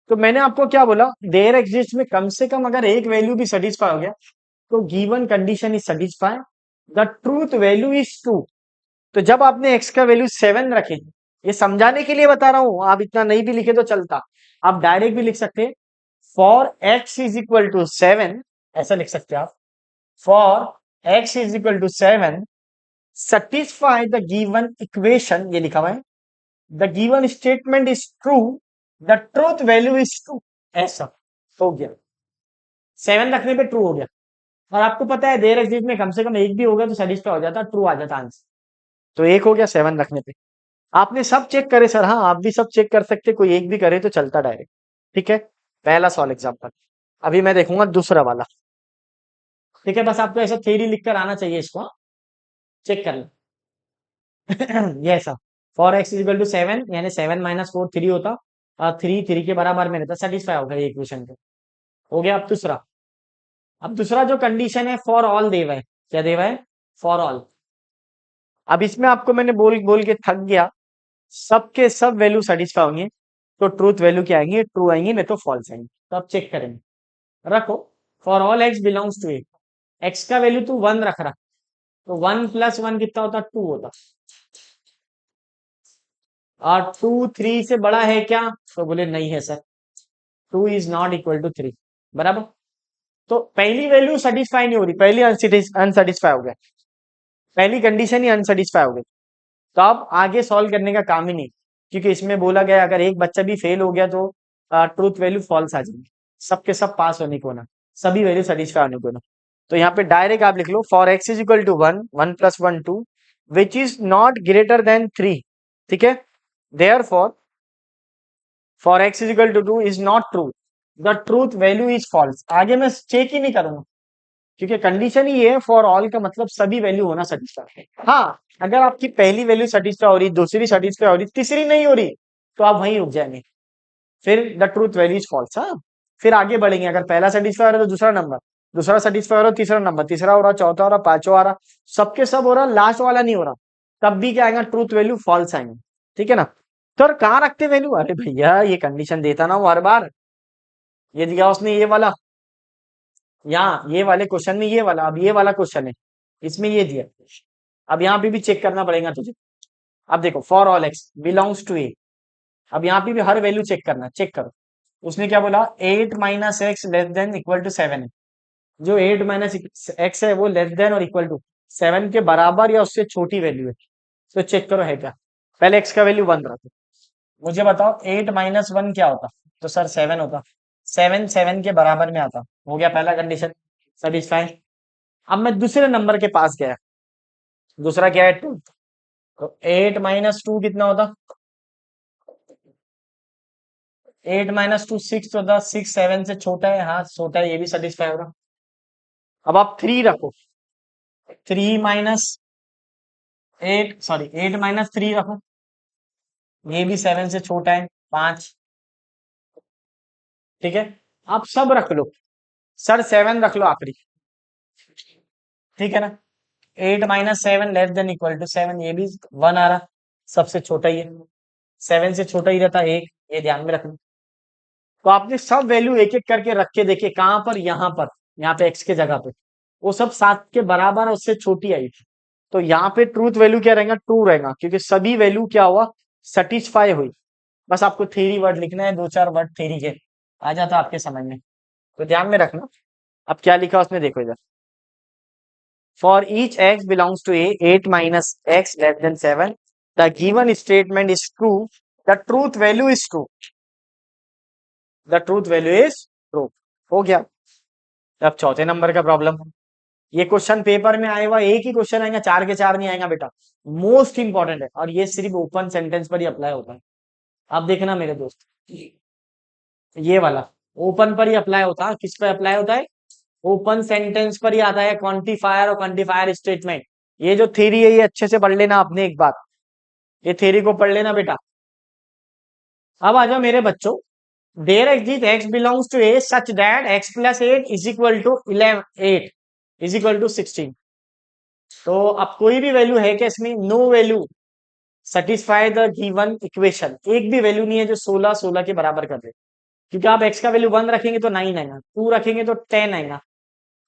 तो मैंने आपको क्या बोला, देयर एग्जिस्ट में कम से कम अगर एक वैल्यू भी सेटिस्फाई हो गया तो given condition is satisfy, the truth value is true. तो जब आपने एक्स का वैल्यू सेवन रखे, ये समझाने के लिए बता रहा हूं, आप इतना नहीं भी लिखे तो चलता, आप डायरेक्ट भी लिख सकते हैं। For x is equal to seven, ऐसा लिख सकते हैं आप, for x is equal to seven satisfy the given equation, ये लिखा हुआ है, the given statement is true, the truth value is true। ऐसा हो गया, सेवन रखने पे ट्रू हो गया। और आपको पता है देयर एग्जिस्ट में कम से कम एक भी हो गया तो सेटिस्फाई हो जाता, ट्रू आ जाता आंसर। तो एक हो गया सेवन रखने पे। आपने सब चेक करे सर? हाँ, आप भी सब चेक कर सकते, कोई एक भी करे तो चलता डायरेक्ट। ठीक है, पहला सॉल्व एग्जाम्पल। अभी मैं देखूंगा दूसरा वाला। ठीक है, बस आपको ऐसा थ्योरी लिखकर आना चाहिए, इसको चेक कर लो। ये ऐसा, for x is equal to seven, यानी सेवन माइनस फोर थ्री होता, और थ्री थ्री के बराबर में रहता, सेटिस्फाई हो गया ये इक्वेशन पे। हो गया। अब दूसरा, अब दूसरा जो कंडीशन है फॉर ऑल देवा है, क्या देवा है? For all. अब इसमें आपको मैंने बोल बोल के थक गया, सबके सब वैल्यू सेटिस्फाई होंगे तो ट्रूथ वैल्यू क्या आएंगे? ट्रू आएंगे, नहीं तो फॉल्स आएंगे। तो आप चेक करेंगे, रखो, for all x belongs to A, x का वैल्यू तू वन रख रहा, तो वन प्लस वन कितना होता? टू होता। और टू थ्री से बड़ा है क्या? तो बोले नहीं है sir, two is not equal to three. बराबर, तो पहली वैल्यू सेटिस्फाई नहीं हो रही, पहली अनसेटिस्फाई हो गया, पहली कंडीशन ही अनसेटिस्फाई हो गई। तो अब आगे सॉल्व करने का काम ही नहीं, क्योंकि इसमें बोला गया अगर एक बच्चा भी फेल हो गया तो ट्रूथ वैल्यू फॉल्स आ जाएगी, सबके सब पास होने को ना, सभी वैल्यू सेटिस्फाई होने को ना। तो यहाँ पे डायरेक्ट आप लिख लो, for x is equal to one, one plus one two, which is not greater than three. ठीक है, there for x is equal to two is not true, the truth value is false. आगे मैं check ही नहीं करूंगा, क्योंकि condition ही है for all का मतलब सभी वैल्यू होना सेटिस्फाई। हाँ, अगर आपकी पहली वैल्यू सेटिस्फाई हो रही, दूसरी सेटिस्फाई हो रही, तीसरी नहीं हो रही, तो आप वहीं रुक जाएंगे, फिर the truth value is false. हाँ, फिर आगे बढ़ेंगे, अगर पहला सेटिस्फाई हो रहा है तो दूसरा नंबर, दूसरा सेटिस्फाई हो रहा है तीसरा नंबर, तीसरा हो रहा, चौथा हो रहा, पांचवा आ रहा, सबके सब हो रहा, लास्ट वाला नहीं हो रहा, तब भी क्या आएगा? ट्रूथ वैल्यू फॉल्स आएंगे। ठीक है ना? तो और कहाँ रखते वैल्यू? अरे भैया ये कंडीशन देता ना वो हर बार, ये दिया उसने ये वाला, यहाँ ये वाले क्वेश्चन में ये वाला, अब ये वाला क्वेश्चन है इसमें ये दिया, अब यहाँ पे भी चेक करना पड़ेगा तुझे। अब देखो, for all x belongs to A, अब यहाँ पे भी हर वैल्यू चेक करना, चेक करो। उसने क्या बोला? Eight minus x less than equal to seven है। जो एट माइनस एक्स है वो लेस देन और इक्वल टू सेवन के बराबर या उससे छोटी वैल्यू है, तो चेक करो है क्या। पहले एक्स का वैल्यू वन रखो, मुझे बताओ एट माइनस वन क्या होता? तो सर सेवन होता, सेवन सेवन के बराबर में आता। हो गया पहला कंडीशन सेटिस्फाई। अब मैं दूसरे नंबर के पास गया, दूसरा क्या है? टू। तो एट माइनस टू कितना होता? एट माइनस टू सिक्स होता, सिक्स सेवन से छोटा है, हाँ छोटा है, ये भी सेटिस्फाई होगा। अब आप 3 रखो, 8 - 3 रखो, ये भी 7 से छोटा है, 5। ठीक है, आप सब रख लो, सर 7 रख लो आखिरी। ठीक है ना, 8 - 7 < 7, ये भी 1 आ रहा, सबसे छोटा ही है, 7 से छोटा ही रहता है 1, ये ध्यान में रखना। तो आपने सब वैल्यू एक एक करके रख के देखिए, कहां पर, यहाँ पे x के जगह पे, वो सब 7 के बराबर और उससे छोटी आई थी। तो यहाँ पे ट्रूथ वैल्यू क्या रहेगा, 2 रहेगा, क्योंकि सभी वैल्यू क्या हुआ, सेटिस्फाई हुई। बस आपको थ्योरी वर्ड लिखना है, 2 4 वर्ड थ्योरी के, आ जाता आपके समझ में, तो ध्यान में रखना। अब क्या लिखा उसमें देखो इधर, for each x belongs to A 8 - x < 7, the given statement is true, the truth value is true, the truth value is true. हो गया। अब चौथे नंबर का प्रॉब्लम, ये क्वेश्चन पेपर में आएगा, एक ही क्वेश्चन आएगा, 4 के 4 नहीं आएगा बेटा, मोस्ट इंपॉर्टेंट है, और ये सिर्फ ओपन सेंटेंस पर ही अप्लाई होता है। आप देखना मेरे दोस्त, ये वाला ओपन पर ही अप्लाई होता है, किस पर अप्लाई होता है, ओपन सेंटेंस पर ही आता है, क्वांटिफायर और क्वांटिफायर स्टेटमेंट। ये जो थ्योरी है ये अच्छे से पढ़ लेना आपने एक बार, ये थ्योरी को पढ़ लेना बेटा। अब आ जाओ मेरे बच्चों, there exist x belongs to a such that x + 8 is equal to 11 8 is equal to 16। तो अब कोई भी वैल्यू है क्या इसमें, no value satisfy the given equation, एक भी वैल्यू नहीं है जो 16 16 के बराबर कर दे, क्योंकि आप x का वैल्यू 1 रखेंगे तो 9 आएगा, 2 रखेंगे तो 10 आएगा।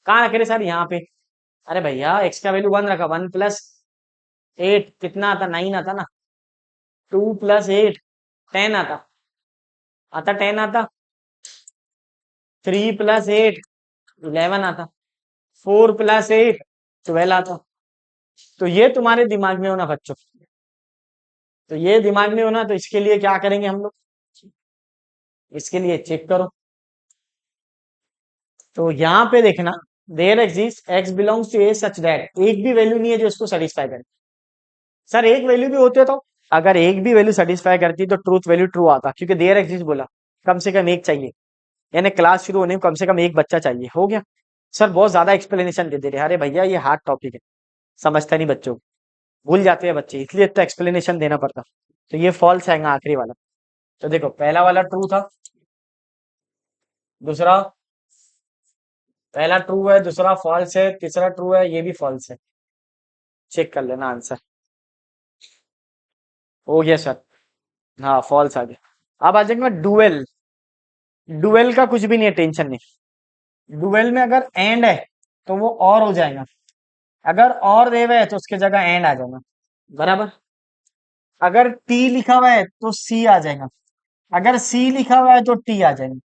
कहाँ रखे रे सर, यहाँ पे। अरे भैया x का वैल्यू 1 रखा, 1 + 8 कितना आता, 9 आता ना, 2 + 8 10 आता, 10 आता, 3 + 8 11 आता, 4 + 8 12 आता। तो ये तुम्हारे दिमाग में होना बच्चों, तो ये दिमाग में होना, तो इसके लिए क्या करेंगे हम लोग, इसके लिए चेक करो। तो यहाँ पे देखना, there exist x belongs to A such that, एक भी वैल्यू नहीं है जो इसको सेटिस्फाई करे। सर एक वैल्यू भी होते तो, अगर एक भी वैल्यू सेटिस्फाई करती तो ट्रूथ वैल्यू ट्रू आता, क्योंकि देयर एग्जिस्ट बोला, कम से कम एक चाहिए, यानी क्लास शुरू होने में कम से कम एक बच्चा चाहिए। हो गया। सर बहुत ज्यादा एक्सप्लेनेशन दे रहे, अरे भैया ये हार्ड टॉपिक है, समझता नहीं बच्चों को, भूल जाते हैं बच्चे, इसलिए तो एक्सप्लेनेशन देना पड़ता। तो ये फॉल्स है आखिरी वाला। तो देखो पहला वाला ट्रू था, दूसरा, पहला ट्रू है, दूसरा फॉल्स है, तीसरा ट्रू है, ये भी फॉल्स है। चेक कर लेना आंसर। हो गया सर, हाँ फॉल्स आ गया। अब आ जाएगा डुएल, डुएल का कुछ भी नहीं है, टेंशन नहीं। डुएल में अगर एंड है तो वो और हो जाएगा, अगर और देवे है तो उसके जगह एंड आ जाएगा, बराबर। अगर टी लिखा हुआ है तो सी आ जाएगा, अगर सी लिखा हुआ है तो टी आ जाएगा।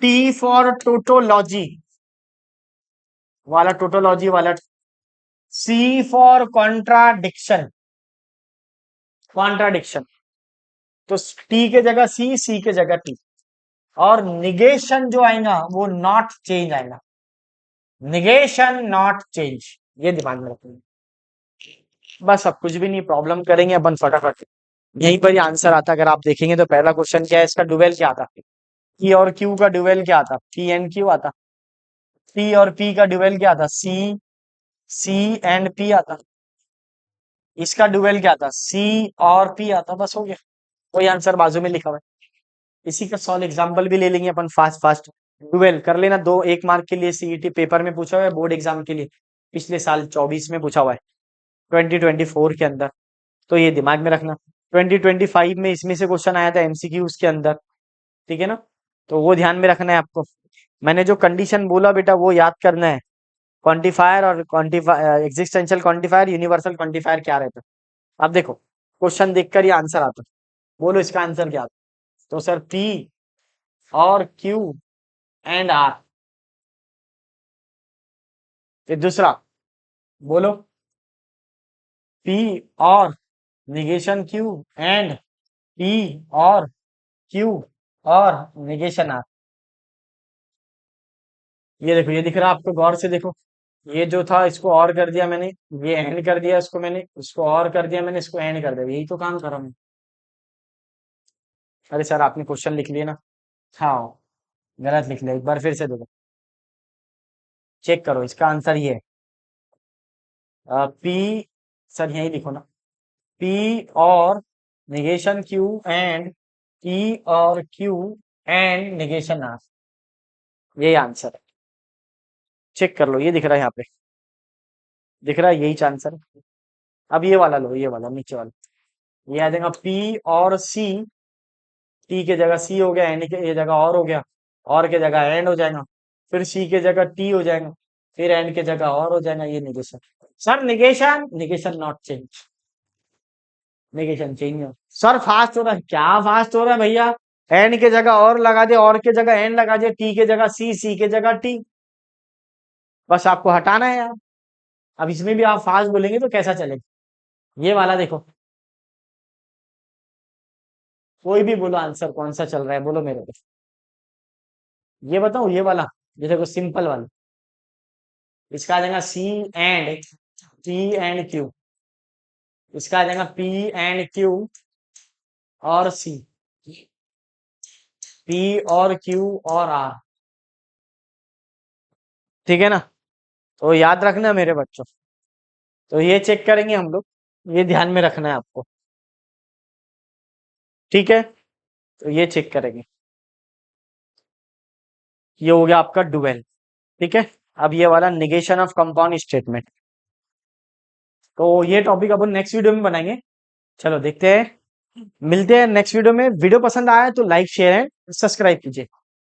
टी फॉर टोटोलॉजी वाला, टोटोलॉजी वाला। सी फॉर कॉन्ट्राडिक्शन, कॉन्ट्राडिक्शन, तो टी के जगह सी, सी के जगह टी। और निगेशन जो आएगा वो नॉट चेंज आएगा, निगेशन नॉट चेंज, ये दिमाग में रखेंगे। बस अब कुछ भी नहीं, प्रॉब्लम करेंगे अपन फटाफट, यहीं पर ही आंसर आता। अगर आप देखेंगे तो पहला क्वेश्चन क्या है, इसका डुवेल क्या आता, पी और क्यू का डुवेल क्या आता, पी एंड क्यू आता। पी और पी का डुवेल क्या आता, सी, सी एंड पी आता। इसका डुवेल क्या था, सी और पी आता, बस हो गया। वही आंसर बाजू में लिखा हुआ है। इसी का सॉल्व एग्जांपल भी ले लेंगे अपन, फास्ट फास्ट डुवेल कर लेना। 2 1 मार्क के लिए सीईटी पेपर में पूछा हुआ है, बोर्ड एग्जाम के लिए पिछले साल 24 में पूछा हुआ है, 2024 के अंदर। तो ये दिमाग में रखना, 2025 में इसमें से क्वेश्चन आया था एमसीक्यू के अंदर, ठीक है ना, तो वो ध्यान में रखना है आपको। मैंने जो कंडीशन बोला बेटा वो याद करना है, क्वांटिफायर और quantifier, existential quantifier, universal quantifier क्या रहता है। अब देखो क्वेश्चन देखकर ही आंसर आता है, बोलो इसका आंसर क्या आता। तो सर पी और क्यू एंड आर। फिर दूसरा बोलो, पी और निगेशन क्यू एंड पी और क्यू और निगेशन आर। ये देखो, ये दिख रहा है आपको, गौर से देखो, ये जो था इसको और कर दिया मैंने, ये एंड कर दिया इसको मैंने, इसको और कर दिया मैंने, इसको एंड कर दिया, यही तो काम कर रहा हूँ। अरे सर आपने क्वेश्चन लिख लिया ना, हाँ गलत लिख लिया, एक बार फिर से देखो। चेक करो, इसका आंसर ये है पी। सर यही लिखो ना, पी और नेगेशन क्यू एंड ई और क्यू एंड नेगेशन आर, यही आंसर है। चेक कर लो, ये दिख रहा है यहाँ पे, दिख रहा है यही आंसर है। अब ये वाला लो, ये वाला नीचे वाला, ये आ जाएगा पी और सी। टी के जगह सी हो गया, एन के ये जगह और हो गया, और के जगह एंड हो जाएगा, फिर सी के जगह टी हो जाएगा, फिर एंड के जगह और हो जाएगा, ये negation. Sir negation, negation not change, negation change हो। सर फास्ट हो रहा है, क्या फास्ट हो रहा है भैया? एंड के जगह और लगा दे, और के जगह एंड लगा दे, टी के जगह सी, सी के जगह टी, बस आपको हटाना है यार। अब इसमें भी आप फास्ट बोलेंगे तो कैसा चलेगा? ये वाला देखो, कोई भी बोलो आंसर कौन सा चल रहा है, बोलो मेरे को। ये बताओ, ये वाला, ये देखो सिंपल वाला, इसका आ जाएगा सी एंड टी एंड क्यू, इसका आ जाएगा पी एंड क्यू और सी, पी और क्यू और आर, ठीक है ना? तो याद रखना मेरे बच्चों, तो ये चेक करेंगे हम लोग, ये ध्यान में रखना है आपको, ठीक है? तो ये चेक करेंगे, ये हो गया आपका डुएल, ठीक है? अब ये वाला निगेशन ऑफ कंपाउंड स्टेटमेंट, तो ये टॉपिक अपन नेक्स्ट वीडियो में बनाएंगे। चलो देखते हैं, मिलते हैं नेक्स्ट वीडियो में। वीडियो पसंद आया तो लाइक शेयर एंड सब्सक्राइब कीजिए।